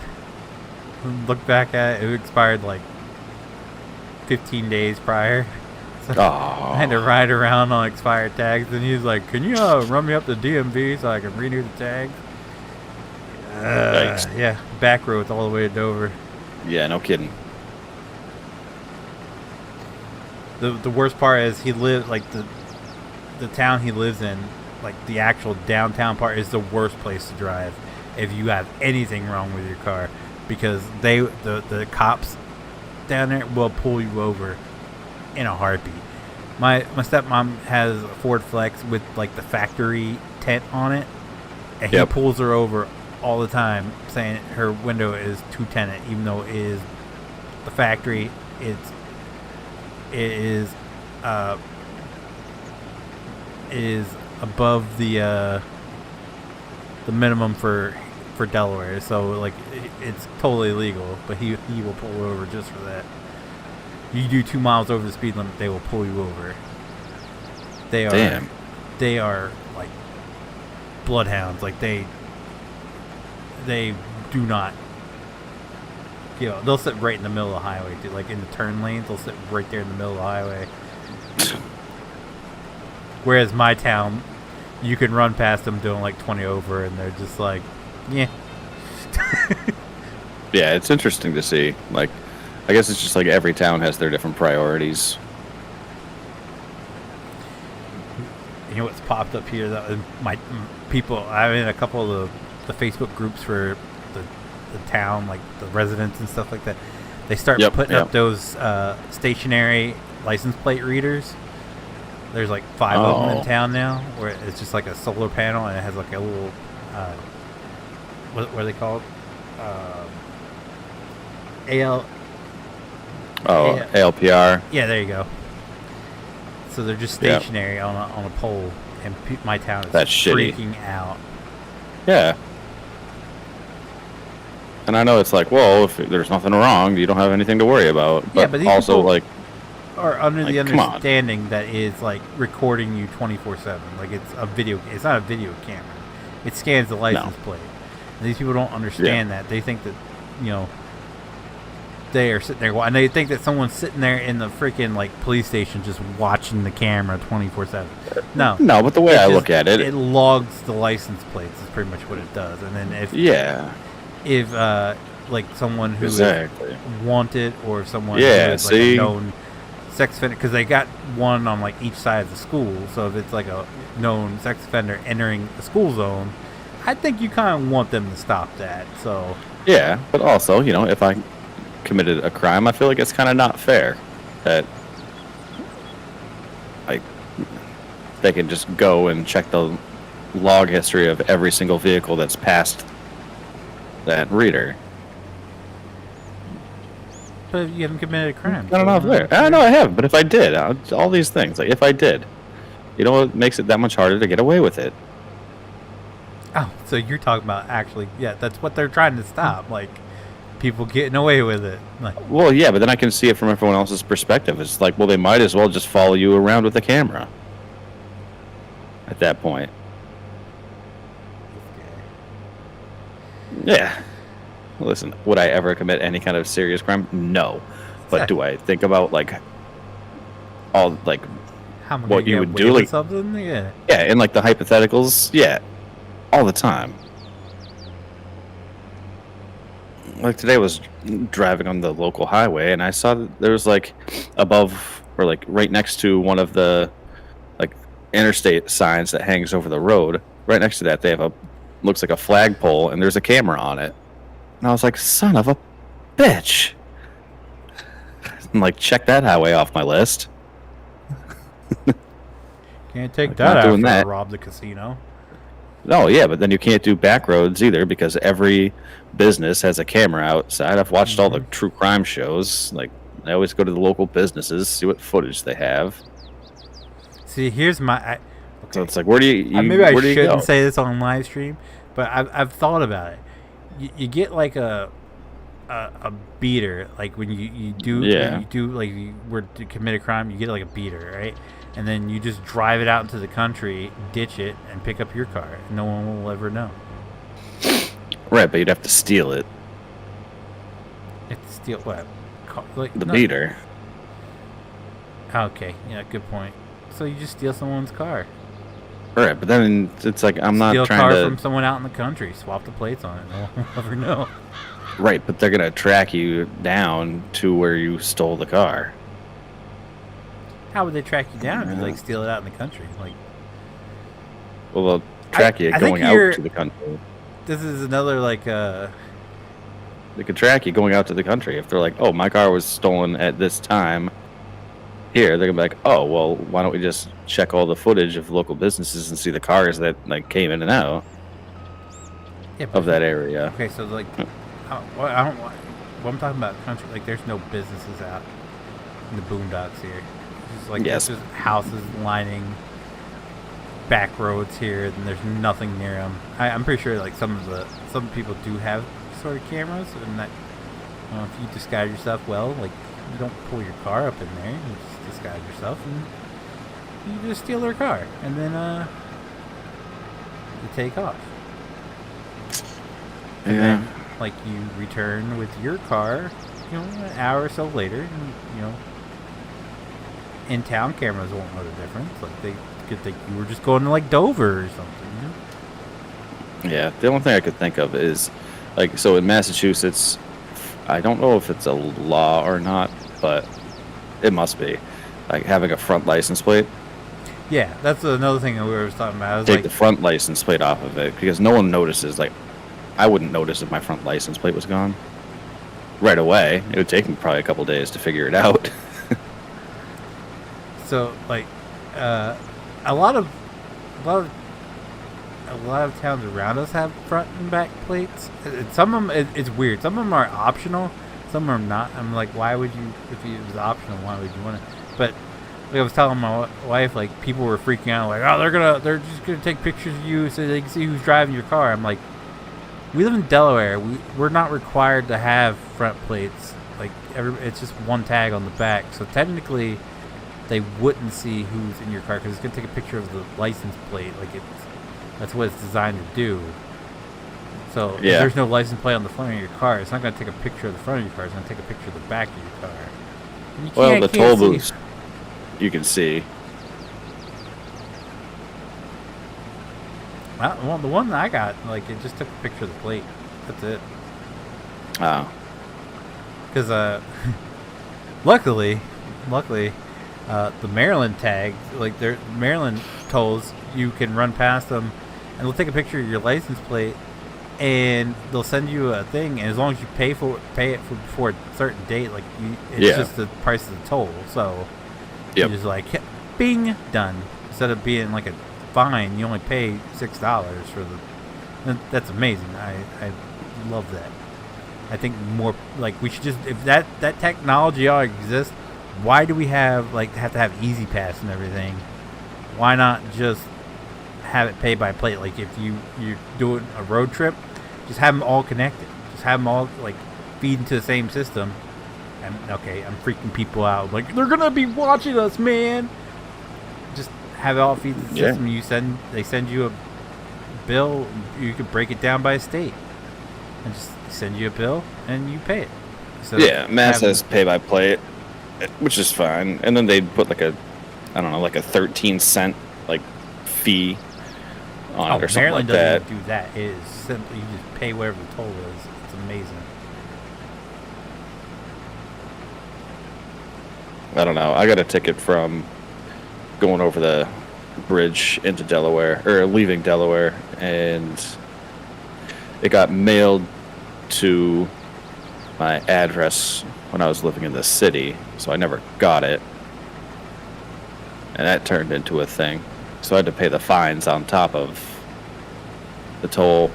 Look back at it. It expired like 15 days prior. So I had to ride around on expired tags, and he's like, "Can you run me up the DMV so I can renew the tag?" Yeah, back roads all the way to Dover. Yeah, no kidding. The worst part is he lives like the town he lives in, like the actual downtown part is the worst place to drive if you have anything wrong with your car, because the cops down there will pull you over in a heartbeat. My stepmom has a Ford Flex with like the factory tent on it, and he pulls her over all the time saying her window is too tinted, even though it is the factory. It is above the minimum for Delaware, so like it's totally legal, but he will pull her over just for that. You do 2 miles over the speed limit, they will pull you over. They are like bloodhounds. Like they do not You know, they'll sit right in the middle of the highway, dude. Like in the turn lanes, they'll sit right there in the middle of the highway. Whereas my town, you can run past them doing like 20 over, and they're just like, yeah. Yeah, it's interesting to see. Like, I guess it's just like every town has their different priorities. You know what's popped up here? My people, I'm in a couple of the Facebook groups for the town, like the residents and stuff like that. They start putting up those stationary license plate readers. There's like 5 of them in town now, where it's just like a solar panel and it has like a little, what are they called? ALPR. Yeah, there you go. So they're just stationary on a pole, and my town is freaking out. Yeah. And I know it's like, well, if there's nothing wrong, you don't have anything to worry about. But these also, people like, are under the understanding that it's like recording you 24/7. Like it's a video. It's not a video camera. It scans the license plate. And these people don't understand that. They think that, you know, they are sitting there and they think that someone's sitting there in the freaking like police station just watching the camera 24/7. No, but the way I look at it, it logs the license plates. Is pretty much what it does. And then if like someone who is wanted, or someone who is like a known sex offender, because they got one on like each side of the school. So if it's like a known sex offender entering the school zone, I think you kind of want them to stop that. So yeah, but also, you know, if I committed a crime, I feel like it's kind of not fair that like they can just go and check the log history of every single vehicle that's passed that reader. But you haven't committed a crime. I don't know if there. I know I haven't, but if I did, all these things, like if I did, you know, what makes it that much harder to get away with it. Oh, so you're talking about actually, that's what they're trying to stop, like people getting away with it. Like, well, yeah, but then I can see it from everyone else's perspective. It's like, well, they might as well just follow you around with a camera at that point. Yeah. Listen, would I ever commit any kind of serious crime? No. But do I think about like all like what you would do, like something? Yeah, and like the hypotheticals, all the time. Like today I was driving on the local highway and I saw that there was like above or like right next to one of the like interstate signs that hangs over the road. Right next to that they have looks like a flagpole and there's a camera on it. And I was like, son of a bitch. And like, check that highway off my list. Can't take that after I rob the casino. No, yeah, but then you can't do back roads either because every business has a camera outside. I've watched all the true crime shows. Like, I always go to the local businesses, see what footage they have. See, here's my... So it's like, where do you maybe I shouldn't say this on live stream, but I've thought about it. You get like a beater, like when you do like you were to commit a crime, you get like a beater, right? And then you just drive it out into the country, ditch it, and pick up your car. No one will ever know. Right, but you'd have to steal it. You have to steal what? The beater. Okay, yeah, good point. So you just steal someone's car. Right, but then it's like I'm not trying to steal a car from someone out in the country, swap the plates on it. No one will ever know. Right, but they're gonna track you down to where you stole the car. How would they track you down if you like steal it out in the country? Like, well, they'll track you going out to the country. This is another like they could track you going out to the country if they're like, oh, my car was stolen at this time. Here, they're gonna be like, oh, well, why don't we just check all the footage of local businesses and see the cars that like came in and out of that area. Okay, so like, what I'm talking about country, like there's no businesses out in the boondocks here. It's like there's just houses lining back roads here, and there's nothing near them. I'm pretty sure like some people do have sort of cameras, and that if you disguise yourself well, like you don't pull your car up in there, you just disguise yourself and you just steal their car, and then you take off. Yeah. like you return with your car, an hour or so later, and in-town cameras won't know the difference. Like they could think you were just going to like Dover or something. Yeah, the only thing I could think of is, like, so in Massachusetts, I don't know if it's a law or not, but it must be, like having a front license plate. Yeah, that's another thing that we were talking about. Take the front license plate off of it, because no one notices. Like, I wouldn't notice if my front license plate was gone right away. It would take me probably a couple days to figure it out. So, like, a lot of towns around us have front and back plates. Some of them, it's weird. Some of them are optional. Some are not. I'm like, why would you? If it was optional, why would you want it? But like I was telling my wife, like people were freaking out, like, oh, they're just gonna take pictures of you so they can see who's driving your car. I'm like, we live in Delaware. We're not required to have front plates. Like it's just one tag on the back. So technically, they wouldn't see who's in your car because it's gonna take a picture of the license plate. Like that's what it's designed to do. So if there's no license plate on the front of your car, it's not gonna take a picture of the front of your car. It's gonna take a picture of the back of your car. Well, the toll booths, you can see. Well, the one that I got, like, it just took a picture of the plate. That's it. Oh. Because, luckily, the Maryland tags, like, Maryland tolls, you can run past them, and they'll take a picture of your license plate, and they'll send you a thing, and as long as you pay it for before a certain date, like, it's just the price of the toll. So, you just like, bing, done. Instead of being like a fine, you only pay $6 for the. That's amazing. I love that. I think more like we should just, if that technology all exists, why do we have to have Easy Pass and everything? Why not just have it pay by plate? Like if you're doing a road trip, just have them all connected. Just have them all like feed into the same system. And okay, I'm freaking people out. Like they're gonna be watching us, man. Just have it all feed the system. They send you a bill. You could break it down by state, and just send you a bill and you pay it. So Mass has pay by plate, which is fine. And then they'd put like a 13-cent like fee on it or something Maryland like that. Doesn't do that. It is simply you just pay whatever the toll is. It's amazing. I don't know. I got a ticket from going over the bridge into Delaware, or leaving Delaware, and it got mailed to my address when I was living in the city, so I never got it. And that turned into a thing. So I had to pay the fines on top of the toll,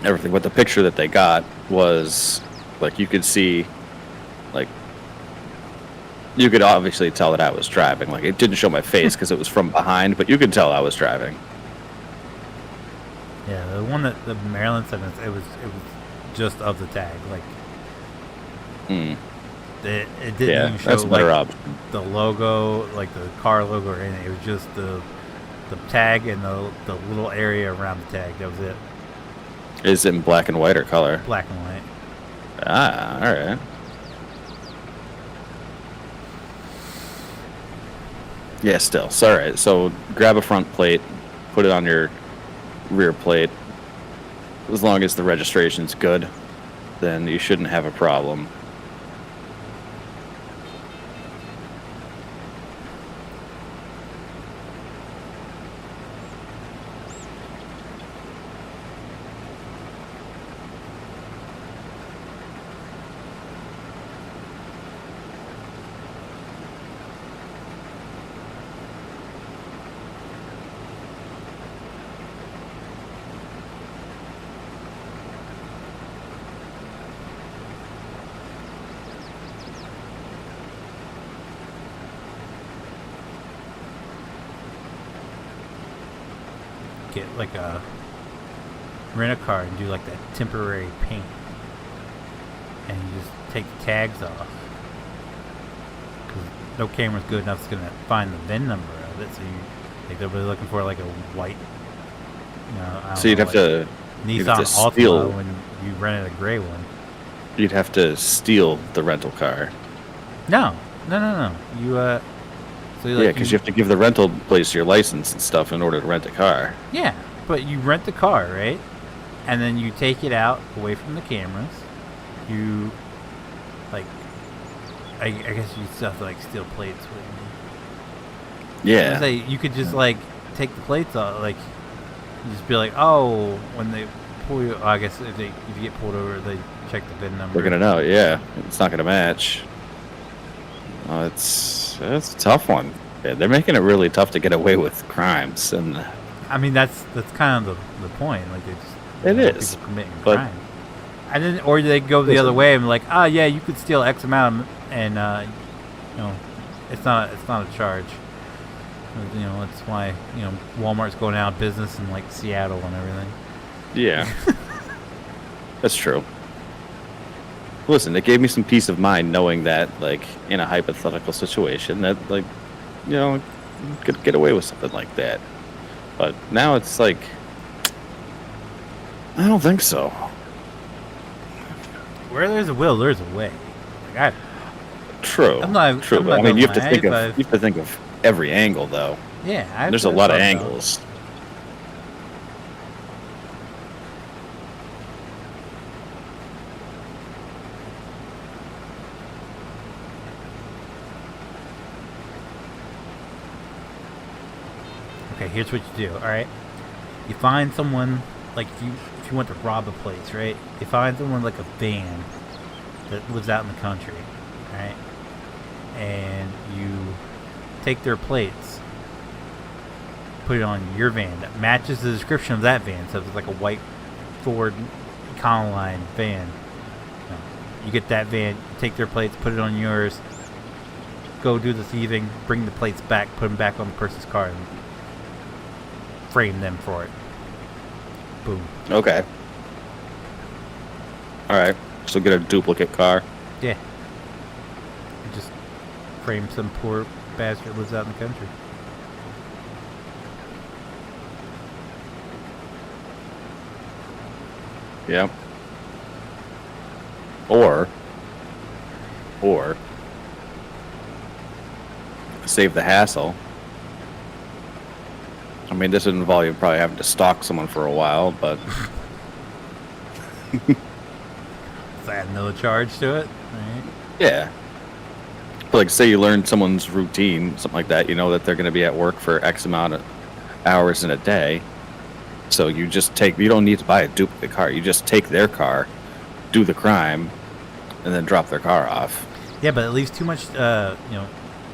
everything. But the picture that they got was, like, you could see, like, you could obviously tell that I was driving. Like, it didn't show my face because it was from behind, but you could tell I was driving. Yeah, the one that the Maryland sent us, it was just of the tag. Like, it didn't even show that's a better like option. the logo, like the car logo or anything. It was just the tag and the little area around the tag. That was it. Is it in black and white or color? Black and white. Ah, all right. Yeah, still. So, all right. So grab a front plate, put it on your rear plate. As long as the registration's good, then you shouldn't have a problem. Get like a rent a car and do like that temporary paint, and you just take the tags off because no camera's good enough that's gonna find the VIN number of it. So you like they'll be looking for like a white. So you'd have to Nissan to Altima steal. when you rented a gray one. You'd have to steal the rental car. No. You so Yeah, because you have to give the rental place your license and stuff in order to rent a car. Yeah, but you rent the car, right? And then you take it out away from the cameras. You, like, I guess you still have to, like, steal plates with me. Yeah. Say you could just, like, take the plates off, like, you just be like, oh, when they pull you, I guess if you get pulled over, they check the VIN number. We're gonna know, yeah. It's not gonna match. Oh, it's a tough one. Yeah, they're making it really tough to get away with crimes, and I mean, that's kind of the point. Like, it's it is people committing but crime. And then, or they go the other way and be like, yeah, you could steal X amount, and you know, it's not a charge. You know, that's why Walmart's going out of business in like Seattle and everything. yeah, that's true. Listen, it gave me some peace of mind knowing that, like, in a hypothetical situation, that, like, you could get away with something like that. But now it's like, I don't think so. Where there's a will, there's a way. Like, True. I'm not True. But, I mean, gonna you have to lie, think of but- you have to think of every angle, though. yeah, There's a lot of angles. Okay, here's what you do. All right, you find someone, like, if you want to rob a place, right? You find someone like a van that lives out in the country, right? And you take their plates, put it on your van that matches the description of that van. So if it's like a white Ford Econoline van, you get that van, take their plates, put it on yours, go do the thieving, bring the plates back, put them back on the person's car, and frame them for it. Boom. Okay. All right. So get a duplicate car. Yeah. You just frame some poor bastard who lives out in the country. Yep. Or save the hassle. I mean, this would involve you probably having to stalk someone for a while, but Let's add another charge to it. Right. yeah. But like, say you learn someone's routine, something like that. You know that they're going to be at work for X amount of hours in a day. So you just you don't need to buy a duplicate car. You just take their car, do the crime, and then drop their car off. Yeah, but it leaves too much,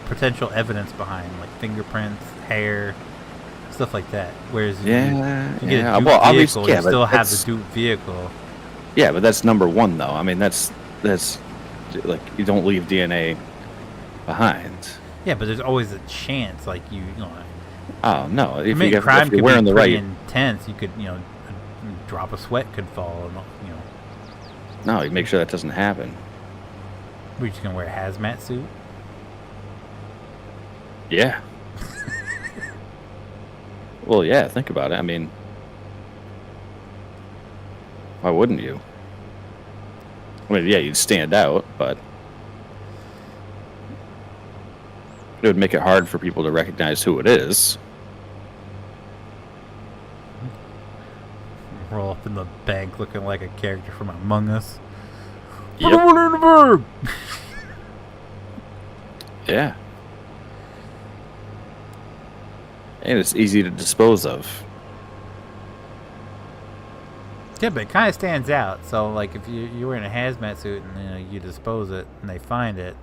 potential evidence behind, like fingerprints, hair, stuff like that. Whereas if you get a duped well, vehicle, obviously, you yeah, but still have that's- the duped vehicle. Yeah, but that's number one, though. I mean, that's like, you don't leave DNA behind. Yeah, but there's always a chance, like Oh no! If committing you crime if could you're wearing be the pretty right, intense. You could, a drop of sweat could fall, and no, you make sure that doesn't happen. we're just gonna wear a hazmat suit. Yeah. Well, yeah. Think about it. I mean, why wouldn't you? I mean, yeah, you'd stand out, but it would make it hard for people to recognize who it is. Roll up in the bank looking like a character from Among Us. Yep. Yeah. And it's easy to dispose of. Yeah, but it kind of stands out. So, like, if you're wearing a hazmat suit and you dispose it and they find it,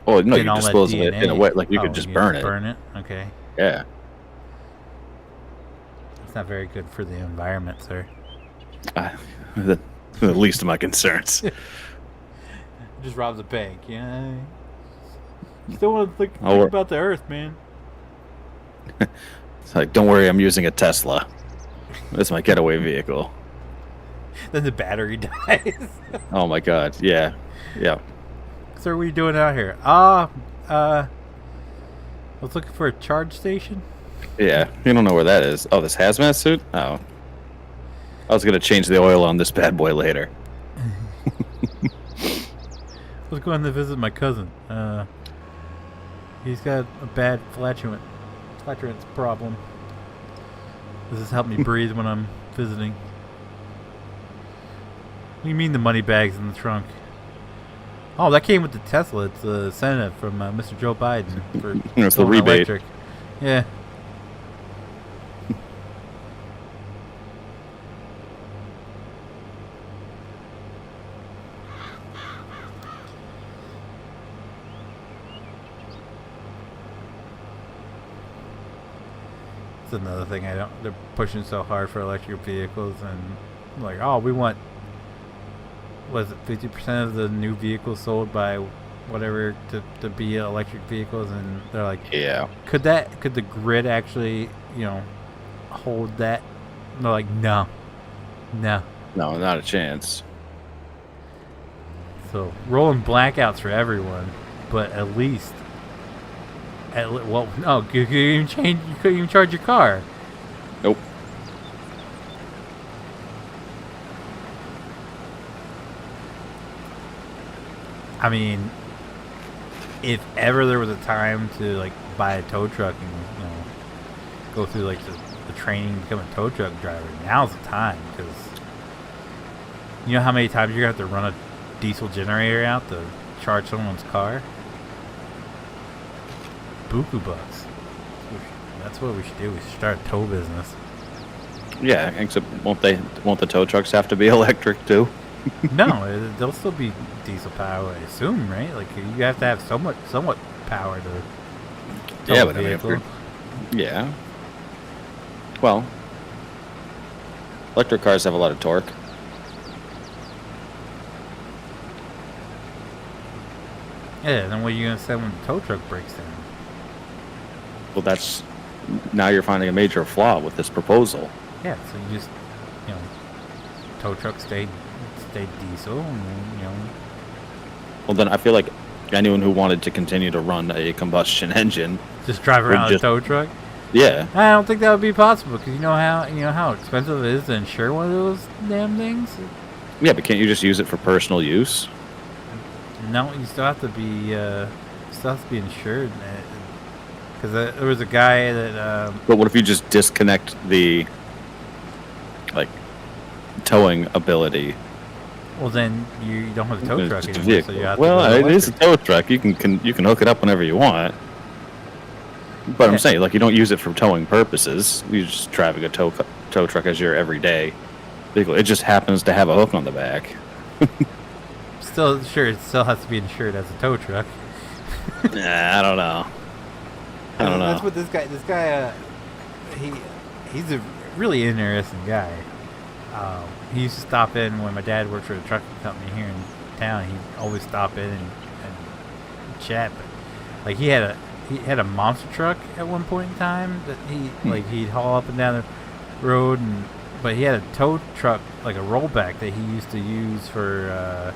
Oh no, then you all that dispose of it in a DNA way like you oh, could just you burn it. Burn it? Okay. Yeah. It's not very good for the environment, sir. The least of my concerns. Just robs a bank, yeah. You still want to think Oh, we're- about the Earth, man. It's like, don't worry, I'm using a Tesla. That's my getaway vehicle. Then the battery dies. Oh my god, yeah. Yeah. Sir, what are you doing out here? I was looking for a charge station. Yeah. You don't know where that is. Oh, this hazmat suit? Oh. I was gonna change the oil on this bad boy later. I was going to visit my cousin. He's got a bad flatulence problem. Does this help me breathe when I'm visiting? What do you mean the money bag's in the trunk? Oh, that came with the Tesla. It's a Senate from Mr. Joe Biden for It's the going rebate. electric. Yeah. It's another thing I don't. They're pushing so hard for electric vehicles, and like, oh, we want. Was it 50% of the new vehicles sold by whatever to be electric vehicles? And they're like, Yeah. could the grid actually, hold that? And they're like, no. No, not a chance. So rolling blackouts for everyone, but at least, well, no, you couldn't even charge your car. Nope. I mean, if ever there was a time to like buy a tow truck and go through like the training to become a tow truck driver, now's the time, because you know how many times you're gonna have to run a diesel generator out to charge someone's car? Buku bucks. That's what we should do. We should start a tow business. Yeah, except won't the tow trucks have to be electric too? No, they'll still be diesel power, I assume, right? Like you have to have somewhat power to tow Yeah, a but I mean, vehicle. yeah. Well, electric cars have a lot of torque. Yeah, then what are you gonna say when the tow truck breaks down? Well, now you're finding a major flaw with this proposal. Yeah, so you just, tow truck stay diesel, and then, Well, then I feel like anyone who wanted to continue to run a combustion engine, just drive around a tow truck. yeah, I don't think that would be possible, because you know how expensive it is to insure one of those damn things. yeah, but can't you just use it for personal use? No, you still have to be insured, because there was a guy that But what if you just disconnect the towing ability? well, then you don't have a tow It's truck just a anymore, so vehicle. you have Well, to go it is a electric. tow truck. You can hook it up whenever you want. But Yeah. I'm saying, you don't use it for towing purposes. You're just driving a tow truck as your everyday vehicle. It just happens to have a hook on the back. Still, sure, it still has to be insured as a tow truck. Nah, I don't know. I don't know. That's what this guy, he's a really interesting guy. He used to stop in when my dad worked for a trucking company here in town. He'd always stop in and chat. But, like, he had a monster truck at one point in time that he'd haul up and down the road, but he had a tow truck, like a rollback, that he used to use for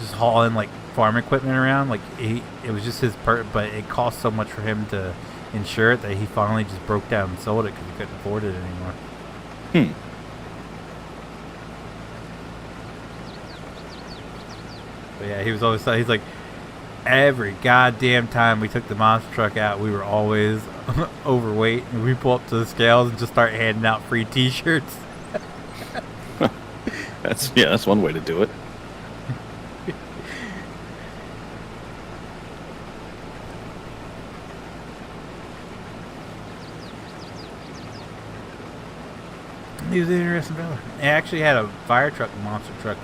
just hauling like farm equipment around. Like it was just his but it cost so much for him to insure it that he finally just broke down and sold it because he couldn't afford it anymore. But yeah, he was always he's like, every goddamn time we took the monster truck out, we were always overweight, and we pull up to the scales and just start handing out free T-shirts. That's one way to do it. He was an interesting fella. He actually had a fire truck, monster truck,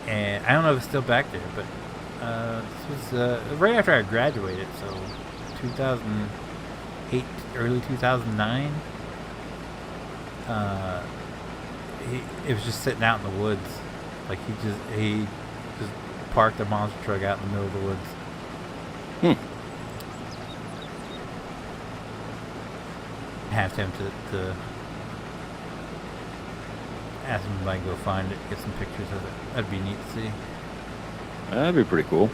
and I don't know if it's still back there, but this was right after I graduated, so 2008, early 2009. It was just sitting out in the woods, like he just parked a monster truck out in the middle of the woods. Have him to ask him if I can go find it, get some pictures of it. That'd be neat to see. That'd be pretty cool.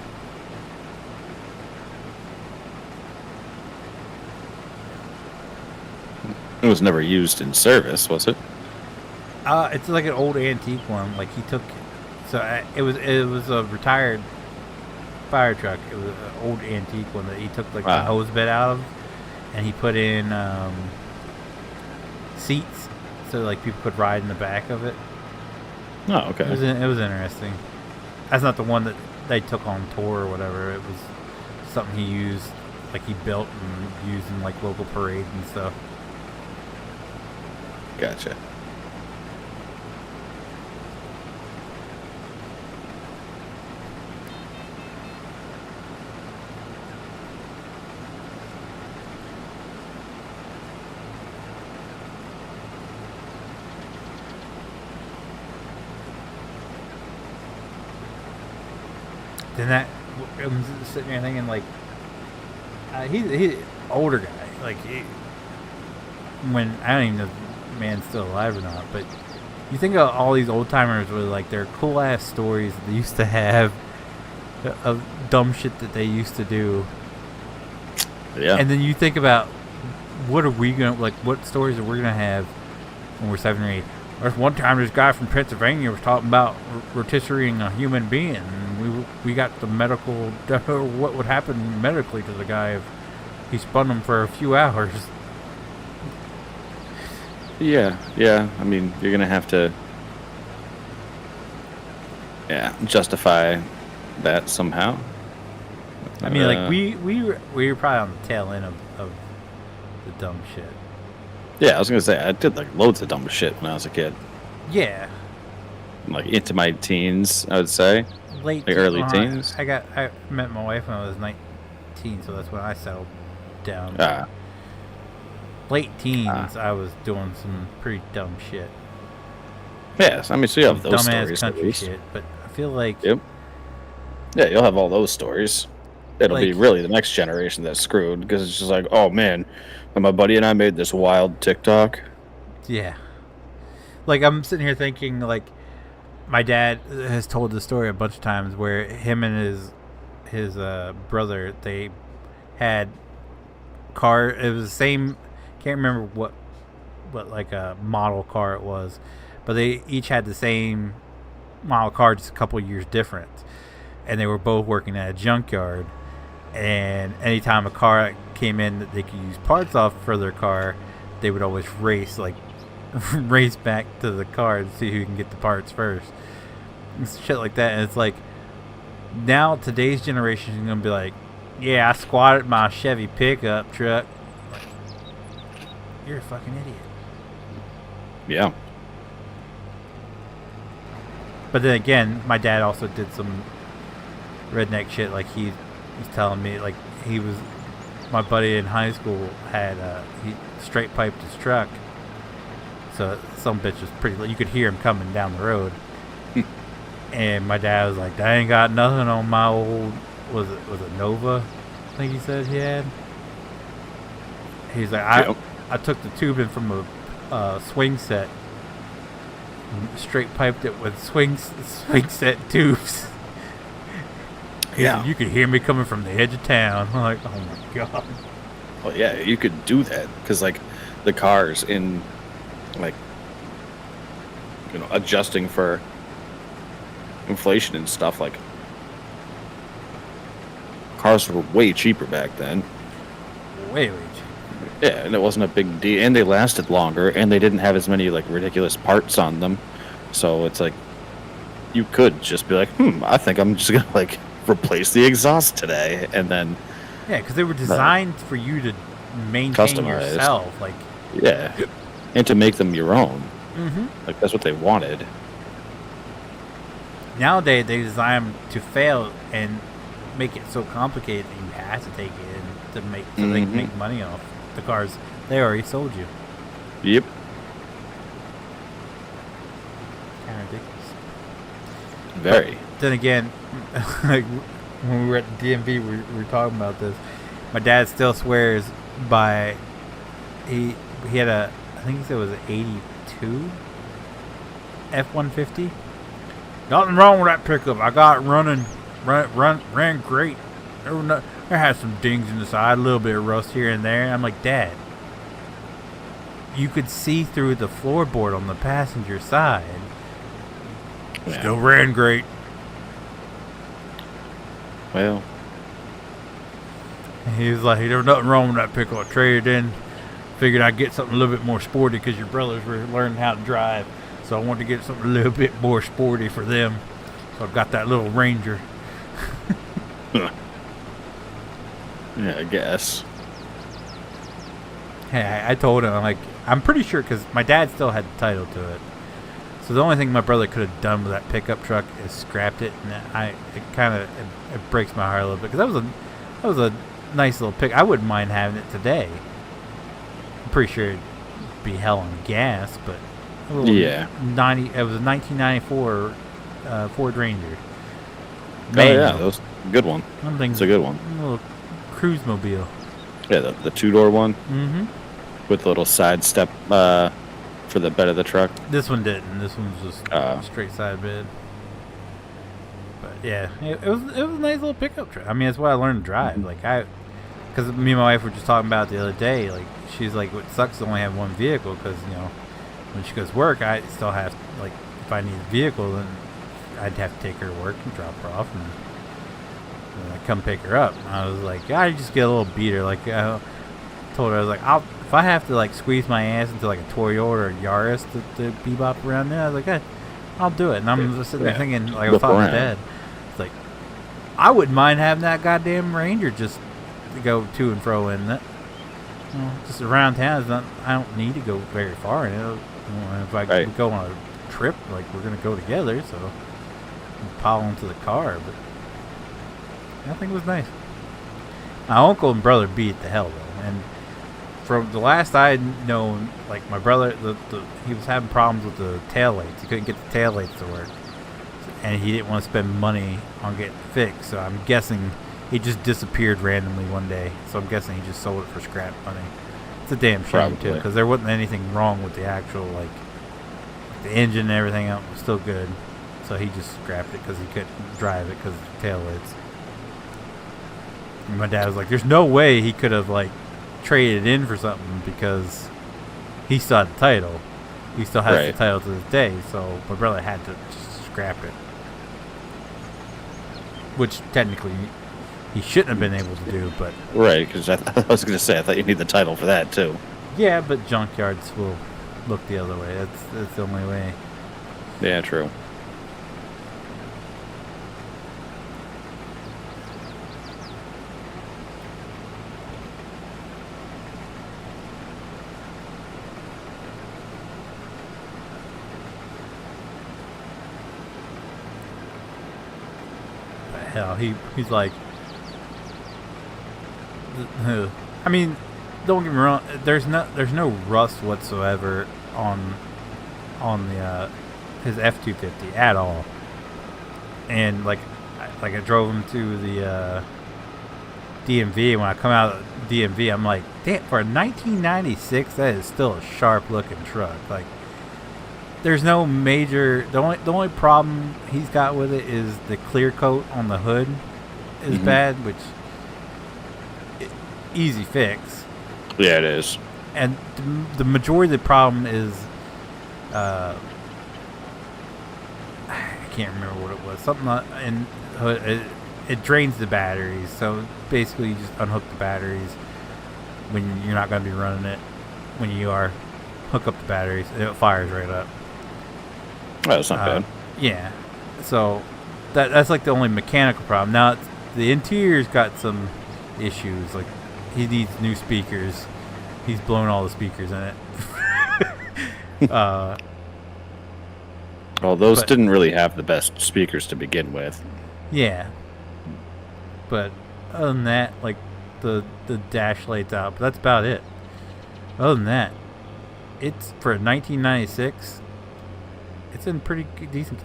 It was never used in service, was it? It's like an old antique one. Like he took, it was a retired fire truck. It was an old antique one that he took like the hose bed out of, and he put in seats so like people could ride in the back of it. Oh, okay. It was interesting. That's not the one that they took on tour or whatever. It was something he used, like he built and used in like local parades and stuff. Gotcha. Then that, I'm sitting there thinking like, he's older guy. Like, when I don't even know if the man's still alive or not, but you think of all these old timers with like their cool ass stories that they used to have of dumb shit that they used to do. Yeah. And then you think about what are we gonna like? What stories are we gonna have when we're 7 or 8? There's one time this guy from Pennsylvania was talking about rotisserieing a human being. And we got the medical what would happen medically to the guy if he spun him for a few hours. Yeah. I mean, you're gonna have to, justify that somehow. I mean, like we were probably on the tail end of the dumb shit. Yeah, I was gonna say I did like loads of dumb shit when I was a kid. Yeah. Like into my teens, I would say. Late, like early teens. I met my wife when I was 19, so that's when I settled down. Late teens, I was doing some pretty dumb shit. Yes, I mean, so you have those dumbass stories. Country shit, but I feel like. Yep. Yeah, you'll have all those stories. It'll be really the next generation that's screwed because it's just like, oh man, my buddy and I made this wild TikTok. Yeah. Like I'm sitting here thinking, like, my dad has told the story a bunch of times where him and his brother, they had car. It was the same. Can't remember what like a model car it was, but they each had the same model car, just a couple years different, and they were both working at a junkyard. And anytime a car came in that they could use parts off for their car, they would always race back to the car to see who can get the parts first. And shit like that. And it's like, now today's generation is going to be like, yeah, I squatted my Chevy pickup truck. Like, you're a fucking idiot. Yeah. But then again, my dad also did some redneck shit. Like he's telling me, like, my buddy in high school had he straight piped his truck, so some bitch was pretty, you could hear him coming down the road. And my dad was like, I ain't got nothing on my old, was it Nova, I think he said he had. He's like, I took the tubing from a swing set and straight piped it with swing set tubes. Yeah, you could hear me coming from the edge of town. I'm like, oh my god. Well, yeah, you could do that because, like, the cars in, like, adjusting for inflation and stuff, like, cars were way cheaper back then. Way cheaper. Yeah, and it wasn't a big deal, and they lasted longer, and they didn't have as many, like, ridiculous parts on them. So it's like, you could just be like, I think I'm just gonna, like, replace the exhaust today, and then because they were designed for you to maintain customize yourself, like, and to make them your own. Like, that's what they wanted. Nowadays they design them to fail and make it so complicated that you have to take it in to make so they can make money off the cars they already sold you. Yep. Kind of ridiculous. Very. But then again, like when we were at the DMV, we were talking about this. My dad still swears by he had a, I think he said it was an 82 F-150. Nothing wrong with that pickup. I got it ran great. There had some dings in the side, a little bit of rust here and there. I'm like, Dad, you could see through the floorboard on the passenger side. Yeah. Still ran great. Well, And he was like, there was nothing wrong with that pickup. I traded in. Figured I'd get something a little bit more sporty because your brothers were learning how to drive. So I wanted to get something a little bit more sporty for them. So I got that little Ranger. yeah, I guess. Hey, I told him, I'm pretty sure because my dad still had the title to it. So the only thing my brother could have done with that pickup truck is scrapped it, and it breaks my heart a little bit because that was a nice little pick. I wouldn't mind having it today. I'm pretty sure it'd be hell on gas, but a little Yeah. It was a 1994 Ford Ranger. Oh yeah, that was a good one. Something's It's a good one. a little cruise mobile. Yeah, the 2-door one Mm-hmm. with a little side step for the bed of the truck. This one didn't. This one's just straight side bed. But yeah, it was a nice little pickup truck. I mean, that's why I learned to drive. Because me and my wife were just talking about it the other day. Like, she's like, what sucks to only have one vehicle because, when she goes to work, I still have, if I need a vehicle, then I'd have to take her to work and drop her off and I come pick her up. I was like, I just get a little beater. I told her, I was like, if I have to squeeze my ass into a Toyota or a Yaris to bebop around there, I was like, I'll do it. And I'm just sitting there thinking, I was talking to Dad, it's like, I wouldn't mind having that goddamn Ranger just to go to and fro in it. Just around town. I don't need to go very far in it. If I go on a trip, we're gonna go together, so I'll pile into the car. But I think it was nice. My uncle and brother beat the hell though, and from the last I had known, my brother, he was having problems with the taillights. He couldn't get the taillights to work, and he didn't want to spend money on getting it fixed. So I'm guessing he just disappeared randomly one day. So I'm guessing he just sold it for scrap money. It's a damn shame too, because there wasn't anything wrong with the actual the engine and everything else was still good. So he just scrapped it because he couldn't drive it because of the taillights. And my dad was like, "There's no way he could have traded it in for something because he still had the title. He still has the title to this day." So my brother had to just scrap it, which technically he shouldn't have been able to do. But Right, because I was going to say, I thought you need the title for that too. yeah, but junkyards will look the other way. That's the only way. Yeah, true. Hell, he's like, I mean, don't get me wrong. There's no rust whatsoever on the his F-250 at all. And I drove him to the DMV. When I come out of DMV, I'm like, damn, for a 1996, that is still a sharp looking truck. There's no major. The only problem he's got with it is the clear coat on the hood is bad, which easy fix. Yeah, it is. And the majority of the problem is, I can't remember what it was. Something in hood. It drains the batteries. So basically, you just unhook the batteries when you're not going to be running it. When you are, hook up the batteries, and it fires right up. Oh, that's not bad. Yeah, so that's the only mechanical problem. Now the interior's got some issues. He needs new speakers. He's blown all the speakers in it. Well, those didn't really have the best speakers to begin with. Yeah, but other than that, the dash lights out, but that's about it. Other than that, it's for 1996. It's in pretty decent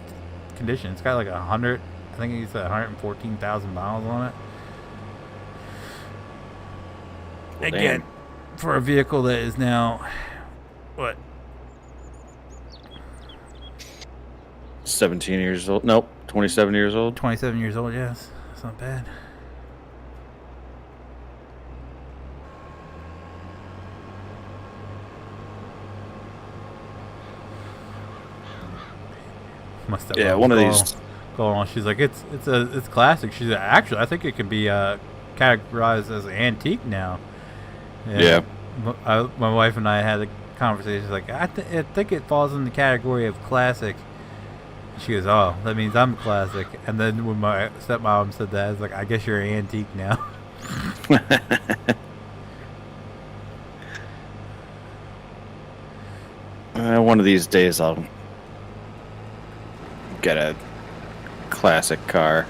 condition. It's got 100, I think it's 114,000 miles on it. Well, Again, for a vehicle that is now, what? 17 years old? Nope, 27 years old. 27 years old, yes. That's not bad. My stepmom Yeah, one of was these. going on. She's like, it's classic. She's like, actually, I think it can be categorized as an antique now. Yeah. My wife and I had a conversation. She's like, I think it falls in the category of classic. She goes, oh, that means I'm classic. And then when my stepmom said that, I was like, I guess you're an antique now. One of these days I'll get a classic car.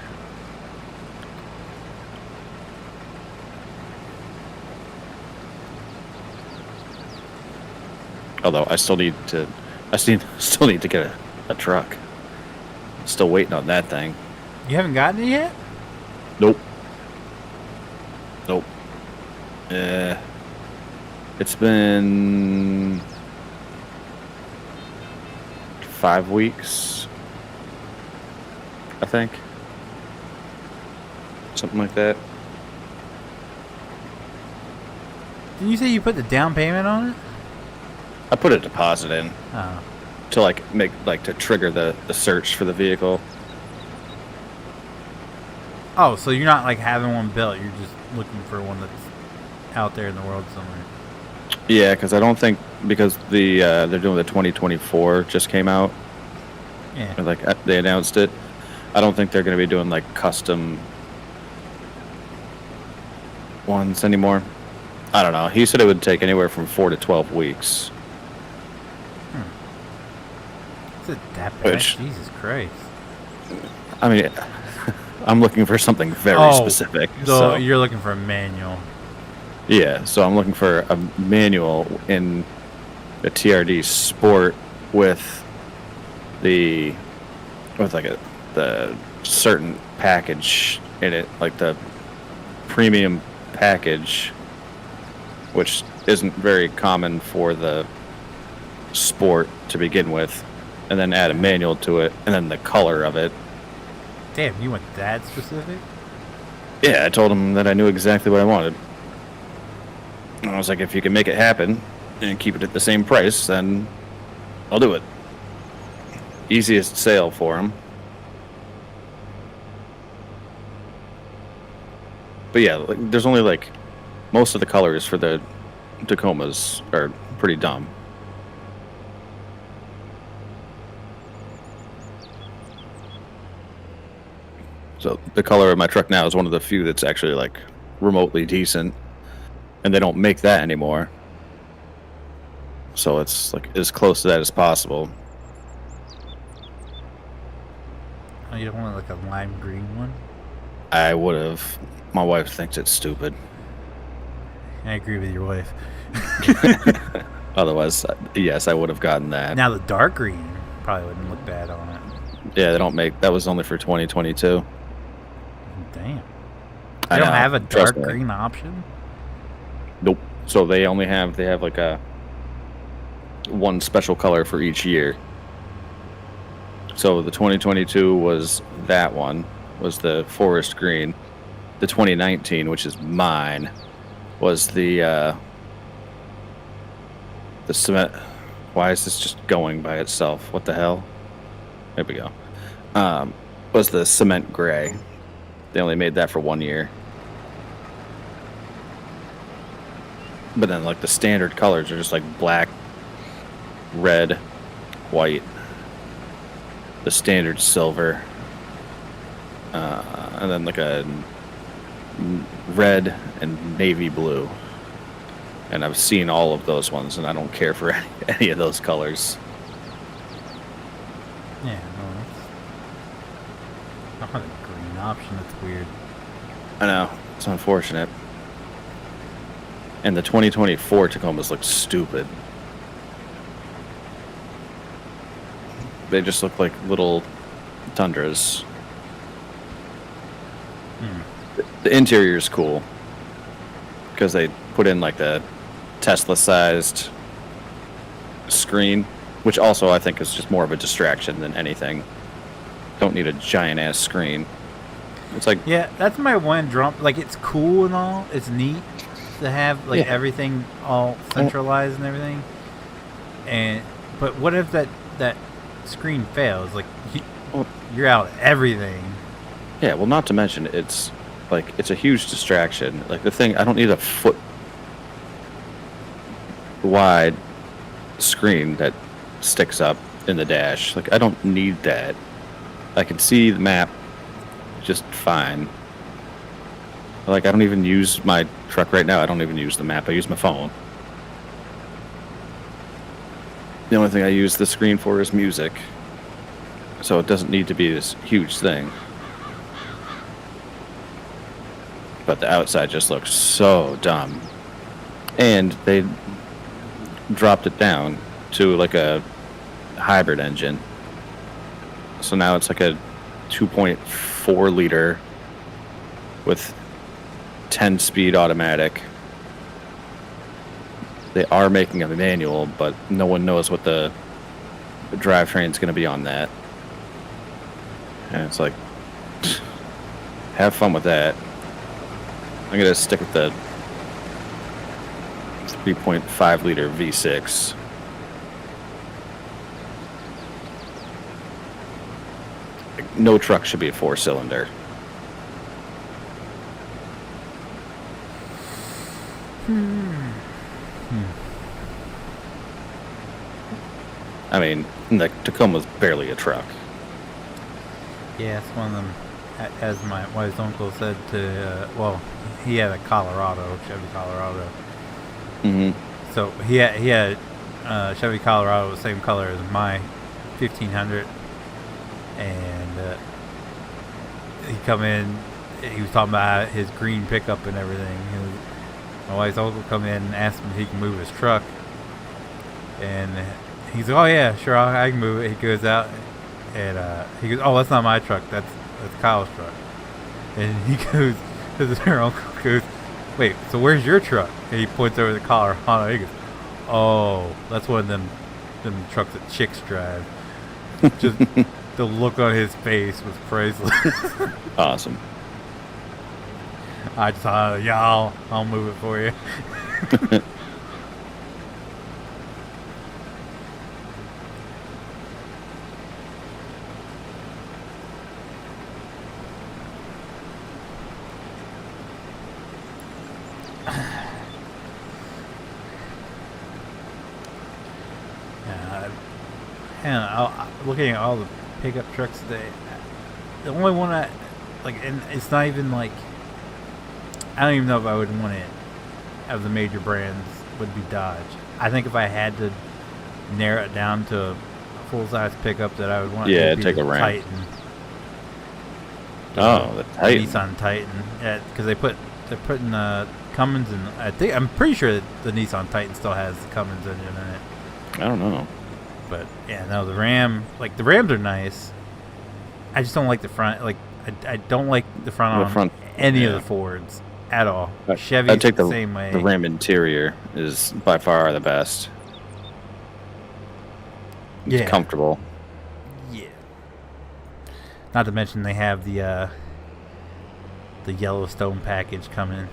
Although I still need to get a truck. Still waiting on that thing. You haven't gotten it yet? Nope. It's been 5 weeks, I think. Something like that. Didn't you say you put the down payment on it? I put a deposit in Oh. to to trigger the search for the vehicle. Oh, so you're not like having one built. You're just looking for one that's out there in the world somewhere. Yeah, because I don't think because they're doing the 2024 just came out. Yeah. They announced it. I don't think they're going to be doing like custom ones anymore. I don't know. He said it would take anywhere from 4 to 12 weeks. Is it that bad? Which- Jesus Christ. I mean, I'm looking for something very specific. So you're looking for a manual. Yeah, so I'm looking for a manual in a TRD Sport with the certain package in it, like the premium package, which isn't very common for the Sport to begin with, and then add a manual to it, and then the color of it. Damn, you went that specific? Yeah, I told him that I knew exactly what I wanted. And I was like, if you can make it happen and keep it at the same price, then I'll do it. Easiest sale for him. But yeah, there's only most of the colors for the Tacomas are pretty dumb. So the color of my truck now is one of the few that's actually remotely decent. And they don't make that anymore. So it's as close to that as possible. Oh, you don't want a lime green one? I would have. My wife thinks it's stupid. I agree with your wife. Otherwise, yes, I would have gotten that. Now the dark green probably wouldn't look bad on it. Yeah, they don't make. That was only for 2022. Damn. I They don't know, have a trust dark me. green option? Nope. So they have one special color for each year. So the 2022 was that one, was the forest green. The 2019, which is mine, was the cement. Why is this just going by itself? What the hell? There we go. Was the cement gray. They only made that for 1 year. But then the standard colors are just black, red, white, the standard silver, and then a red and navy blue. And I've seen all of those ones, and I don't care for any of those colors. Yeah, no, that's not a green option. That's weird. I know, it's unfortunate. And the 2024 Tacomas look stupid. They just look like little Tundras. The interior is cool because they put in the Tesla-sized screen, which also I think is just more of a distraction than anything. Don't need a giant-ass screen. It's Yeah, that's my one drum. It's cool and all. It's neat to have Yeah. everything all centralized and everything. But what if that screen fails? Well, you're out everything. yeah, well, not to mention it's like it's a huge distraction. Like the thing, I don't need a foot wide screen that sticks up in the dash. Like I don't need that. I can see the map just fine. Like I don't even use my truck right now. I don't even use the map. I use my phone. The only thing I use the screen for is music. So it doesn't need to be this huge thing. But the outside just looks so dumb. And they dropped it down to like a hybrid engine. So now it's like a 2.4 liter with 10-speed automatic. They are making a manual, but no one knows what the drivetrain is going to be on that. And it's like, have fun with that. I'm going to stick with the 3.5 liter V6. No truck should be a 4-cylinder. I mean, the Tacoma's barely a truck. Yeah, it's one of them. As my wife's uncle said to, well, he had a Chevy Colorado. Mm-hmm. So he had Chevy Colorado, the same color as my 1500, and he come in. He was talking about his green pickup and everything. My wife's uncle come in and asked him if he can move his truck, and he's like, "Oh yeah, sure, I can move it." He goes out, and he goes, "Oh, that's not my truck. That's Kyle's truck." And he goes, her uncle goes, "Wait, so where's your truck?" And he points over the Colorado. He goes, "Oh, that's one of them trucks that chicks drive." Just the look on his face was priceless. Awesome. I just thought, yeah, I'll move it for you. And looking at all the pickup trucks today, the only one I like, and it's not even like, I don't even know if I would want it of the major brands, would be Dodge. I think if I had to narrow it down to a full-size pickup that I would want, Yeah, it'd be take the a Ram. Titan. Oh, the Titan. Nissan Titan, because they're putting Cummins in. I'm pretty sure that the Nissan Titan still has the Cummins engine in it. I don't know. But yeah, no, the Ram, like the Rams are nice. I just don't like the front. Like I don't like the front on any of the Fords at all. Chevy's I'd take the same way. The Ram interior is by far the best. It's comfortable. Yeah. Not to mention they have the Yellowstone package coming.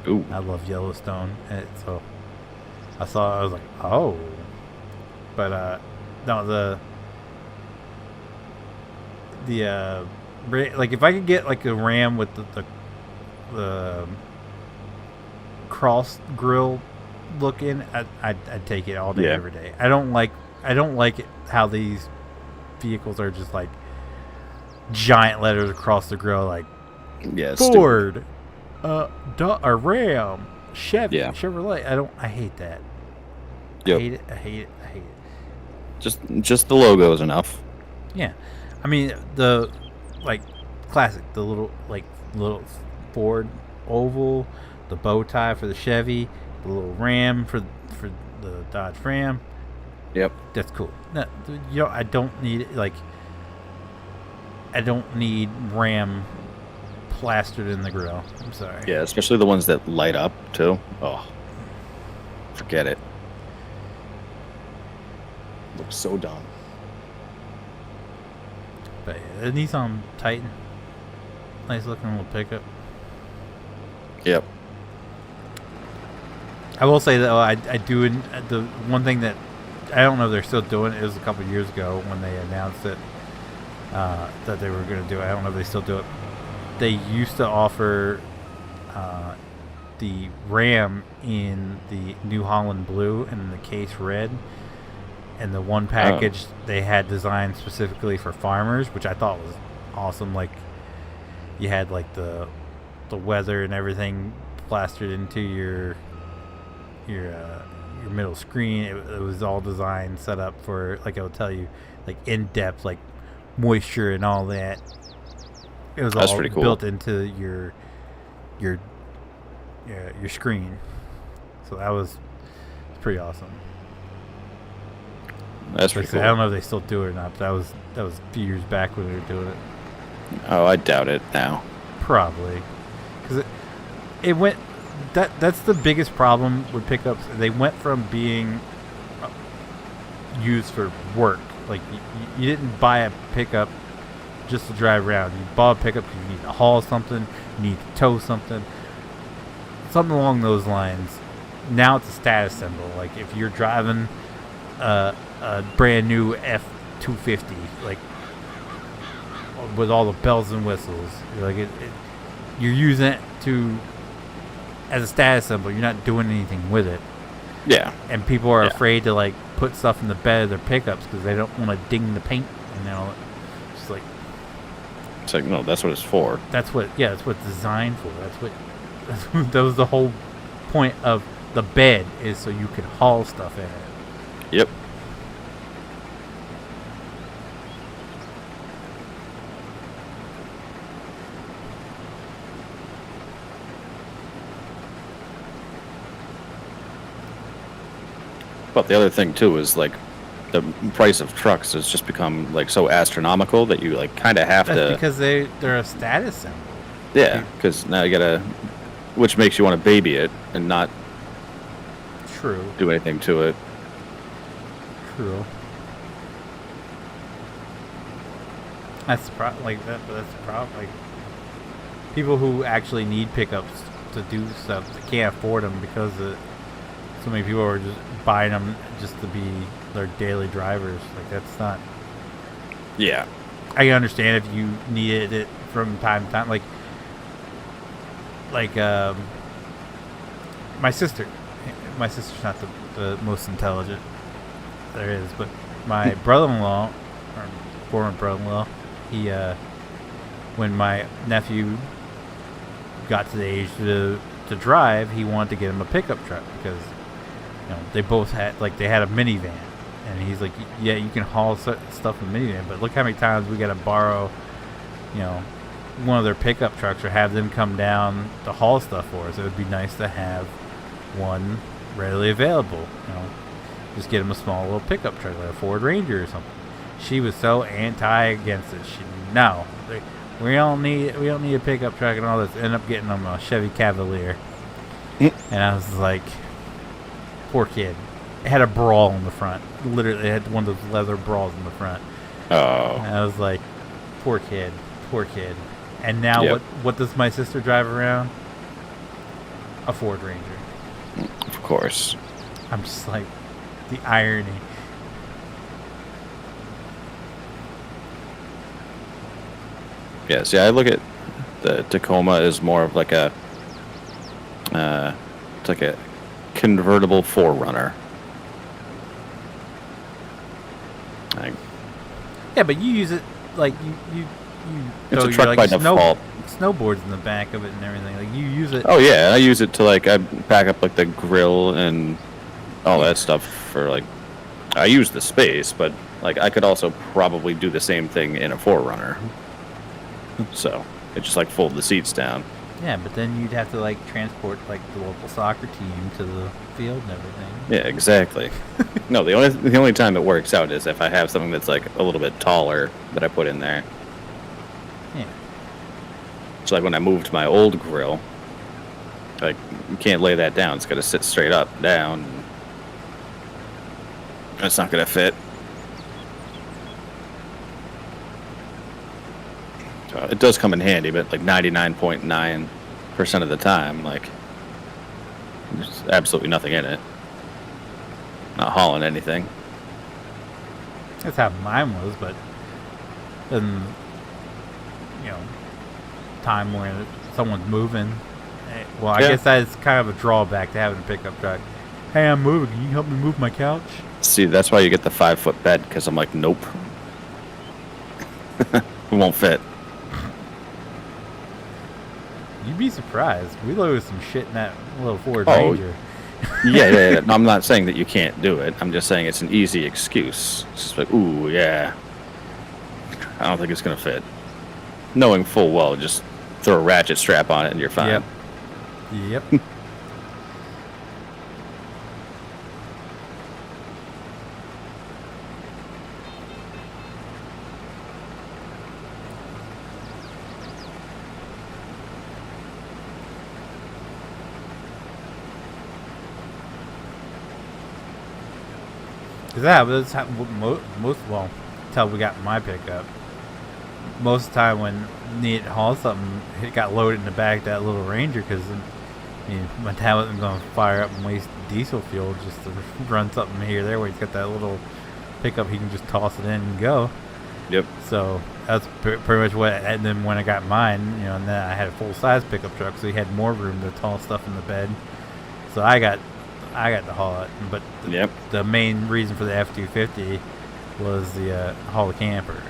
Ooh. I love Yellowstone, so I was like, oh. But no, the like if I could get like a Ram with the cross grill looking, I'd take it all day, every day. I don't like it how these vehicles are just like giant letters across the grill, like Ford, or Ram, Chevy, Chevrolet. I hate that. Yep. I hate it. Just the logo is enough. Yeah, I mean the like classic, the little Ford oval, the bow tie for the Chevy, the little Ram for the Dodge Ram. Yep, that's cool. No, I don't need Ram plastered in the grill. I'm sorry. Yeah, especially the ones that light up too. Oh, forget it. Looks so dumb. But yeah, the Nissan Titan, nice looking little pickup. Yep. I will say that I do the one thing that I don't know if they're still doing it. It was a couple years ago when they announced it. that they were going to do. I don't know if they still do it. They used to offer the RAM in the New Holland blue and the case red. And the one package they had designed specifically for farmers, which I thought was awesome. Like, you had like the weather and everything plastered into your middle screen. It was all designed, set up for, like, it'll tell you like in depth, like moisture and all that. It was That's all pretty cool. built into your screen. So that was pretty awesome. That's pretty cool. I don't know if they still do it or not, but that was a few years back when they were doing it. Oh, I doubt it now. Probably, because it went. That's the biggest problem with pickups. They went from being used for work. Like, you didn't buy a pickup just to drive around. You bought a pickup because you need to haul something, you need to tow something along those lines. Now it's a status symbol. Like, if you're driving a brand new F-250, like, with all the bells and whistles, like you're using it as a status symbol. You're not doing anything with it. Yeah. And people are afraid to, like, put stuff in the bed of their pickups because they don't want to ding the paint. It's like, No, that's what it's for. that's what it's designed for. That was the whole point of the bed, is so you could haul stuff in it. Yep. But the other thing too is, like, the price of trucks has just become, like, so astronomical that you, like, kind of have That's to. because they're a status symbol. Yeah, because now you gotta, which makes you want to baby it and not True. do anything to it. True. That's the problem. Like, that's the problem. Like, people who actually need pickups to do stuff, they can't afford them because so many people are just buying them just to be their daily drivers. Like, that's not. Yeah. I can understand if you needed it from time to time. Like my sister. My sister's not the most intelligent there is, but my brother-in-law, or former brother-in-law, he when my nephew got to the age to drive, he wanted to get him a pickup truck because, they both had, like, they had a minivan, and he's like, yeah, you can haul stuff in a minivan, but look how many times we got to borrow, one of their pickup trucks or have them come down to haul stuff for us. It would be nice to have one readily available. Just get him a small little pickup truck, like a Ford Ranger or something. She was so anti against it. We don't need a pickup truck and all this. End up getting them a Chevy Cavalier, and I was like, poor kid. It had a brawl in the front. Literally, it had one of those leather brawls in the front. Oh. And I was like, poor kid. And now what does my sister drive around? A Ford Ranger. Of course. I'm just like, the irony. Yeah, see, I look at the Tacoma as more of like a, it's like a convertible 4Runner. Yeah, but you use it like you It's throw a truck your, by like, default. snowboards in the back of it and everything. Like, you use it. Oh yeah, I use it to, like, I pack up, like, the grill and all that stuff for, like, I use the space, but, like, I could also probably do the same thing in a 4Runner. So it just, like, fold the seats down. Yeah, but then you'd have to, like, transport, like, the local soccer team to the field and everything. Yeah, exactly. No, the only time it works out is if I have something that's, like, a little bit taller that I put in there. Yeah. So, like, when I moved my old grill, like, you can't lay that down. It's got to sit straight up, down. That's not going to fit. So it does come in handy, but, like, 99.9% of the time, like, there's absolutely nothing in it. Not hauling anything. That's how mine was, but and time when someone's moving. Well, I guess that's kind of a drawback to having a pickup truck. Hey, I'm moving. Can you help me move my couch? See, that's why you get the 5-foot bed, because I'm like, nope. It won't fit. You'd be surprised. We loaded some shit in that little Ford Ranger. Yeah. No, I'm not saying that you can't do it. I'm just saying it's an easy excuse. It's just like, ooh, yeah. I don't think it's going to fit. Knowing full well, just throw a ratchet strap on it and you're fine. Yep. That's how most well, until we got my pickup. Most of the time when need to haul something, it got loaded in the back of that little Ranger because my dad wasn't going to fire up and waste diesel fuel just to run something here or there where he's got that little pickup he can just toss it in and go. Yep. So that's pretty much what. And then when I got mine, and then I had a full size pickup truck, so he had more room to haul stuff in the bed. So I got to haul it, but the main reason for the F-250 was the haul the camper.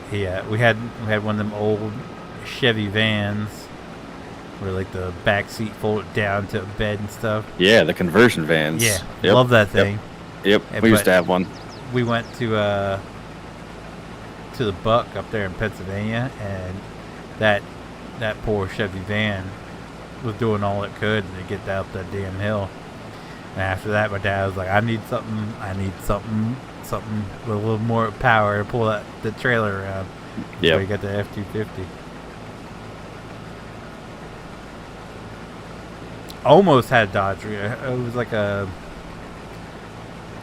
So yeah, we had one of them old Chevy vans where like the back seat folded down to a bed and stuff. Yeah, the conversion vans. Yeah, love that thing. Yep. We used to have one. We went to the Buck up there in Pennsylvania, and that poor Chevy van was doing all it could to get up that damn hill. And after that, my dad was like, I need something with a little more power to pull the trailer around. Yeah. So we got the F-250. Almost had Dodge. It was like a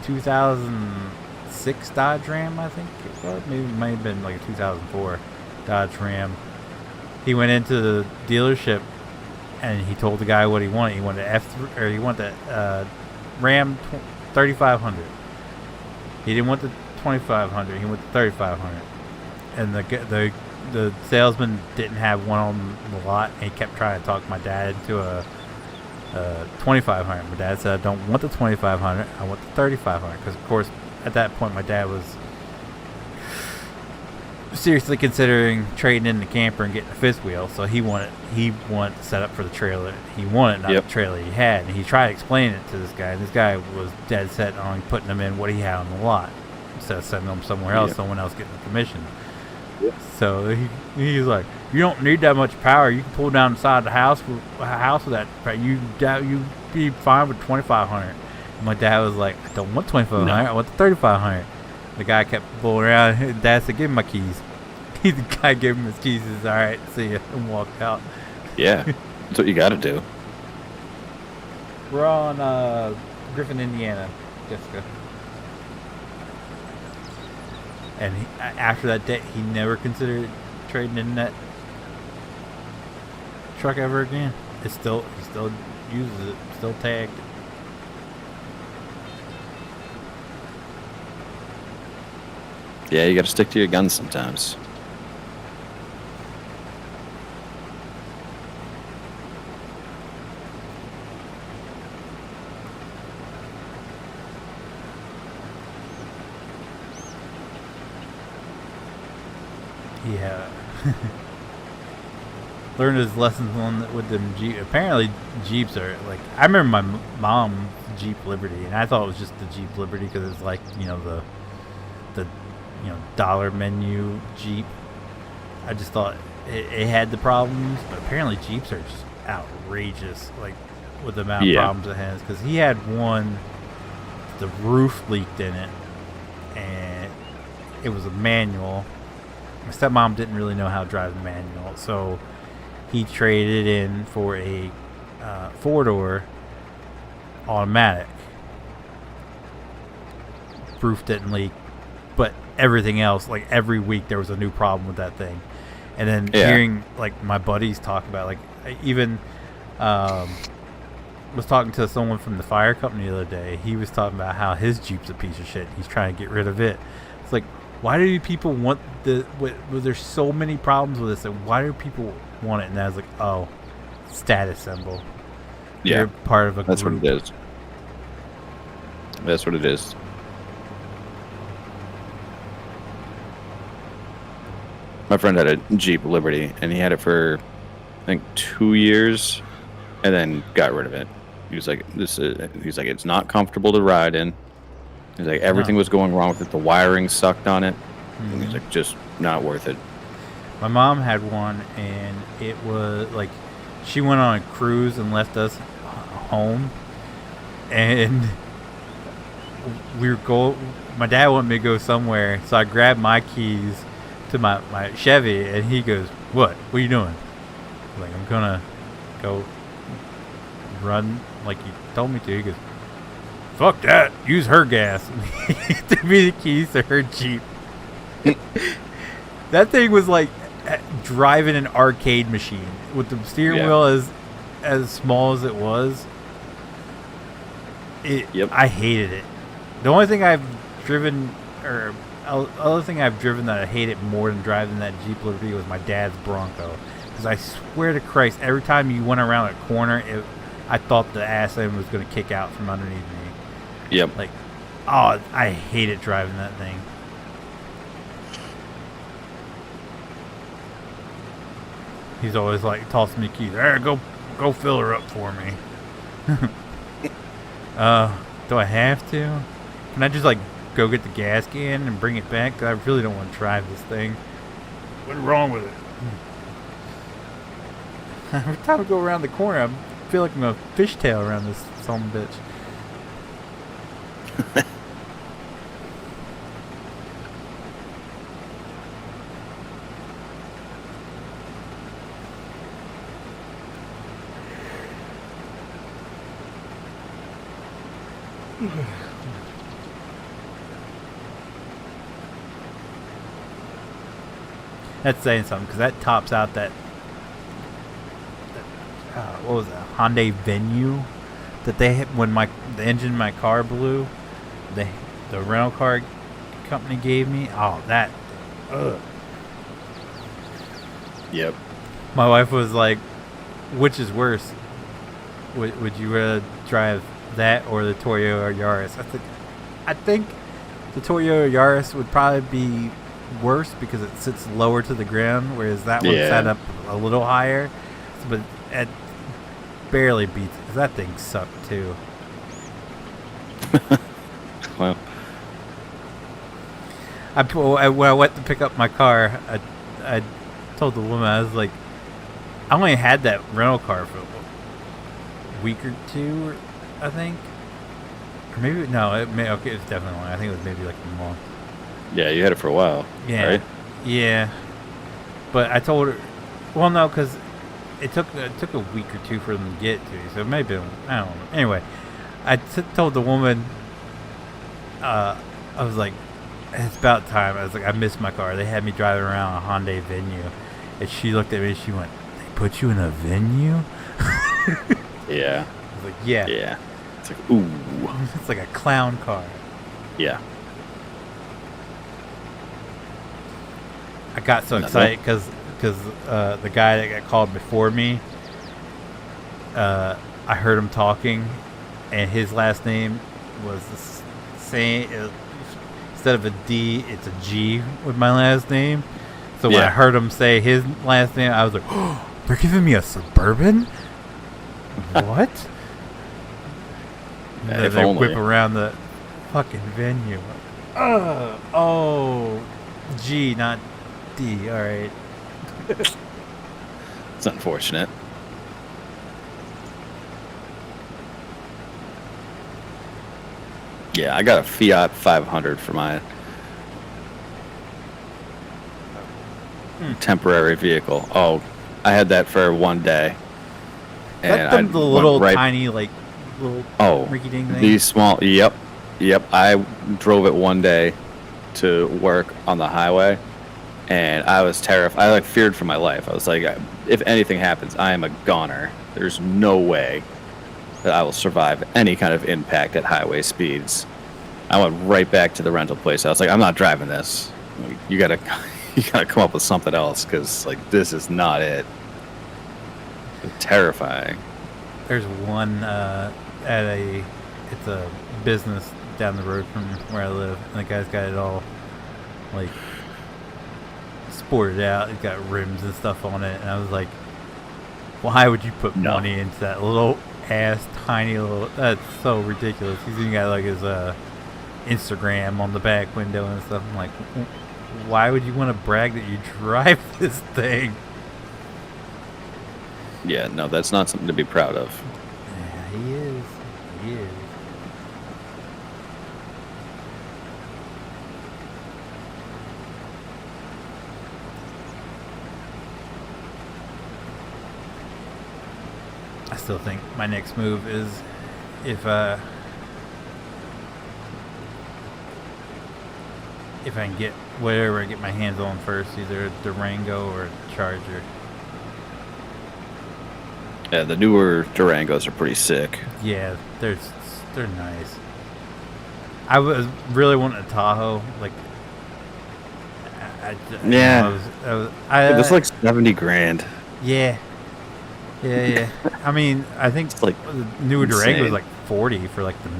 2006 Dodge Ram, I think it was. Maybe it might have been like a 2004 Dodge Ram. He went into the dealership and he told the guy what he wanted. He wanted the Ram 3500. He didn't want the 2500. He wanted the 3500. And the salesman didn't have one on the lot. And he kept trying to talk my dad into a 2500. My dad said, I don't want the 2500. I want the 3500. Because of course, at that point, my dad was seriously considering trading in the camper and getting a fifth wheel. So he wanted to set up for the trailer he wanted, not the trailer he had. And he tried explaining it to this guy, and this guy was dead set on putting him in what he had on the lot instead of sending them somewhere else, someone else getting the commission. So he's like, you don't need that much power. You can pull down the side of the house with that. You be fine with 2500. My dad was like, I don't want 2500. I want the 3500. The guy kept pulling around. His dad said, give him my keys. The guy gave him his keys. He said, all right, see ya, and walked out. Yeah, that's what you got to do. We're on Griffin, Indiana, Jessica. And after that day, he never considered trading in that truck ever again. He still uses it, still tagged. Yeah, you got to stick to your guns sometimes. Yeah. Learned his lessons with them Jeep. Apparently, Jeeps are like. I remember my mom's Jeep Liberty, and I thought it was just the Jeep Liberty because it's like the dollar menu Jeep. I just thought it had the problems, but apparently Jeeps are just outrageous, like with the amount of problems it has. Because he had one, the roof leaked in it, and it was a manual. My stepmom didn't really know how to drive the manual, so he traded in for a 4-door automatic. Roof didn't leak, but everything else, like every week there was a new problem with that thing. And then hearing like my buddies talk about, like even was talking to someone from the fire company the other day. He was talking about how his Jeep's a piece of shit. He's trying to get rid of it. It's like, why do people want there's so many problems with this, and why do people want it? And I was like, oh, status symbol. Yeah, You're part of a that's group. what it is. That's what it is. My friend had a Jeep Liberty, and he had it for, I think, 2 years, and then got rid of it. He was like, it's not comfortable to ride in. He's like, everything was going wrong with it. The wiring sucked on it. Mm-hmm. And he's like, just not worth it. My mom had one, and it was like, she went on a cruise and left us home, and my dad wanted me to go somewhere, so I grabbed my keys to my Chevy, and he goes, what are you doing? I'm like, I'm gonna go run like you told me to. He goes, fuck that, use her gas. He threw me the keys to her Jeep. That thing was like driving an arcade machine with the steering wheel as small as it was. I hated it. The only thing I've driven, or other thing I've driven that I hated more than driving that Jeep Liberty was my dad's Bronco. Because I swear to Christ, every time you went around a corner, I thought the ass end was going to kick out from underneath me. Yep. Like, oh, I hated driving that thing. He's always like tossing me keys. There, go fill her up for me. Do I have to? Can I just like go get the gas can and bring it back? 'Cause I really don't want to drive this thing. What's wrong with it? Every time I go around the corner, I feel like I'm a fishtail around this son of a bitch. That's saying something, because that tops out that what was that, Hyundai Venue that they hit when the engine in my car blew. The rental car company gave me. Oh, that. Ugh. Yep. My wife was like, "Which is worse? Would you rather drive that or the Toyota Yaris?" I think the Toyota Yaris would probably be worse because it sits lower to the ground, whereas that one sat up a little higher. But it barely beats it, 'cause that thing sucked too. Well, when I went to pick up my car, I told the woman, I was like, I only had that rental car for a week or two, I think. Or maybe, no, it was definitely long. I think it was maybe like a month. yeah, you had it for a while. Yeah. Right? Yeah. But I told her, well, no, because it took a week or two for them to get to me, so it may have been, I don't know. Anyway, I told the woman, I was like, it's about time. I was like, I missed my car. They had me driving around a Hyundai Venue. And she looked at me and she went, they put you in a Venue? Yeah. I was like, yeah. Yeah. It's like, ooh. It's like a clown car. Yeah. I got so excited because the guy that got called before me, I heard him talking, and his last name was the same. Instead of a D, it's a G with my last name. So when I heard him say his last name, I was like, oh, they're giving me a Suburban? What? If they only. whip around the fucking Venue. Oh, G, not D. All right. It's unfortunate. Yeah, I got a Fiat 500 for my temporary vehicle. Oh, I had that for one day. That's the little tiny, like, little rinky-dink thing? These small, yep. I drove it one day to work on the highway, and I was terrified. I feared for my life. I was like, if anything happens, I am a goner. There's no way that I will survive any kind of impact at highway speeds. I went right back to the rental place. I was like, I'm not driving this. Like, you gotta come up with something else, because like this is not it. It's terrifying. There's one it's a business down the road from where I live, and the guy's got it all like sported out. It's got rims and stuff on it, and I was like, why would you put money into that little ass tiny little? That's so ridiculous. He's even got like his Instagram on the back window and stuff. I'm like, why would you want to brag that you drive this thing? Yeah, no, that's not something to be proud of. Yeah, he is. He is. I still think my next move is if I can get whatever I get my hands on first, either a Durango or a Charger. Yeah, the newer Durangos are pretty sick. Yeah, they're nice. I was really wanting a Tahoe, like. It's like 70 grand. Yeah. I mean, I think It's like the newer Durango was insane. like 40 for like the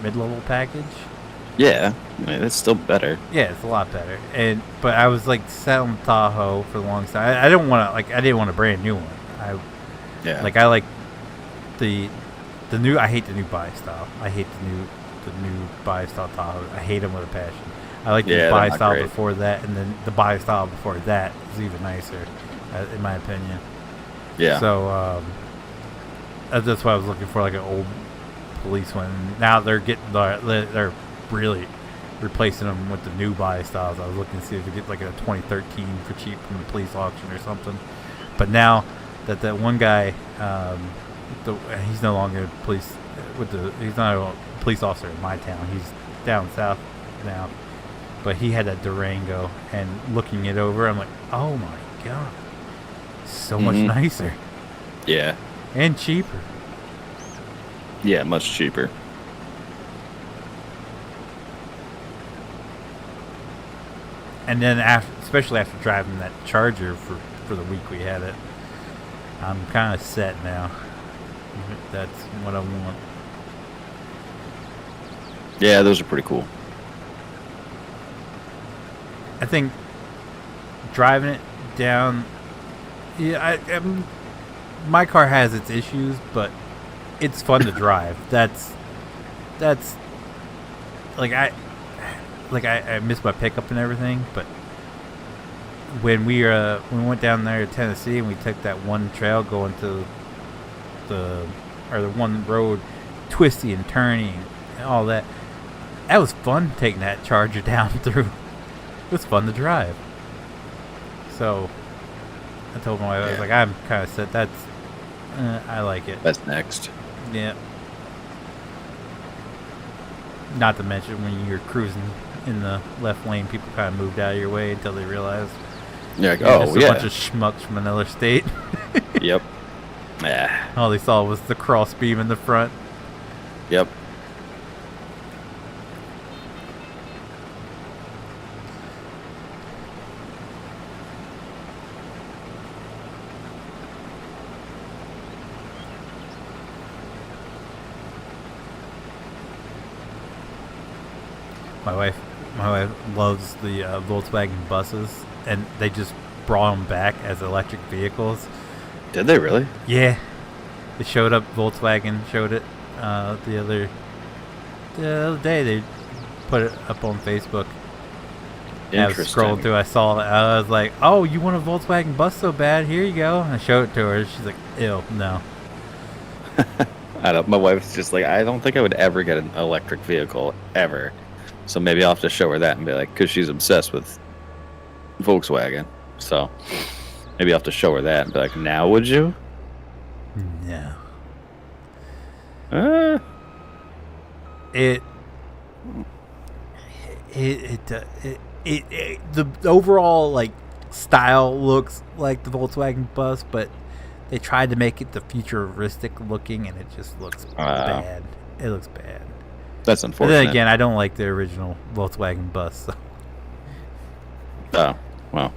mid-level package. Yeah, I mean, it's still better. Yeah, it's a lot better. But I was like set on Tahoe for the longest time. I didn't want a brand new one. I like the new. I hate the new buy style. I hate the new buy style Tahoe. I hate them with a passion. I like the buy style before that, and then the buy style before that is even nicer, in my opinion. Yeah. So that's why I was looking for like an old police one. Now they're they're really replacing them with the new buy styles. I was looking to see if we get like a 2013 for cheap from the police auction or something. But now that one guy, he's no longer police he's not a police officer in my town. He's down south now. But he had that Durango, and looking it over, I'm like, oh my god, so much nicer. Yeah. And cheaper. Yeah, much cheaper. And then especially after driving that Charger for the week we had it, I'm kind of set now. That's what I want. Yeah, those are pretty cool. I think driving it down, yeah, my car has its issues, but it's fun to drive. That's like I miss my pickup and everything, but when we went down there to Tennessee and we took that one trail going to the one road, twisty and turning and all that, that was fun taking that Charger down through. It was fun to drive. So I told my wife, I was like, I'm kind of set. That's I like it. That's next. Yeah. Not to mention when you're cruising in the left lane, people kind of moved out of your way until they realized. Yeah. Like, Just a bunch of schmucks from another state. Yep. Yeah. All they saw was the cross beam in the front. Yep. My wife loves the Volkswagen buses, and they just brought them back as electric vehicles. Did they really? Yeah, they showed up. Volkswagen showed it the other day. They put it up on Facebook. And I was scrolling through. I saw it. I was like, "Oh, you want a Volkswagen bus so bad? Here you go." And I showed it to her. She's like, "Ew, no." I don't. My wife's just like, I don't think I would ever get an electric vehicle ever. So maybe I'll have to show her that and be like, because she's obsessed with Volkswagen. So maybe I'll have to show her that and be like, now would you? No. Uh, the overall like style looks like the Volkswagen bus, but they tried to make it the futuristic looking, and it just looks bad. It looks bad. That's But unfortunate. then again, I don't like the original Volkswagen bus. So. Oh, well.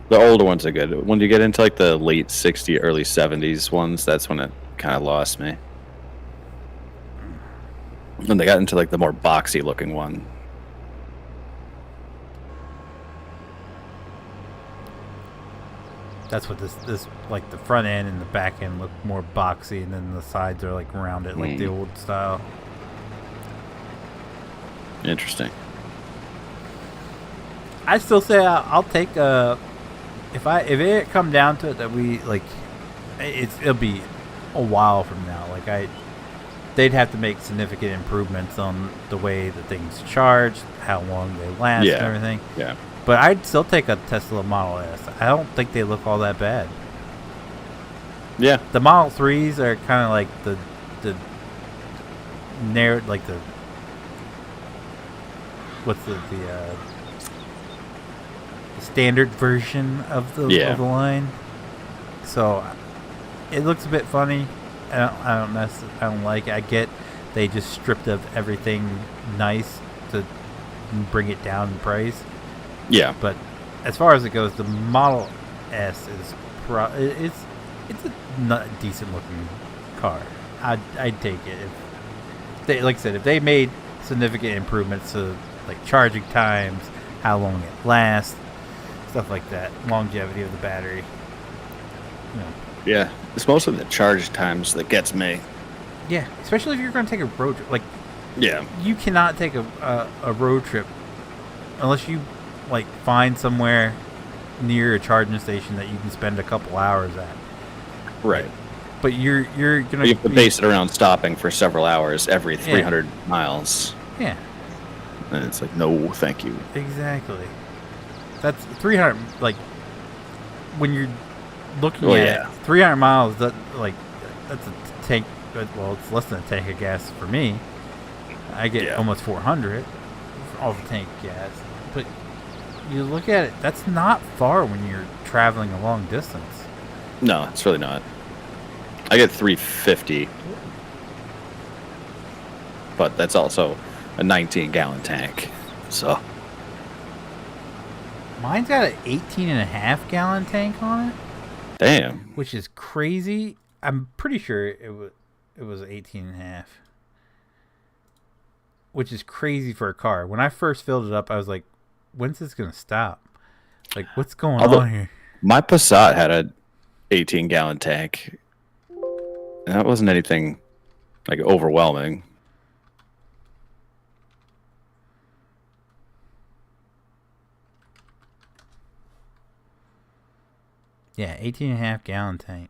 The older ones are good. When you get into like the late 60s, early 70s ones, that's when it kind of lost me. When they got into like the more boxy looking one. That's what this like the front end and the back end look more boxy, and then the sides are like rounded, like the old style. Interesting. I still say I'll take if it come down to it that we like it'll be a while from now. Like they'd have to make significant improvements on the way that things charge, how long they last, and everything. Yeah. But I'd still take a Tesla Model S. I don't think they look all that bad. Yeah. The Model 3s are kind of like the narrow, like the what's the standard version of the line. So it looks a bit funny. I don't like it. I get they just stripped of everything nice to bring it down in price. Yeah. But as far as it goes, the Model S is it's a decent looking car. I'd take it if they, like I said, if they made significant improvements to like charging times, how long it lasts, stuff like that, longevity of the battery. You know. Yeah. It's mostly the charge times that gets me. Yeah, especially if you're going to take a road trip. Like, yeah, you cannot take a road trip unless you like find somewhere near a charging station that you can spend a couple hours at. Right. But you're gonna you have to base it around stopping for several hours every 300 Yeah. miles. Yeah. And it's like, no, thank you. Exactly. That's 300. Like when you're looking Oh, at yeah. it, 300 miles. That's a tank. Well, it's less than a tank of gas for me. I get almost 400 off the tank of gas. But you look at it, that's not far when you're traveling a long distance. No, it's really not. I get 350, but that's also a 19-gallon tank. So Mine's got an 18.5 gallon tank on it, damn. which is crazy. I'm pretty sure it was 18.5, which is crazy for a car. When I first filled it up, I was like, when's this gonna stop? Like, what's going on here? My Passat had a 18-gallon tank. And that wasn't anything like overwhelming. Yeah, 18.5 gallon tank.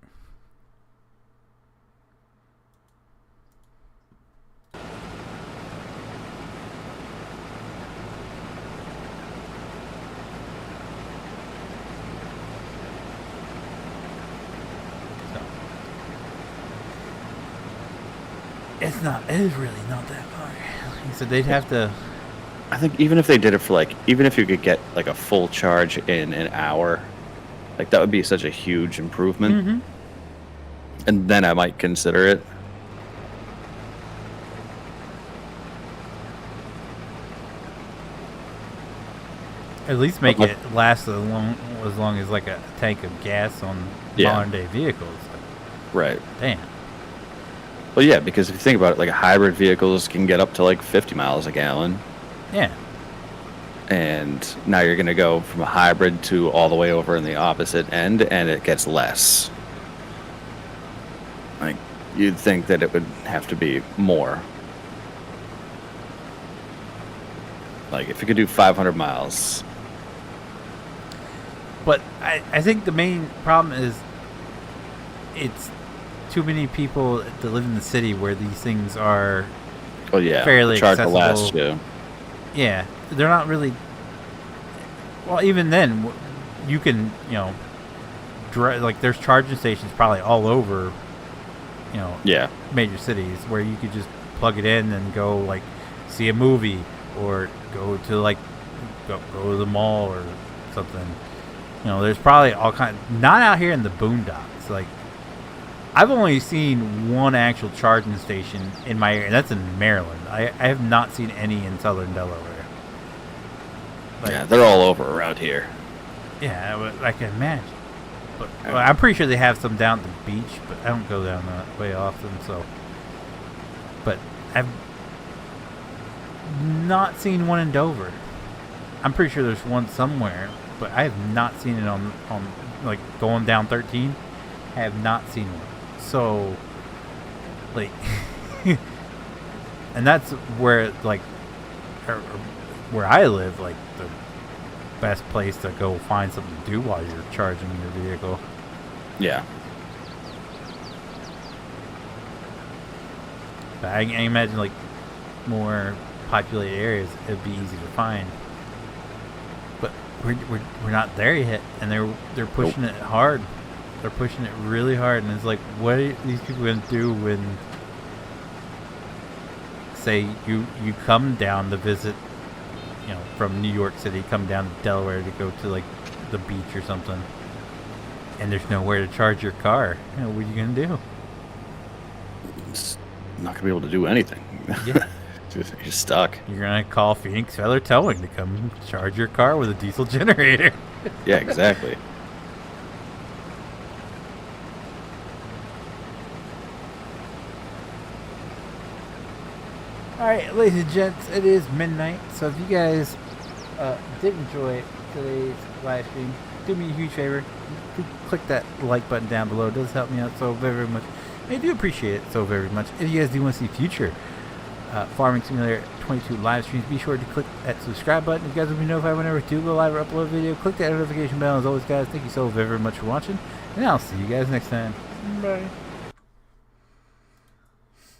It's really not that far. So they'd have to. I think even if they did it for like, even if you could get like a full charge in an hour, like that would be such a huge improvement. Mm-hmm. And then I might consider it. At least make it last as long as like a tank of gas on modern day vehicles. Right. Damn. Well, yeah, because if you think about it, like hybrid vehicles can get up to like 50 miles a gallon. Yeah. And now you're going to go from a hybrid to all the way over in the opposite end, and it gets less. Like, you'd think that it would have to be more. Like, if you could do 500 miles. But I think the main problem is it's too many people that live in the city where these things are fairly charge accessible. will last you. Yeah, they're not really. Well, even then, you can like there's charging stations probably all over, major cities where you could just plug it in and go like see a movie or go to like go to the mall or something. You know, there's probably all kind. Not out here in the boondocks. Like, I've only seen one actual charging station in my area, and that's in Maryland. I have not seen any in southern Delaware. Like, Yeah, they're all over around here. yeah, I can imagine. But well, I'm pretty sure they have some down at the beach, but I don't go down that way often. So, but I've not seen one in Dover. I'm pretty sure there's one somewhere, but I have not seen it on like going down 13. I have not seen one. So, like, and that's where like where I live, like the best place to go find something to do while you're charging your vehicle. Yeah. But I imagine like more populated areas, it'd be easy to find. But we're not there yet, and they're pushing it hard. They're pushing it really hard, and it's like, what are these people gonna do when, say, you come down to visit, you know, from New York City, come down to Delaware to go to like the beach or something, and there's nowhere to charge your car. You know, what are you gonna do? It's not gonna be able to do anything. Yeah. You're stuck. You're gonna call Feenix Feather Towing to come charge your car with a diesel generator. Yeah, exactly. Alright, ladies and gents, it is midnight, so if you guys did enjoy today's live stream, do me a huge favor. Click that like button down below. It does help me out so very, very much. I do appreciate it so very much. If you guys do want to see future Farming Simulator 22 live streams, be sure to click that subscribe button. If you guys will be notified whenever I do go live or upload a video, click that notification bell. As always, guys, thank you so very, very much for watching, and I'll see you guys next time. Bye.